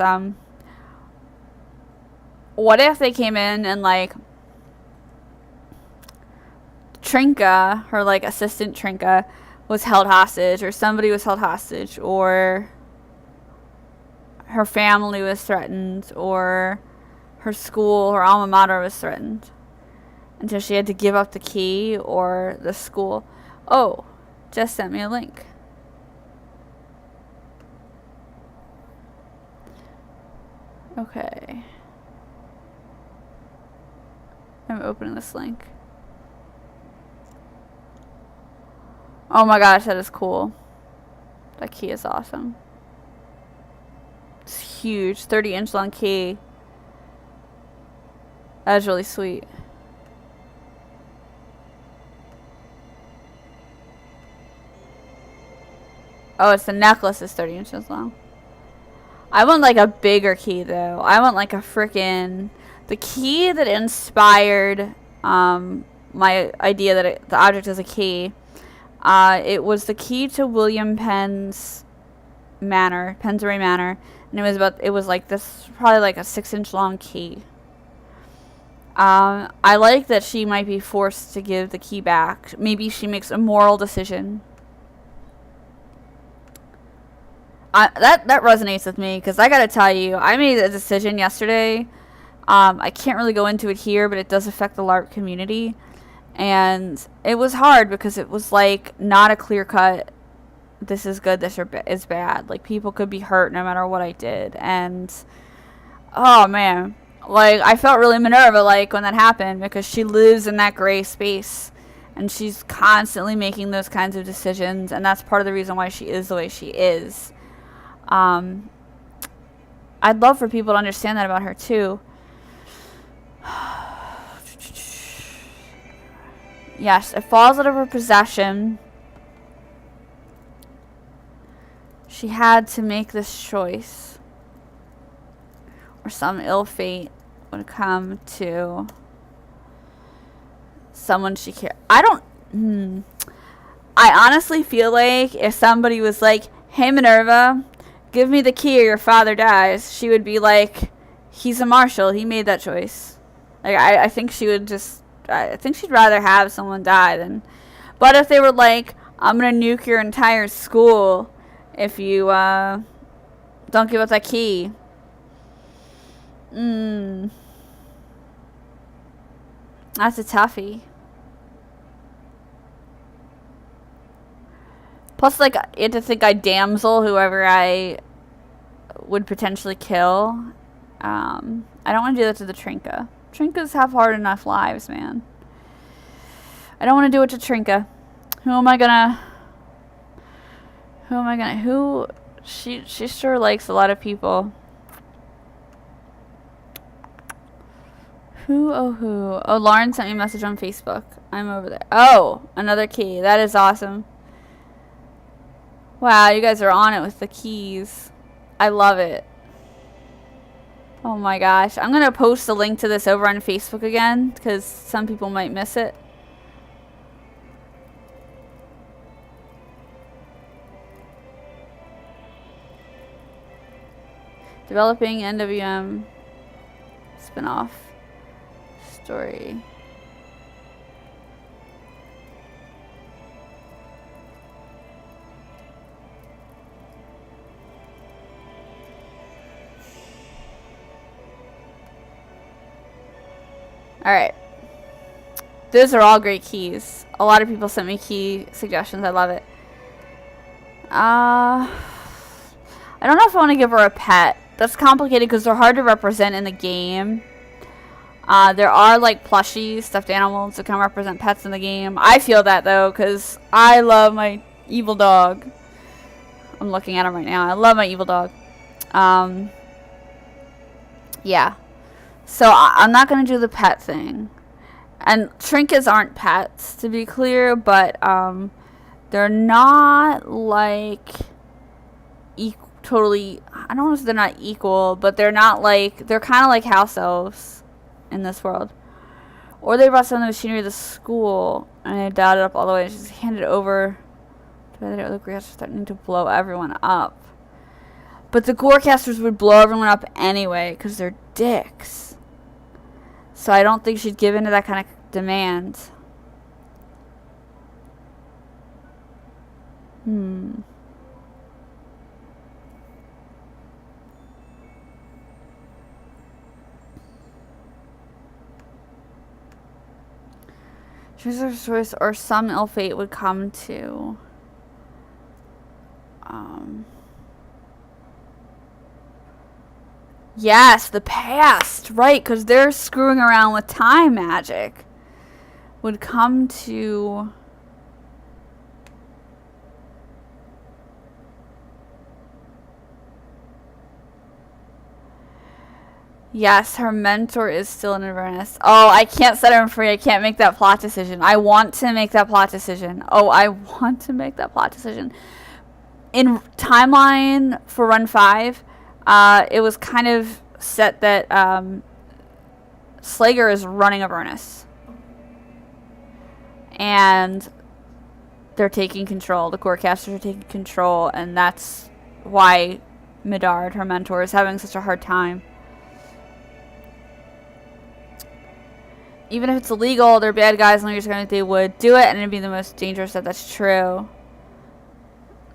[SPEAKER 1] what if they came in and, like, Trinka, her, like, assistant Trinka, was held hostage, or somebody was held hostage, or her family was threatened, or her school, her alma mater was threatened, until she had to give up the key, or the school. Oh, just sent me a link. Okay. I'm opening this link. Oh my gosh, that is cool. That key is awesome. It's huge. 30-inch long key. That is really sweet. Oh, it's the necklace is 30 inches long. I want like a bigger key though. I want like a freaking... The key that inspired my idea that the object is a key. It was the key to William Penn's manor, Pennsbury Manor, and it was like this, probably like a 6-inch long key. I like that she might be forced to give the key back. Maybe she makes a moral decision. That resonates with me because I gotta tell you, I made a decision yesterday. I can't really go into it here, but it does affect the LARP community. And it was hard because it was like not a clear cut, this is good, this is bad. Like people could be hurt no matter what I did. And oh man, like I felt really Minerva like when that happened because she lives in that gray space and she's constantly making those kinds of decisions. And that's part of the reason why she is the way she is. I'd love for people to understand that about her too. Yes, it falls out of her possession. She had to make this choice, or some ill fate would come to someone she cared. I honestly feel like if somebody was like, hey Minerva, give me the key or your father dies, she would be like, he's a marshal, he made that choice. Like I think she would just, I think she'd rather have someone die than... But if they were like, I'm gonna nuke your entire school if you don't give up that key. That's a toughie. Plus, like, you have to think I damsel whoever I would potentially kill. I don't want to do that to the Trinka. Trinkas have hard enough lives, man. I don't want to do it to Trinka. She sure likes a lot of people. Who? Oh, Lauren sent me a message on Facebook. I'm over there. Oh, another key. That is awesome. Wow, you guys are on it with the keys. I love it. Oh my gosh. I'm going to post a link to this over on Facebook again because some people might miss it. Developing NWM spinoff story. Alright. Those are all great keys. A lot of people sent me key suggestions. I love it. I don't know if I want to give her a pet. That's complicated because they're hard to represent in the game. There are like plushies, stuffed animals that can represent pets in the game. I feel that though because I love my evil dog. I'm looking at him right now. I love my evil dog. Yeah. So I'm not going to do the pet thing. And trinkets aren't pets, to be clear, but they're not like totally, I don't know if they're not equal, but they're not like, they're kind of like house elves in this world. Or they brought some of the machinery to school and they dialed it up all the way and just handed it over to the other Gorecasters starting to blow everyone up. But the Gorecasters would blow everyone up anyway because they're dicks. So I don't think she'd give in to that kind of demand. Choose a choice or some ill fate would come to. Yes, the past, right, because they're screwing around with time magic. Would come to... Yes, her mentor is still in Avernus. Oh, I can't set him free. I can't make that plot decision. I want to make that plot decision. Oh, I want to make that plot decision. In timeline for Run 5... it was kind of set that Slager is running Avernus. And they're taking control. The Gorecasters are taking control. And that's why Medard, her mentor, is having such a hard time. Even if it's illegal, they're bad guys and they're just going to, they would do it and it'd be the most dangerous. That's true.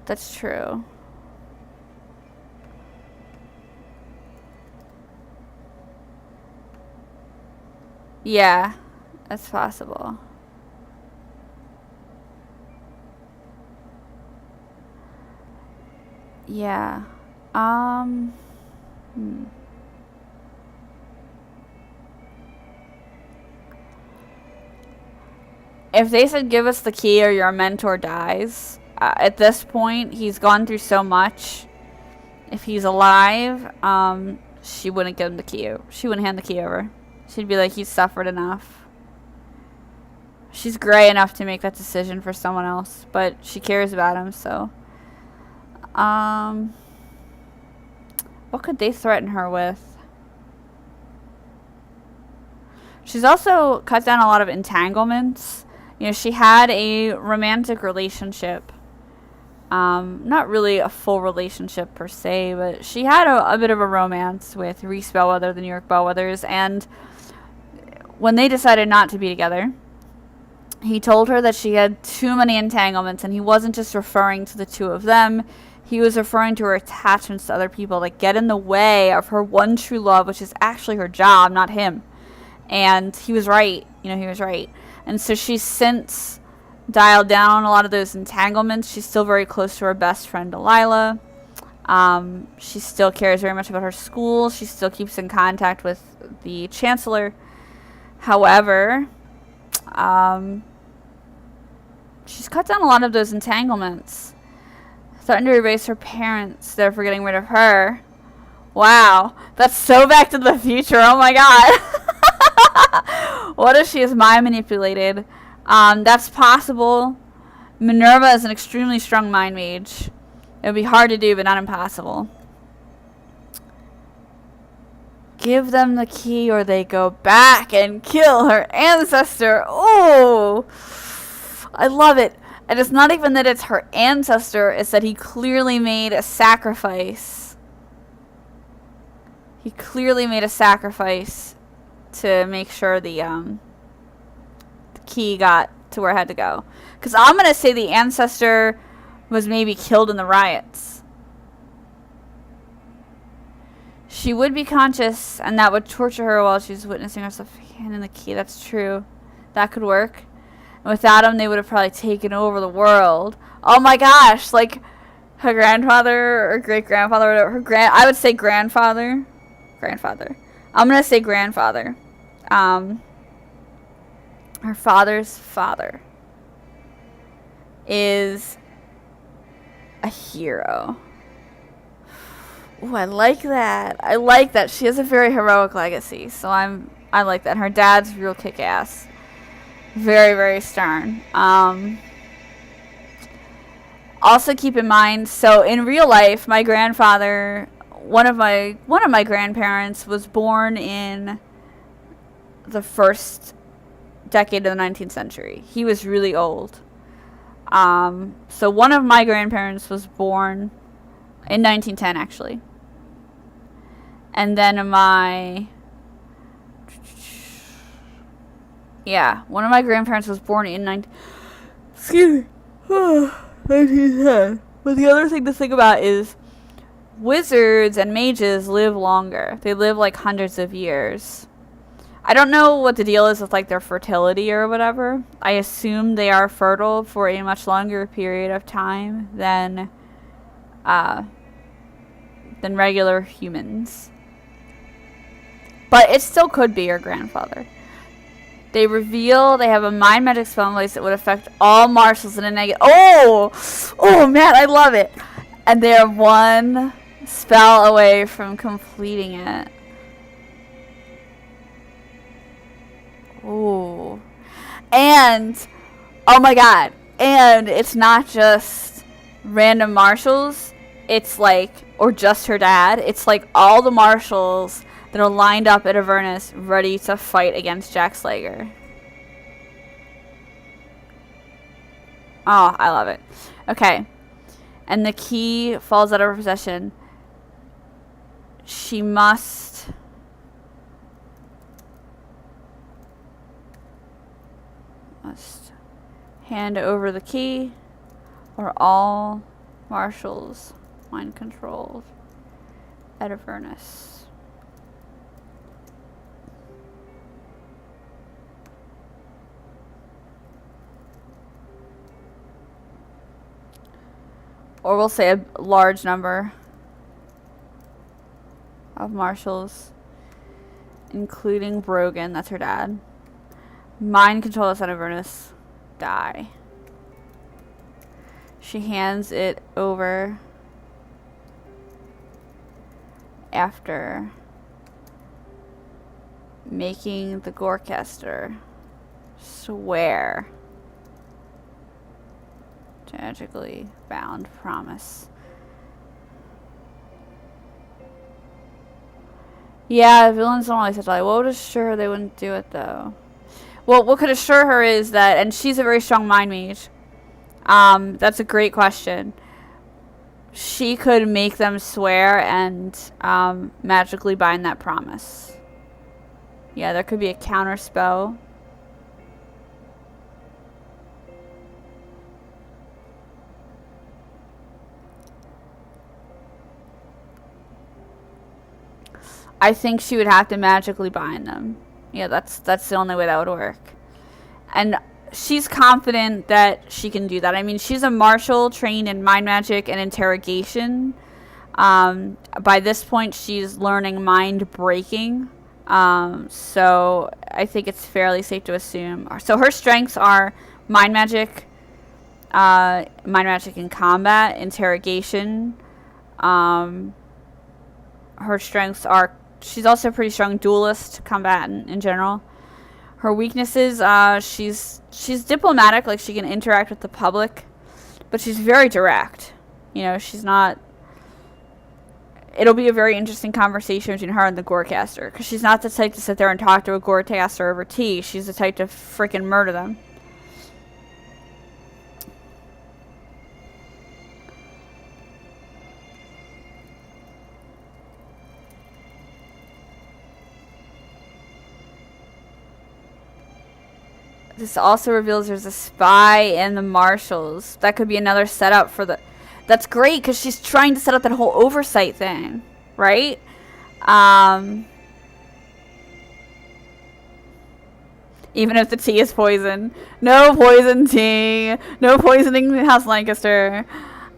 [SPEAKER 1] That's true. Yeah, that's possible. Yeah. If they said give us the key or your mentor dies, at this point, he's gone through so much. If he's alive, she wouldn't give him the key. She wouldn't hand the key over. She'd be like, he's suffered enough. She's gray enough to make that decision for someone else, but she cares about him, so. What could they threaten her with? She's also cut down a lot of entanglements. You know, she had a romantic relationship. Not really a full relationship per se, but she had a bit of a romance with Reese Bellwether, the New York Bellwethers, and when they decided not to be together, he told her that she had too many entanglements, and he wasn't just referring to the two of them. He was referring to her attachments to other people that get in the way of her one true love, which is actually her job, not him. And he was right. You know, he was right. And so she's since dialed down a lot of those entanglements. She's still very close to her best friend, Delilah. She still cares very much about her school. She still keeps in contact with the Chancellor. However, she's cut down a lot of those entanglements. Threatened to erase her parents, therefore getting rid of her. Wow, that's so Back to the Future. Oh my god. What if she is mind manipulated? That's possible. Minerva is an extremely strong mind mage. It would be hard to do, but not impossible. give them the key or they go back and kill her ancestor. Oh, I love it. And it's not even that it's her ancestor, it's that he clearly made a sacrifice. He clearly made a sacrifice to make sure the key got to where it had to go. Because I'm going to say the ancestor was maybe killed in the riots. She would be conscious, and that would torture her while she's witnessing herself handing the key. That's true. That could work. And without him, they would have probably taken over the world. Oh my gosh, like her grandfather or great-grandfather, whatever. I would say grandfather. Grandfather. I'm going to say grandfather. Her father's father is a hero. Ooh, I like that. I like that. She has a very heroic legacy, so I like that. Her dad's real kick-ass. Very, very stern. Also keep in mind, so in real life, my grandfather, one of my grandparents was born in the first decade of the 19th century. He was really old. So one of my grandparents was born in 1910, actually. And then one of my grandparents was born in 1910. But the other thing to think about is wizards and mages live longer. They live like hundreds of years. I don't know what the deal is with like their fertility or whatever. I assume they are fertile for a much longer period of time than regular humans. But it still could be your grandfather. They reveal they have a mind magic spell in place that would affect all marshals in a negative. Oh man, I love it. And they are one spell away from completing it. Ooh. And, oh my god. And it's not just random marshals. It's like, or just her dad. It's like all the marshals that are lined up at Avernus ready to fight against Jack Slager. Oh, I love it. Okay. And the key falls out of her possession. She must hand over the key or all marshals mind controlled at Avernus. Or we'll say a large number of marshals, including Brogan, that's her dad. Mind control us at Avernus. Die. She hands it over after making the Gorecaster swear tragically bound promise. Yeah, villains don't always have to lie. What would assure her they wouldn't do it, though? Well, what could assure her is that, and she's a very strong mind mage. That's a great question. She could make them swear and magically bind that promise. Yeah, there could be a counter spell. I think she would have to magically bind them. Yeah, that's the only way that would work. And she's confident that she can do that. I mean, she's a marshal trained in mind magic and interrogation. By this point, she's learning mind breaking. So I think it's fairly safe to assume. So her strengths are mind magic in combat, interrogation. Her strengths are, she's also a pretty strong duelist, combatant in general. Her weaknesses, she's diplomatic, like she can interact with the public, but she's very direct. You know, she's not it'll be a very interesting conversation between her and the Gorecaster, because she's not the type to sit there and talk to a Gorecaster over tea. She's the type to freaking murder them. This also reveals there's a spy in the marshals. That could be another setup for the... That's great, because she's trying to set up that whole oversight thing, right? Even if the tea is poison. No poison tea. No poisoning House Lancaster.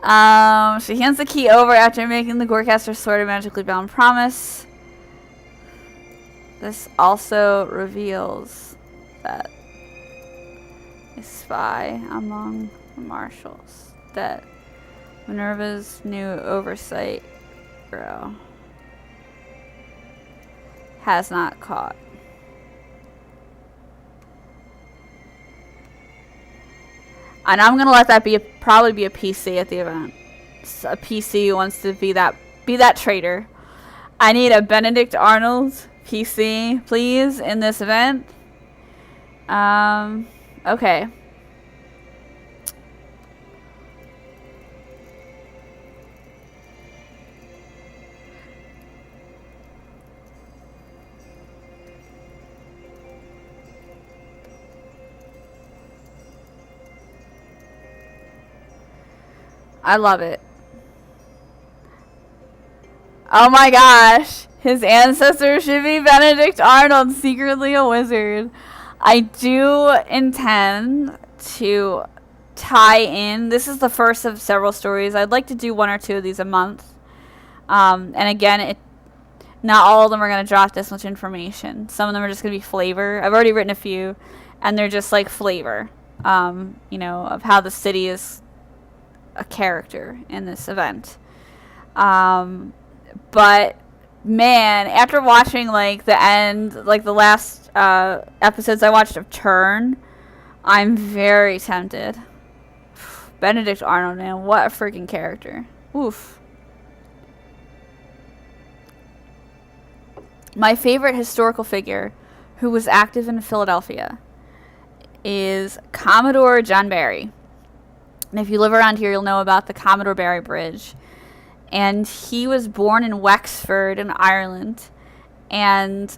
[SPEAKER 1] She hands the key over after making the Gorecaster sword a magically bound promise. This also reveals that a spy among the marshals that Minerva's new oversight bureau has not caught. And I'm gonna let that be probably be a PC at the event. So a PC who wants to be that traitor. I need a Benedict Arnold PC, please, in this event. Okay. I love it. Oh my gosh. His ancestor should be Benedict Arnold, secretly a wizard. I do intend to tie in. This is the first of several stories. I'd like to do 1 or 2 of these a month. And again, not all of them are going to drop this much information. Some of them are just going to be flavor. I've already written a few, and they're just like flavor, you know, of how the city is a character in this event. But man, after watching like the end, like the last episodes I watched of Turn, I'm very tempted. Benedict Arnold, man, what a freaking character. Oof. My favorite historical figure who was active in Philadelphia is Commodore John Barry. And if you live around here, you'll know about the Commodore Barry Bridge. And he was born in Wexford in Ireland, and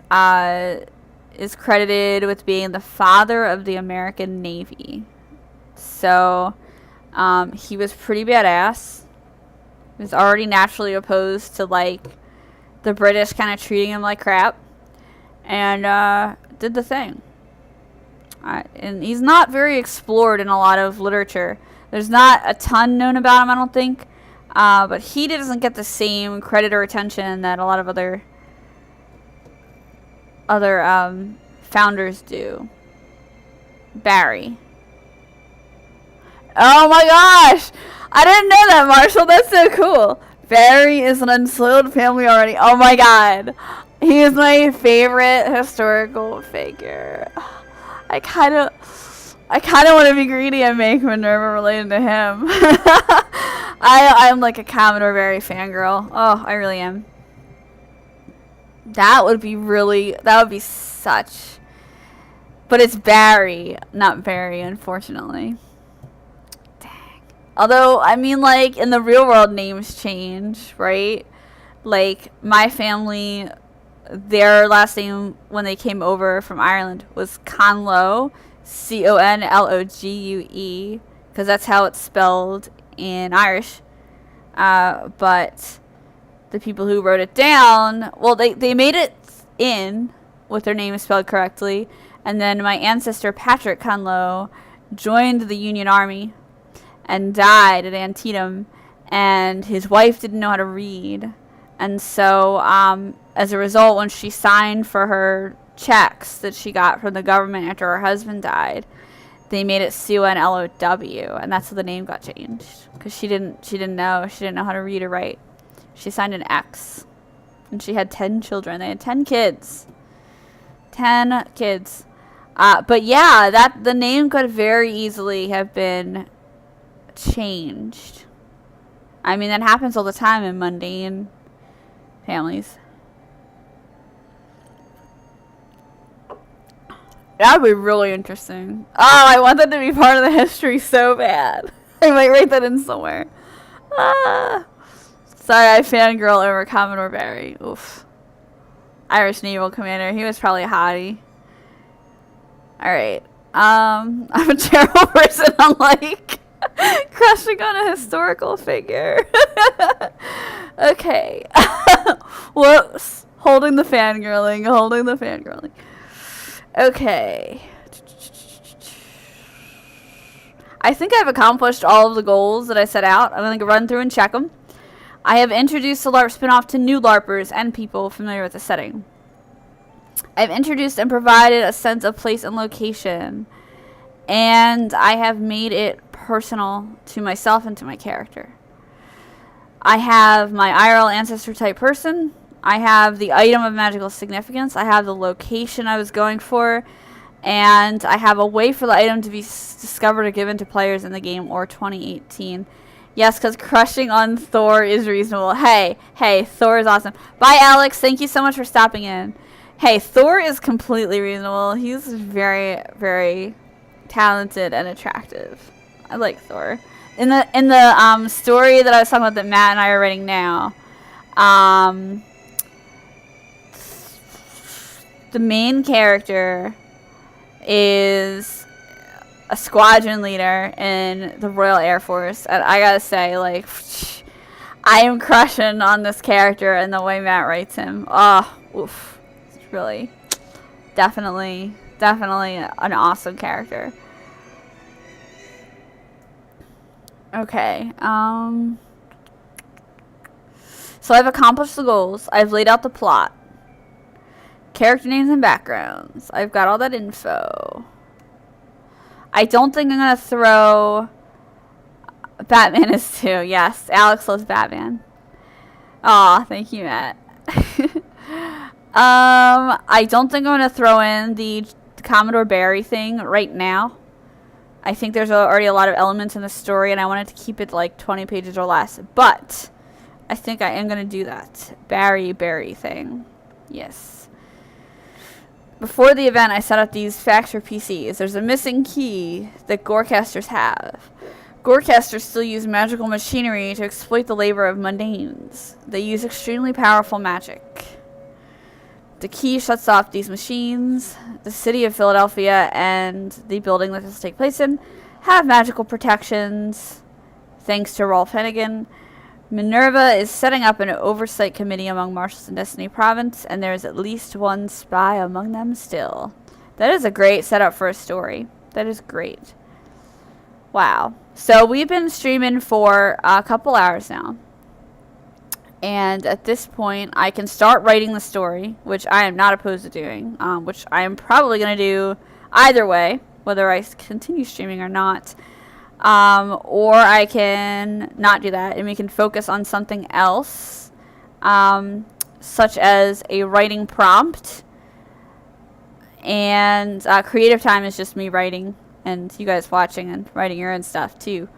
[SPEAKER 1] is credited with being the father of the American Navy. So he was pretty badass. He was already naturally opposed to like the British kind of treating him like crap, and did the thing. And he's not very explored in a lot of literature. There's not a ton known about him, I don't think. But he doesn't get the same credit or attention that a lot of other founders do. Barry. Oh my gosh! I didn't know that, Marshall. That's so cool. Barry is an unsoiled family already. Oh my god. He is my favorite historical figure. I kind of want to be greedy and make Minerva related to him. I'm like a Commodore Barry fangirl. Oh, I really am. That would be such. But it's Barry, not Barry, unfortunately. Dang. Although, I mean, like, in the real world, names change, right? Like, my family, their last name when they came over from Ireland was Conlogue. Conlogue, because that's how it's spelled in Irish. But the people who wrote it down, well, they made it in with their name spelled correctly. And then my ancestor, Patrick Conlogue, joined the Union Army and died at Antietam. And his wife didn't know how to read. And so, as a result, when she signed for her checks that she got from the government after her husband died, they made it Conlow, and that's how the name got changed, because she didn't know how to read or write. She signed an X, and she had 10 children. They had 10 kids. But yeah, that the name could very easily have been changed. I mean, that happens all the time in mundane families. That would be really interesting. Oh, I want that to be part of the history so bad. I might write that in somewhere. Ah. Sorry, I fangirl over Commodore Barry. Oof. Irish Naval Commander. He was probably a hottie. Alright. I'm a terrible person on, like, crushing on a historical figure. Okay. Whoops. Holding the fangirling. Okay. I think I've accomplished all of the goals that I set out. I'm going to run through and check them. I have introduced the LARP spinoff to new LARPers and people familiar with the setting. I've introduced and provided a sense of place and location. And I have made it personal to myself and to my character. I have my IRL ancestor type person. I have the item of magical significance. I have the location I was going for. And I have a way for the item to be discovered or given to players in the game or 2018. Yes, because crushing on Thor is reasonable. Hey, Thor is awesome. Bye, Alex. Thank you so much for stopping in. Hey, Thor is completely reasonable. He's very, very talented and attractive. I like Thor. In the story that I was talking about that Matt and I are writing now, the main character is a squadron leader in the Royal Air Force, and I gotta say, like, I am crushing on this character and the way Matt writes him. Oh, oof. It's really, definitely an awesome character. Okay, so I've accomplished the goals. I've laid out the plot. Character names and backgrounds. I've got all that info. I don't think I'm going to throw Batman is too. Yes, Alex loves Batman. Aw, thank you, Matt. I don't think I'm going to throw in the Commodore Barry thing right now. I think there's already a lot of elements in the story, and I wanted to keep it like 20 pages or less. But I think I am going to do that. Barry thing. Yes. Before the event, I set up these facts for PCs. There's a missing key that Gorecasters have. Gorecasters still use magical machinery to exploit the labor of mundanes. They use extremely powerful magic. The key shuts off these machines. The city of Philadelphia and the building that this will take place in have magical protections, thanks to Rolf Hennigan. Minerva is setting up an oversight committee among marshals in Destiny Province, and there is at least one spy among them still. That is a great setup for a story. That is great. Wow. So we've been streaming for a couple hours now. And at this point, I can start writing the story, which I am not opposed to doing, which I am probably going to do either way, whether I continue streaming or not. Or I can not do that, and we can focus on something else, such as a writing prompt. And creative time is just me writing, and you guys watching and writing your own stuff too.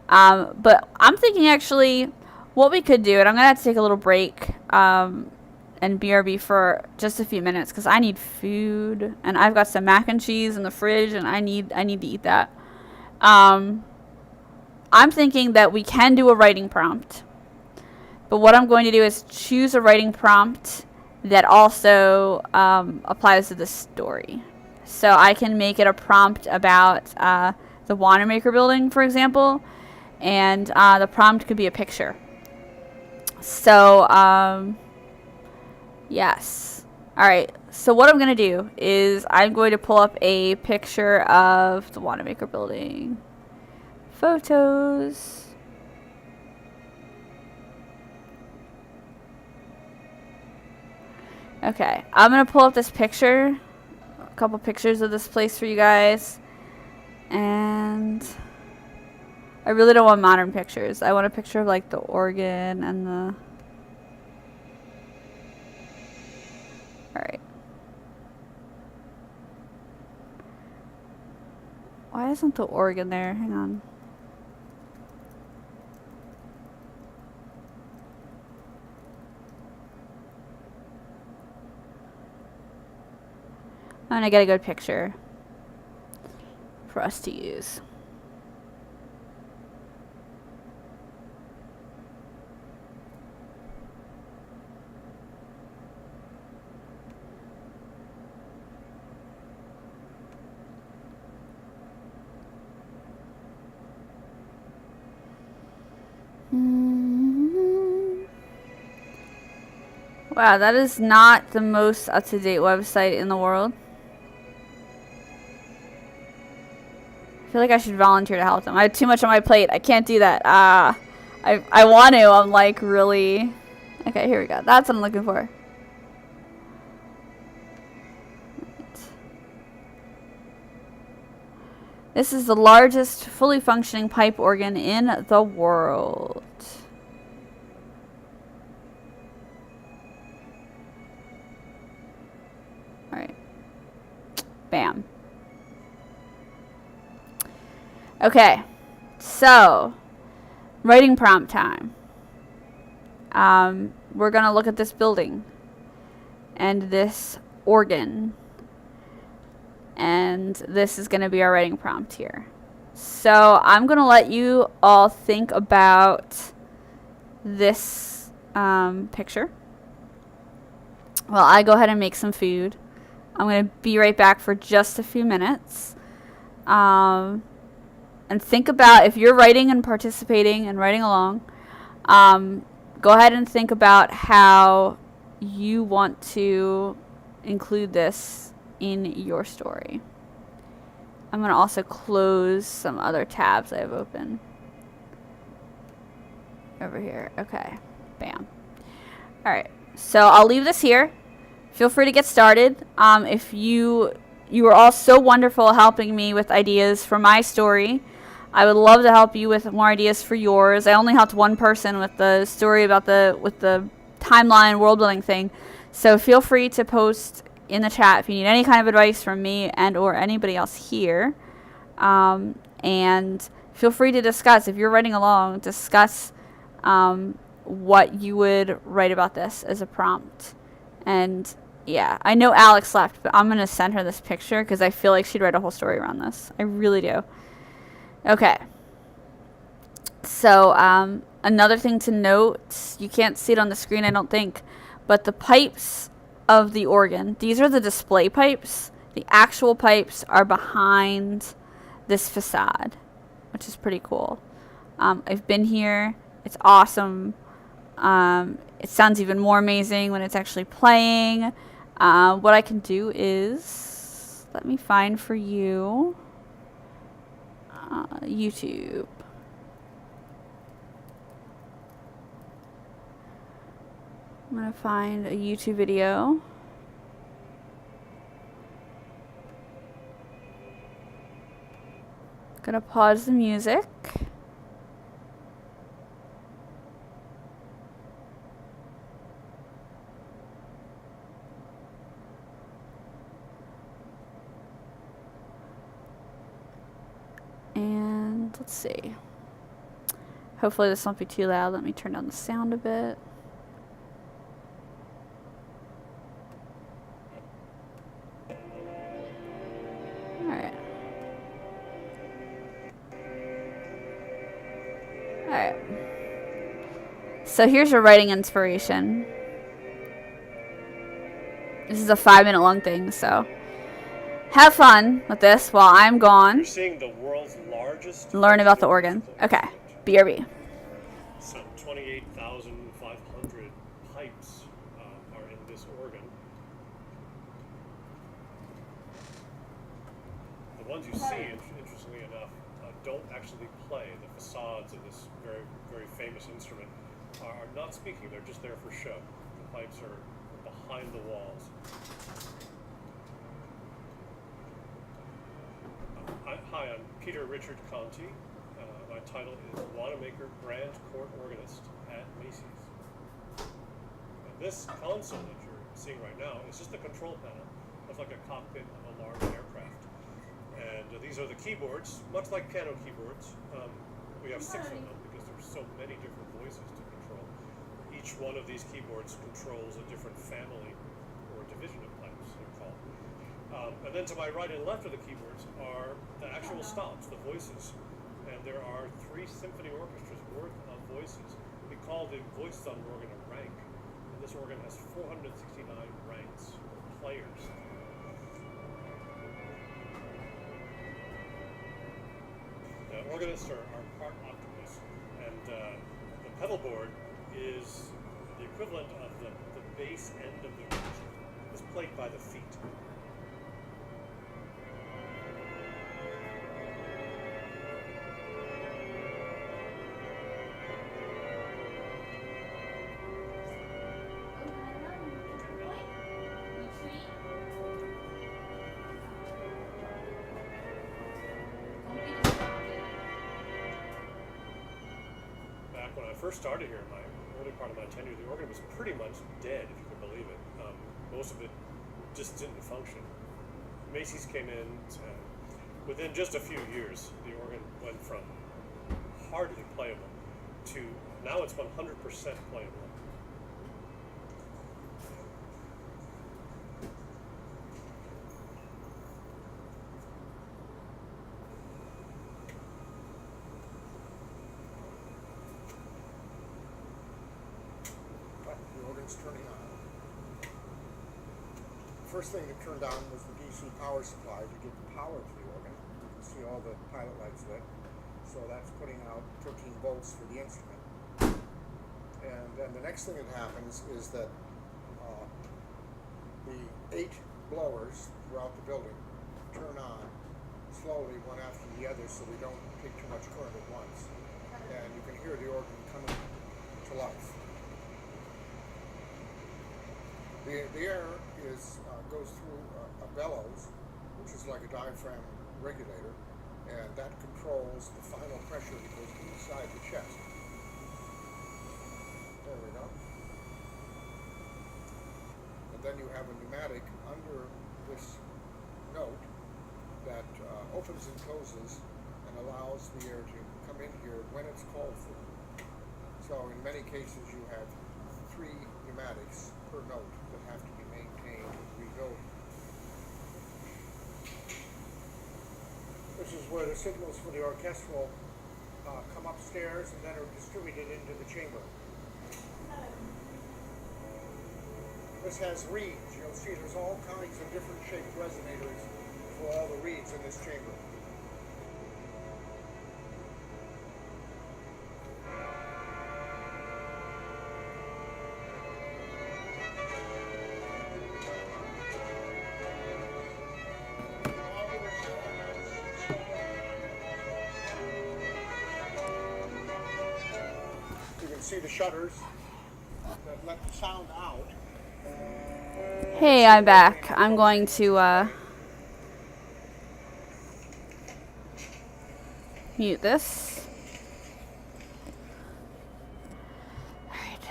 [SPEAKER 1] But I'm thinking actually what we could do, and I'm going to have to take a little break and BRB for just a few minutes because I need food, and I've got some mac and cheese in the fridge, and I need to eat that. I'm thinking that we can do a writing prompt, but what I'm going to do is choose a writing prompt that also applies to the story. So I can make it a prompt about the Wanamaker building, for example, and the prompt could be a picture. So, yes. Alright, so what I'm going to do is I'm going to pull up a picture of the Wanamaker building. Photos. Okay, I'm going to pull up this picture. A couple pictures of this place for you guys. And I really don't want modern pictures. I want a picture of like the organ and the... Alright. Why isn't the organ there? Hang on. I'm gonna get a good picture for us to use. Wow, that is not the most up-to-date website in the world. I feel like I should volunteer to help them. I have too much on my plate. I can't do that. I want to. I'm like really... Okay, here we go. That's what I'm looking for. Right. This is the largest fully functioning pipe organ in the world. Alright. Bam. Okay. So, writing prompt time. We're going to look at this building. And this organ. And this is going to be our writing prompt here. So, I'm going to let you all think about this picture. Well, I go ahead and make some food. I'm going to be right back for just a few minutes. And think about, if you're writing and participating and writing along, go ahead and think about how you want to include this in your story. I'm going to also close some other tabs I have open. Over here. Okay. Bam. Alright. So I'll leave this here. Feel free to get started. If you are all so wonderful helping me with ideas for my story, I would love to help you with more ideas for yours. I only helped one person with the story about the timeline world building thing. So feel free to post in the chat if you need any kind of advice from me and or anybody else here. And feel free to discuss, if you're writing along, discuss what you would write about this as a prompt. And yeah, I know Alex left, but I'm going to send her this picture because I feel like she'd write a whole story around this. I really do. Okay. So, another thing to note, you can't see it on the screen, I don't think, but the pipes of the organ, these are the display pipes. The actual pipes are behind this facade, which is pretty cool. I've been here. It's awesome. It sounds even more amazing when it's actually playing. What I can do is, let me find for you YouTube. I'm going to find a YouTube video. Gonna pause the music. And let's see. Hopefully this won't be too loud. Let me turn down the sound a bit. Alright. Alright. So here's your writing inspiration. This is a 5-minute long thing, so have fun with this while I'm gone.
[SPEAKER 2] You're seeing the world's largest.
[SPEAKER 1] Learn about the organ. Okay. BRB.
[SPEAKER 2] Some 28,500 pipes are in this organ. The ones you see, interestingly enough, don't actually play. The facades of this very, very famous instrument are not speaking. They're just there for show. The pipes are behind the walls. Hi, I'm Peter Richard Conti. My title is Wanamaker Grand Court Organist at Macy's. And this console that you're seeing right now is just the control panel. Looks like a cockpit of a large aircraft. And these are the keyboards, much like piano keyboards. We have 6 of them because there's so many different voices to control. Each one of these keyboards controls a different family or division of pipes, they're called. And then to my right and left of the keyboards are the actual stops, the voices. And there are 3 symphony orchestras worth of voices. We call the voices on an organ a rank. And this organ has 469 ranks, or players. Organists are part octopus, and the pedal board is the equivalent of the bass end of the orchestra. It's played by the feet. When I first started here, in my early part of my tenure, the organ was pretty much dead, if you can believe it. Most of it just didn't function. Macy's came in, within just a few years, the organ went from hardly playable to now it's 100% playable.
[SPEAKER 3] Turning on. First thing that turned on was the DC power supply to get the power to the organ. You can see all the pilot lights lit. So that's putting out 13 volts for the instrument. And then the next thing that happens is that the 8 blowers throughout the building turn on slowly one after the other so we don't take too much current at once. And you can hear the organ coming to life. The air goes through a bellows, which is like a diaphragm regulator, and that controls the final pressure that goes inside the chest. There we go. And then you have a pneumatic under this note that opens and closes and allows the air to come in here when it's called for. So in many cases you have 3 pneumatics per note that have to be maintained and rebuilt. This is where the signals for the orchestral come upstairs and then are distributed into the chamber. This has reeds. You'll see there's all kinds of different shaped resonators for all the reeds in this chamber. See the shutters that let the sound out.
[SPEAKER 1] Hey, I'm back. I'm going to mute this. Alright.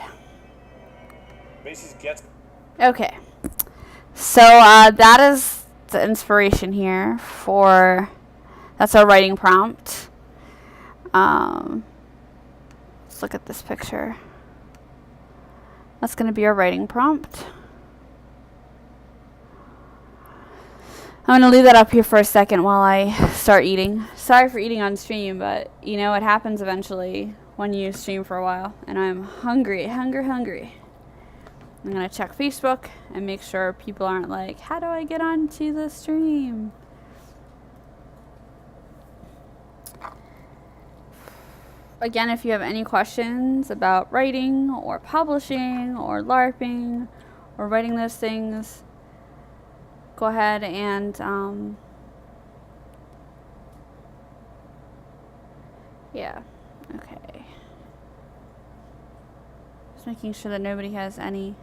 [SPEAKER 2] Macy's gets.
[SPEAKER 1] Okay. So that is the inspiration here for, that's our writing prompt. Let's look at this picture. That's going to be our writing prompt. I'm going to leave that up here for a second while I start eating. Sorry for eating on stream, but you know, it happens eventually when you stream for a while. And I'm hungry. I'm going to check Facebook and make sure people aren't like, how do I get onto the stream? Again, if you have any questions about writing or publishing or LARPing or writing those things, go ahead and yeah, okay. Just making sure that nobody has any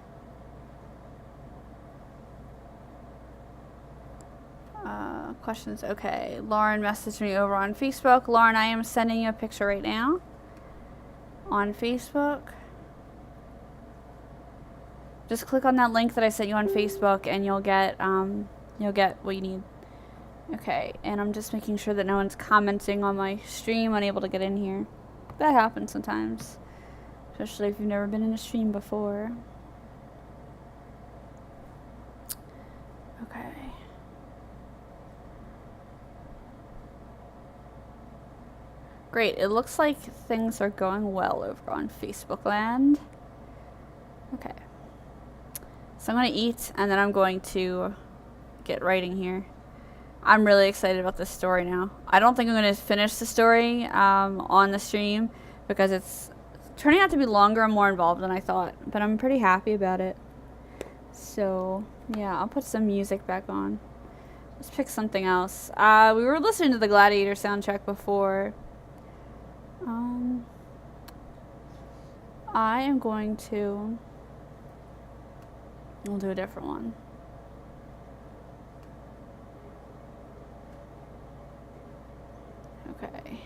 [SPEAKER 1] questions. Okay, Lauren messaged me over on Facebook. Lauren, I am sending you a picture right now on Facebook. Just click on that link that I sent you on Facebook and you'll get what you need. Okay, and I'm just making sure that no one's commenting on my stream, unable to get in here. That happens sometimes, especially if you've never been in a stream before. Okay. Great. It looks like things are going well over on Facebook land. Okay. So I'm going to eat, and then I'm going to get writing here. I'm really excited about this story now. I don't think I'm going to finish the story on the stream because it's turning out to be longer and more involved than I thought. But I'm pretty happy about it. So, yeah, I'll put some music back on. Let's pick something else. We were listening to the Gladiator soundtrack before. I am going to... We'll do a different one. Okay.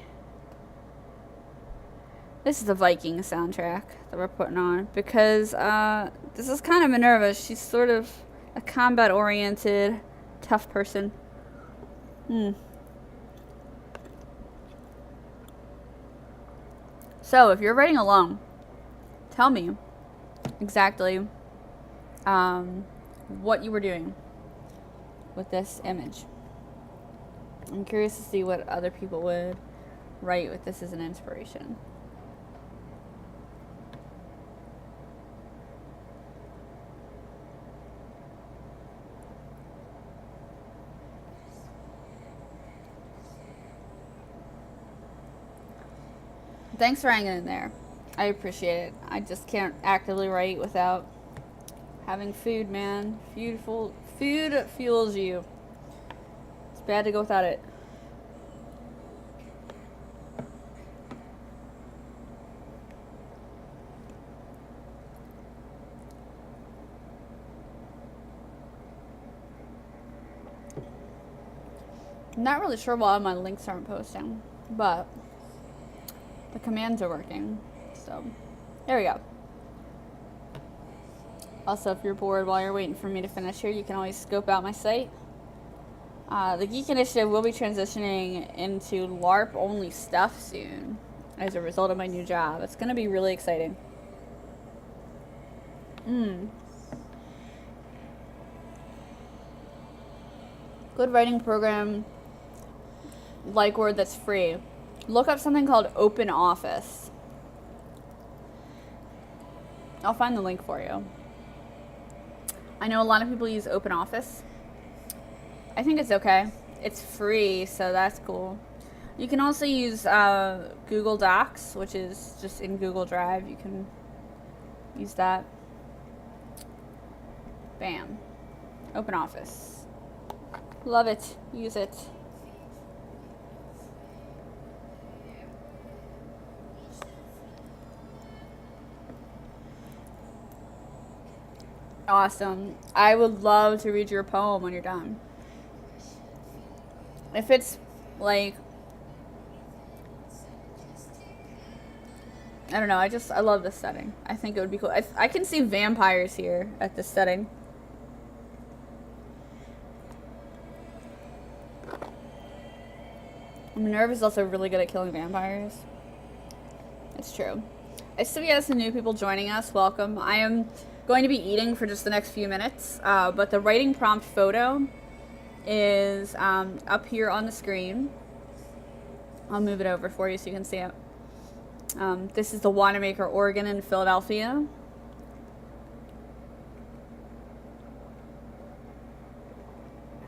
[SPEAKER 1] This is the Viking soundtrack that we're putting on because this is kind of Minerva. She's sort of a combat-oriented, tough person. So, if you're writing along, tell me exactly what you were doing with this image. I'm curious to see what other people would write with this as an inspiration. Thanks for hanging in there. I appreciate it. I just can't actively write without having food, man. Food fuels you. It's bad to go without it. I'm not really sure why my links aren't posting, but the commands are working. So, there we go. Also, if you're bored while you're waiting for me to finish here, you can always scope out my site. The Geek Initiative will be transitioning into LARP-only stuff soon as a result of my new job. It's going to be really exciting. Good writing program, like word that's free. Look up something called OpenOffice. I'll find the link for you. I know a lot of people use OpenOffice. I think it's okay. It's free, so that's cool. You can also use Google Docs, which is just in Google Drive. You can use that. Bam. OpenOffice. Love it. Use it. Awesome. I would love to read your poem when you're done. If it's like, I don't know, I love this setting. I think it would be cool. I can see vampires here at this setting. Minerva's also really good at killing vampires. It's true. I see we have some new people joining us. Welcome. I am going to be eating for just the next few minutes, but the writing prompt photo is up here on the screen. I'll move it over for you so you can see it. This is the Wanamaker, Oregon in Philadelphia.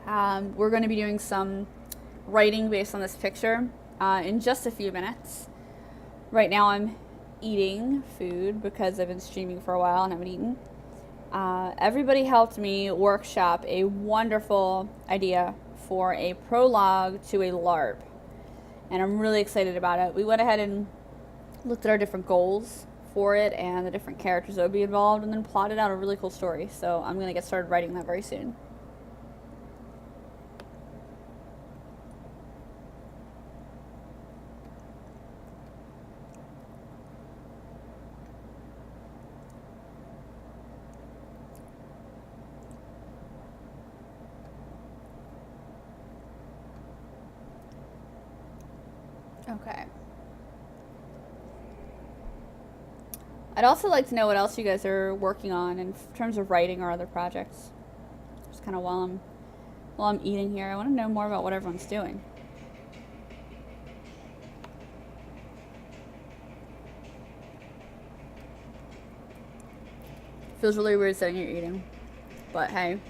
[SPEAKER 1] We're going to be doing some writing based on this picture in just a few minutes. Right now I'm eating food because I've been streaming for a while and haven't eaten. Everybody helped me workshop a wonderful idea for a prologue to a LARP, and I'm really excited about it. We went ahead and looked at our different goals for it and the different characters that would be involved, and then plotted out a really cool story. So I'm going to get started writing that very soon. Okay. I'd also like to know what else you guys are working on in terms of writing or other projects. Just kind of while I'm eating here, I want to know more about what everyone's doing. Feels really weird sitting here eating. But hey,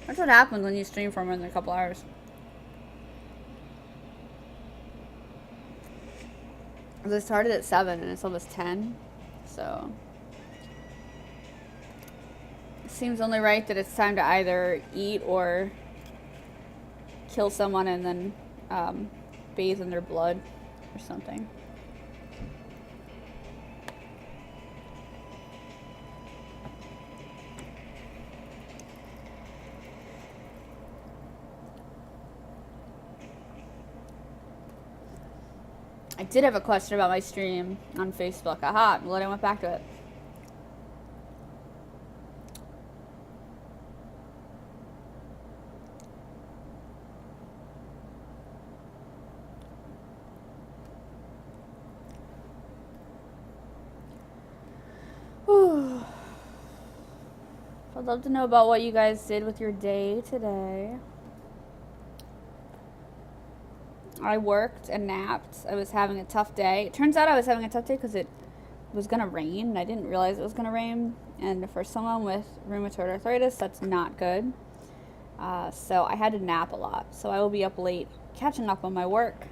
[SPEAKER 1] that's what happens when you stream for more than a couple hours. I started at 7 and it's almost 10, so it seems only right that it's time to either eat or kill someone and then bathe in their blood or something. I did have a question about my stream on Facebook. Aha, I'm glad I went back to it. Whew. I'd love to know about what you guys did with your day today. I worked and napped. I was having a tough day. It turns out I was having a tough day because it was going to rain, and I didn't realize it was going to rain. And for someone with rheumatoid arthritis, that's not good. So I had to nap a lot. So I will be up late catching up on my work.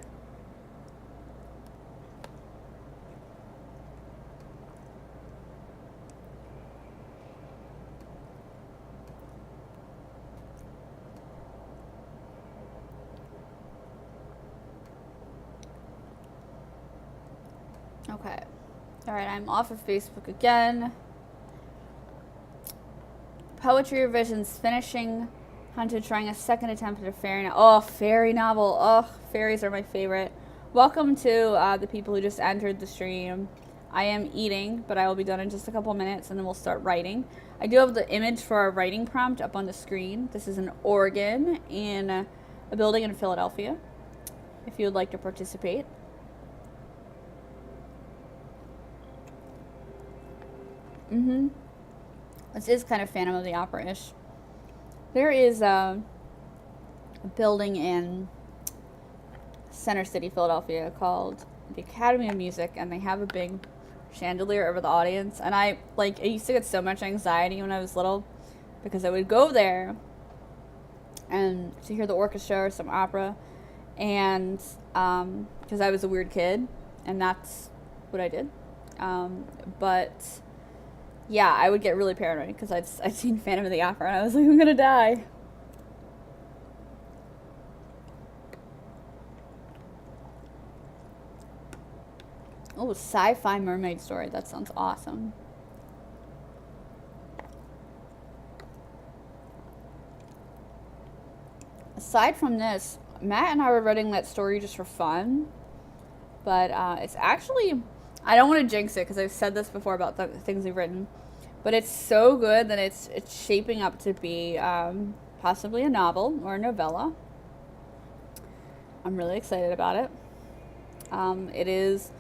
[SPEAKER 1] Okay. Alright, I'm off of Facebook again. Poetry Revisions, finishing Hunted, trying a second attempt at a fairy novel. Oh, fairy novel. Oh, fairies are my favorite. Welcome to the people who just entered the stream. I am eating, but I will be done in just a couple minutes, and then we'll start writing. I do have the image for our writing prompt up on the screen. This is an organ in a building in Philadelphia, if you would like to participate. This is kind of Phantom of the Opera-ish. There is a building in Center City, Philadelphia called the Academy of Music, and they have a big chandelier over the audience. And I used to get so much anxiety when I was little because I would go there and to hear the orchestra or some opera, and because I was a weird kid, and that's what I did. But yeah, I would get really paranoid because I'd seen Phantom of the Opera and I was like, I'm gonna die. Oh, sci-fi mermaid story. That sounds awesome. Aside from this, Matt and I were writing that story just for fun, but it's actually, I don't want to jinx it because I've said this before about the things we've written, but it's so good that it's shaping up to be possibly a novel or a novella. I'm really excited about it. It is,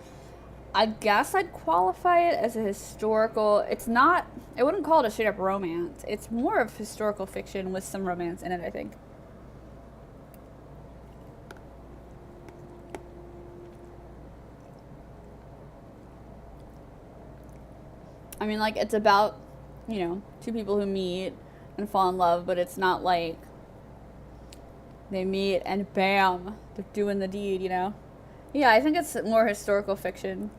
[SPEAKER 1] I guess I'd qualify it as a historical. It's not, I wouldn't call it a straight up romance. It's more of historical fiction with some romance in it, I think. I mean, like, it's about, you know, two people who meet and fall in love, but it's not like they meet and bam, they're doing the deed, you know? Yeah, I think it's more historical fiction.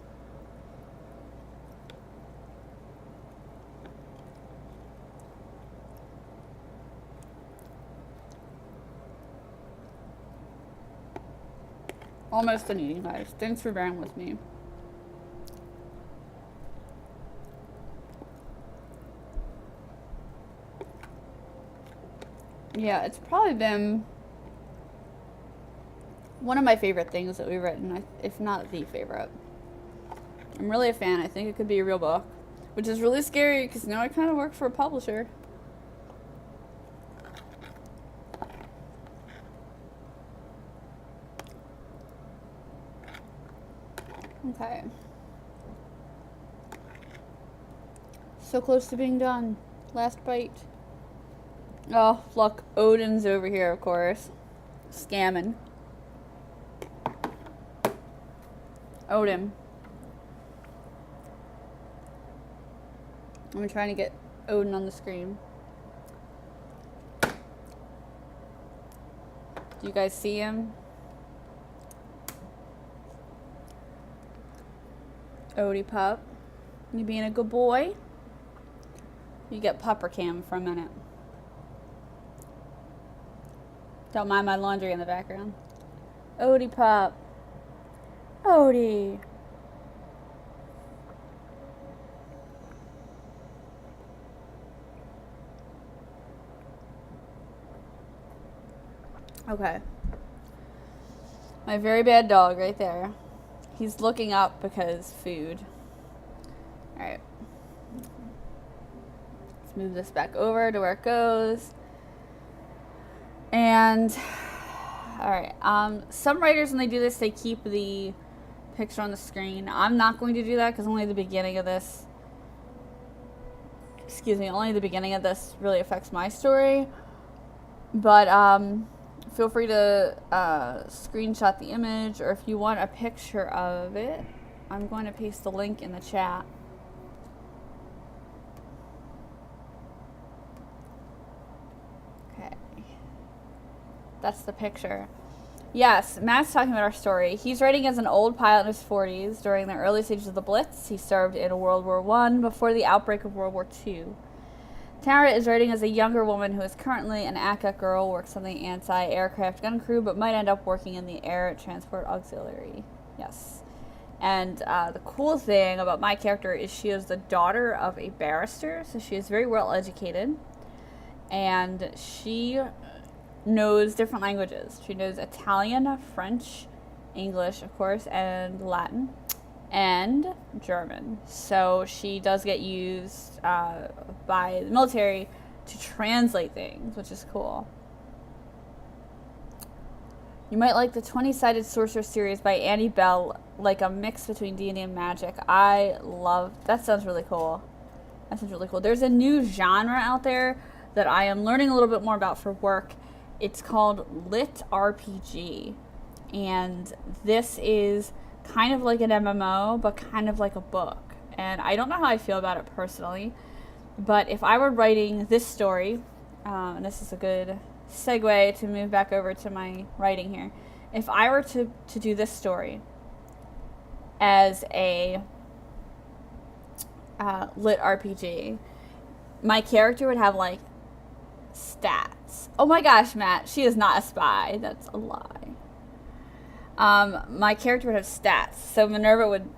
[SPEAKER 1] Almost done eating, guys. Thanks for bearing with me. Yeah, it's probably been one of my favorite things that we've written, if not the favorite. I'm really a fan. I think it could be a real book, which is really scary because now I kind of work for a publisher. Okay. So close to being done. Last bite. Oh, look, Odin's over here, of course. Scamming. Odin. I'm trying to get Odin on the screen. Do you guys see him? Odie pup. You being a good boy? You get pupper cam for a minute. Don't mind my laundry in the background. Odie pup. Odie. Okay. My very bad dog right there. He's looking up because food. Alright. Let's move this back over to where it goes. And, alright. Some writers, when they do this, they keep the picture on the screen. I'm not going to do that because only the beginning of this, only the beginning of this really affects my story. But, feel free to screenshot the image, or if you want a picture of it, I'm going to paste the link in the chat. Okay. That's the picture. Yes, Matt's talking about our story. He's writing as an old pilot in his 40s during the early stages of the Blitz. He served in World War I before the outbreak of World War II. Tara is writing as a younger woman who is currently an ACA girl, works on the anti-aircraft gun crew, but might end up working in the air transport auxiliary. Yes. And the cool thing about my character is she is the daughter of a barrister, so she is very well educated. And she knows different languages. She knows Italian, French, English, of course, and Latin, and German. So she does get used by the military to translate things, which is cool. You might like the 20-sided Sorcerer series by Annie Bell, like a mix between D&D and magic. I love that. Sounds really cool. That sounds really cool. There's a new genre out there that I am learning a little bit more about for work. It's called Lit RPG, and this is kind of like an MMO, but kind of like a book. And I don't know how I feel about it personally, but if I were writing this story, and this is a good segue to move back over to my writing here. If I were to do this story as a lit RPG, my character would have like stats. Oh my gosh, Matt, she is not a spy. That's a lie. My character would have stats. So Minerva would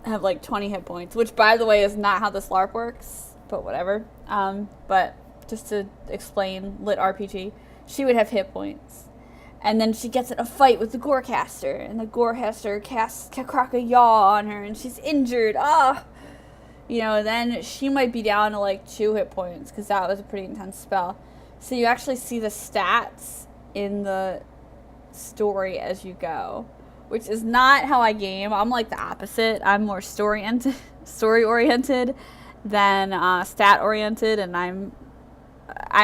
[SPEAKER 1] have like 20 hit points, which by the way is not how this LARP works, but whatever. But just to explain lit RPG, she would have hit points. And then she gets in a fight with the Gorecaster, and the Gorecaster casts Kakraka Yaw on her, and she's injured. You know, then she might be down to like 2 hit points, because that was a pretty intense spell. So you actually see the stats in the story as you go, which is not how I game. I'm like the opposite. I'm more story oriented than stat oriented, and I'm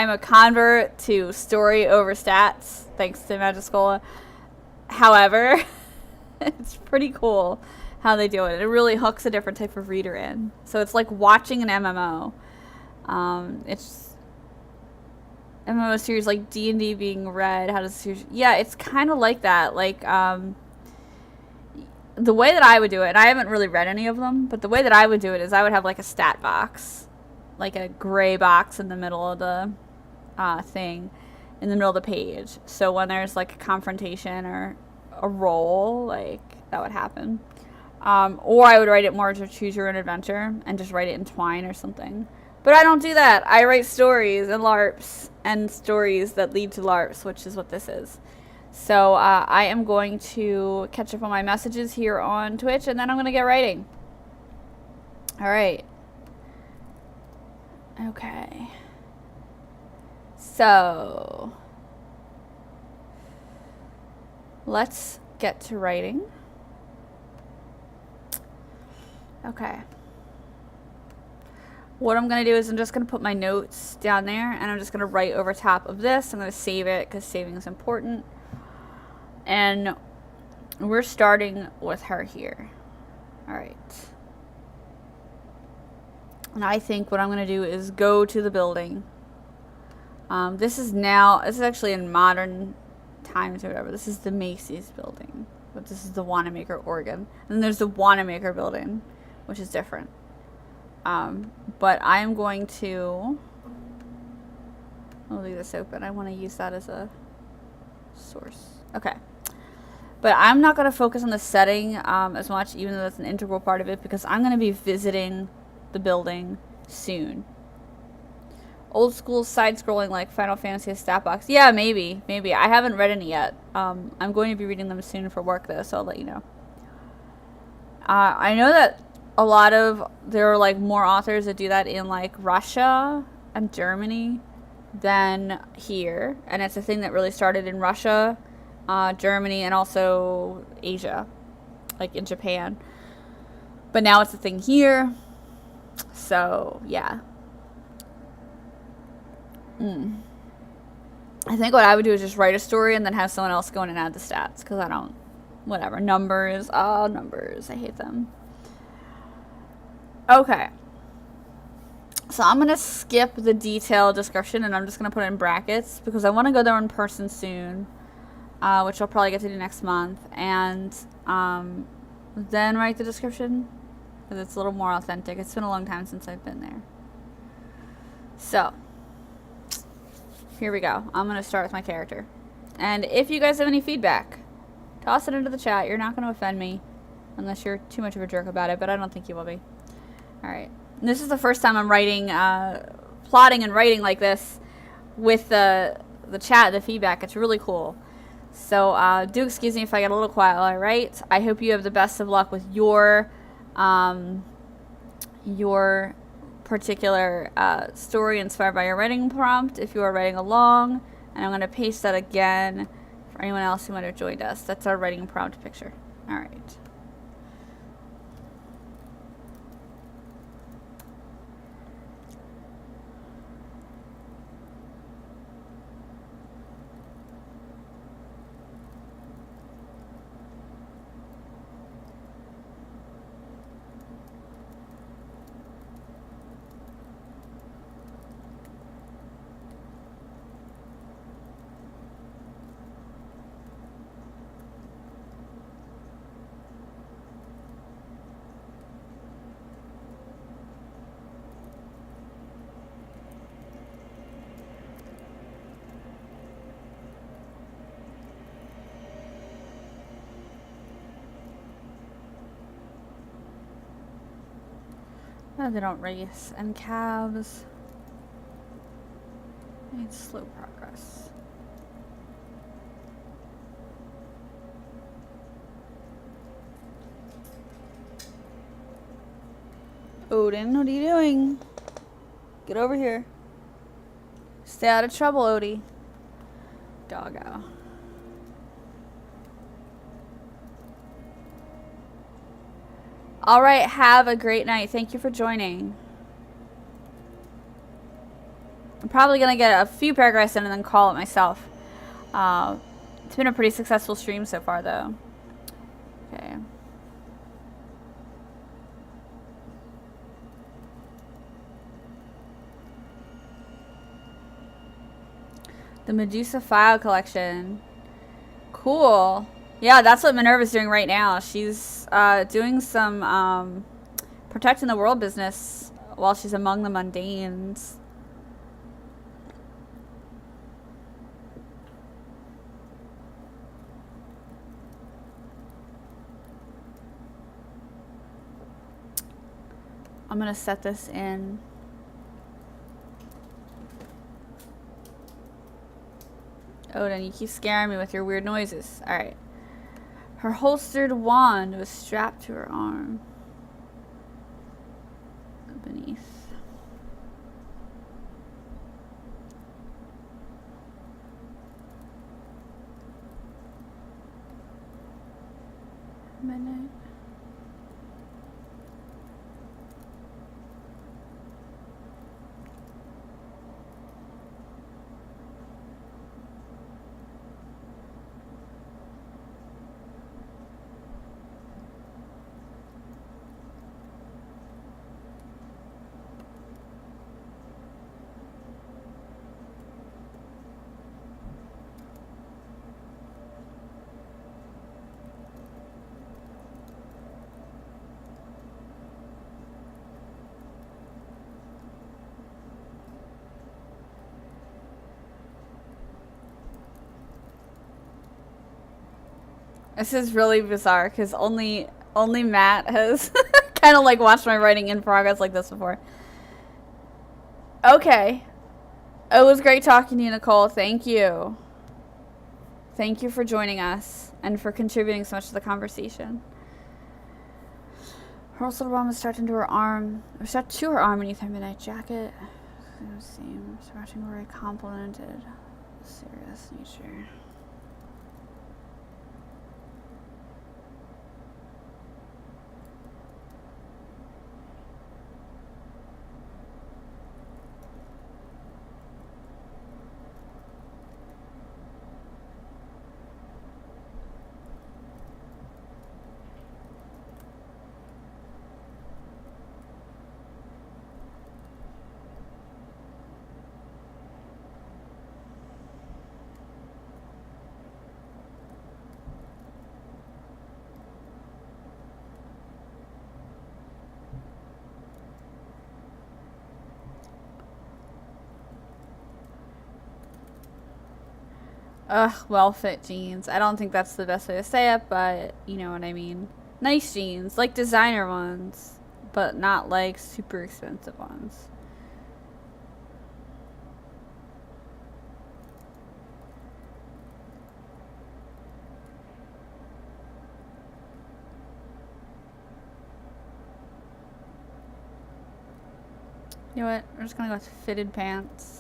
[SPEAKER 1] a convert to story over stats, thanks to Magiscola. However, it's pretty cool how they do it. It really hooks a different type of reader in. So it's like watching an MMO. It's MMO series like D&D being read. How does the series? Yeah, it's kind of like that. Like the way that I would do it, and I haven't really read any of them, but the way that I would do it is I would have like a stat box, like a gray box in the middle of the thing, in the middle of the page. So when there's like a confrontation or a roll, like that would happen. Or I would write it more to choose your own adventure and just write it in Twine or something. But I don't do that. I write stories and LARPs and stories that lead to LARPs, which is what this is. So I am going to catch up on my messages here on Twitch, and then I'm going to get writing. All right. Okay. So let's get to writing. Okay. What I'm going to do is I'm just going to put my notes down there, and I'm just going to write over top of this. I'm going to save it because saving is important. And we're starting with her here. All right. And I think what I'm going to do is go to the building. This is actually in modern times or whatever. This is the Macy's building. But this is the Wanamaker, Oregon. And then there's the Wanamaker building, which is different. But I am going to... I'll leave this open. I want to use that as a source. Okay. But I'm not going to focus on the setting as much, even though that's an integral part of it, because I'm going to be visiting the building soon. Old school side-scrolling like Final Fantasy stat box. Yeah, maybe. I haven't read any yet. I'm going to be reading them soon for work, though, so I'll let you know. I know that there are like more authors that do that in like Russia and Germany than here, and it's a thing that really started in Russia, Germany, and also Asia, like in Japan. But now it's a thing here. So yeah. I think what I would do is just write a story and then have someone else go in and add the stats, because I don't, whatever, numbers, numbers, I hate them. Okay. So I'm going to skip the detailed description and I'm just going to put it in brackets because I want to go there in person soon, which I'll probably get to do next month, and then write the description because it's a little more authentic. It's been a long time since I've been there. So here we go. I'm going to start with my character. And if you guys have any feedback, toss it into the chat. You're not going to offend me unless you're too much of a jerk about it, but I don't think you will be. Alright. This is the first time I'm writing, plotting and writing like this with the chat, the feedback. It's really cool. So do excuse me if I get a little quiet while I write. I hope you have the best of luck with your particular story inspired by your writing prompt if you are writing along, and I'm going to paste that again for anyone else who might have joined us. That's our writing prompt picture. Alright. Oh, they don't race. And calves. Need slow progress. Odin, what are you doing? Get over here. Stay out of trouble, Odie. Doggo. Alright, have a great night. Thank you for joining. I'm probably going to get a few paragraphs in and then call it myself. It's been a pretty successful stream so far, though. Okay. The Medusa File Collection. Cool. Yeah, that's what Minerva's doing right now. She's doing some protecting the world business while she's among the mundanes. I'm gonna set this in. Odin, you keep scaring me with your weird noises. Alright. Her holstered wand was strapped to her arm. Beneath. Midnight. This is really bizarre because only Matt has kind of like watched my writing in progress like this before. Okay. It was great talking to you, Nicole. Thank you. Thank you for joining us and for contributing so much to the conversation. Her little bomb was strapped into her arm. Or strapped to her arm beneath her midnight jacket. Same. Scratching where I complimented. Serious nature. Ugh, well-fit jeans. I don't think that's the best way to say it, but you know what I mean. Nice jeans, like designer ones, but not like super expensive ones. You know what? We're just gonna go with fitted pants.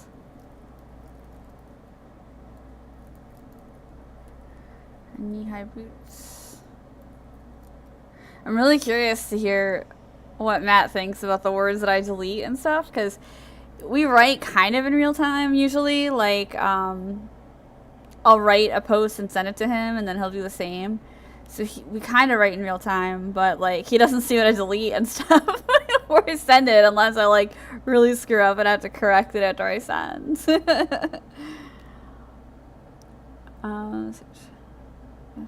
[SPEAKER 1] And knee-high boots. I'm really curious to hear what Matt thinks about the words that I delete and stuff, because we write kind of in real time usually. Like, I'll write a post and send it to him, and then he'll do the same. So we kind of write in real time, but like he doesn't see what I delete and stuff before I send it, unless I like really screw up and have to correct it after I send.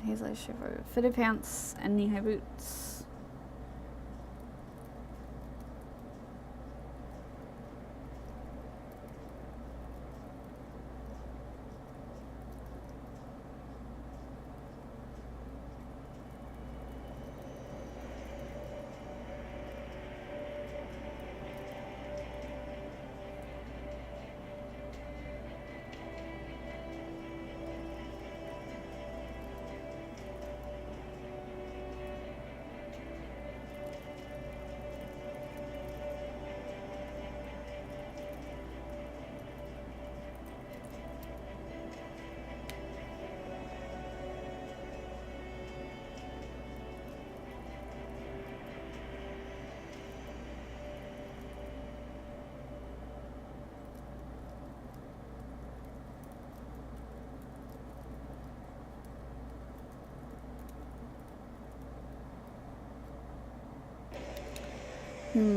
[SPEAKER 1] Hazel shiver, fitted pants and knee-high boots.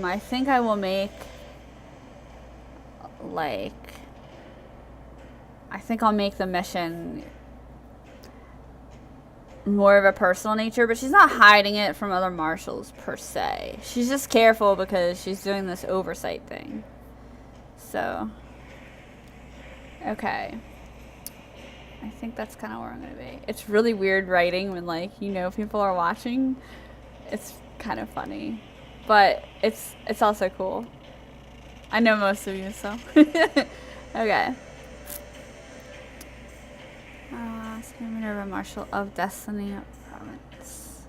[SPEAKER 1] I think I will make, like, I think I'll make the mission more of a personal nature, but she's not hiding it from other marshals per se. She's just careful because she's doing this oversight thing. So, okay. I think that's kind of where I'm going to be. It's really weird writing when, like, you know people are watching. It's kind of funny. But it's also cool. I know most of you, so. Okay. Minerva Marshal of Destiny Province.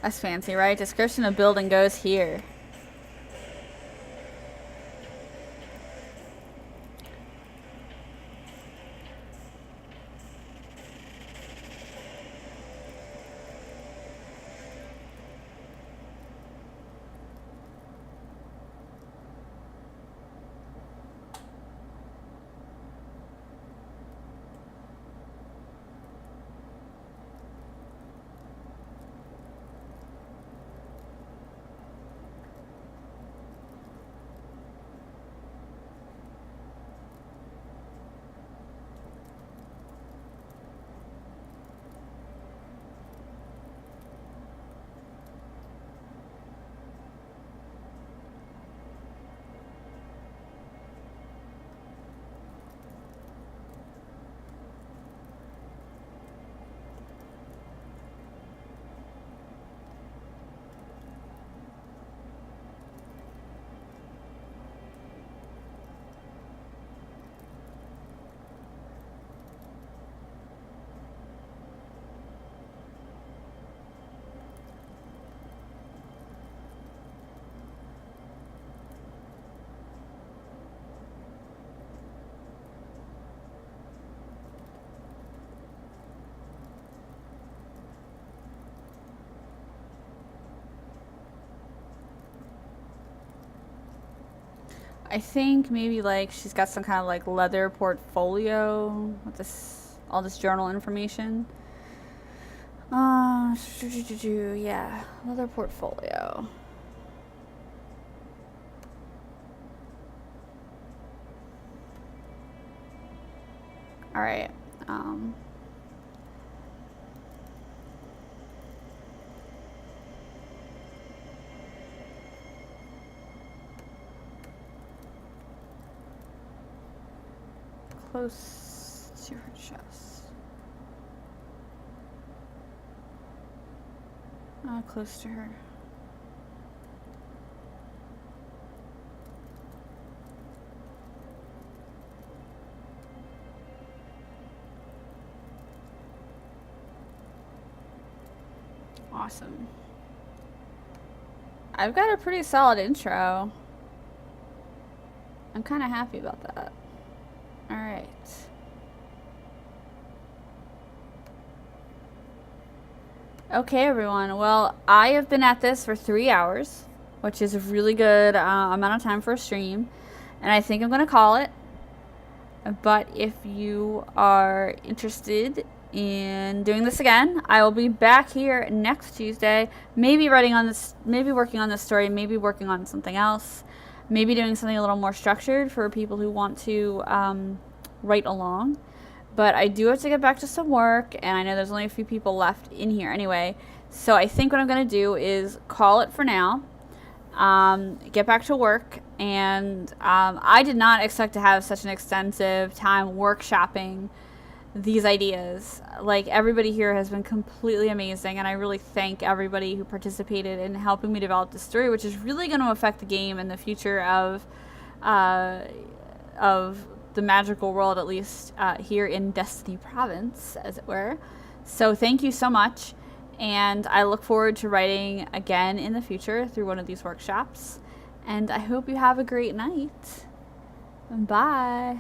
[SPEAKER 1] That's fancy, right? Description of building goes here. I think maybe like she's got some kind of like leather portfolio with this all this journal information. Yeah, leather portfolio. All right. Close to her chest. Close to her. Awesome. I've got a pretty solid intro. I'm kind of happy about that. All right. Okay, everyone. Well, I have been at this for 3 hours, which is a really good amount of time for a stream. And I think I'm going to call it. But if you are interested in doing this again, I will be back here next Tuesday. Maybe writing on this, maybe working on this story, maybe working on something else. Maybe doing something a little more structured for people who want to write along. But I do have to get back to some work, and I know there's only a few people left in here anyway. So I think what I'm going to do is call it for now, get back to work, and I did not expect to have such an extensive time workshopping these ideas. Like, everybody here has been completely amazing, and I really thank everybody who participated in helping me develop this story, which is really going to affect the game and the future of the magical world, at least here in Destiny Province, as it were. So thank you so much, and I look forward to writing again in the future through one of these workshops, and I hope you have a great night. Bye.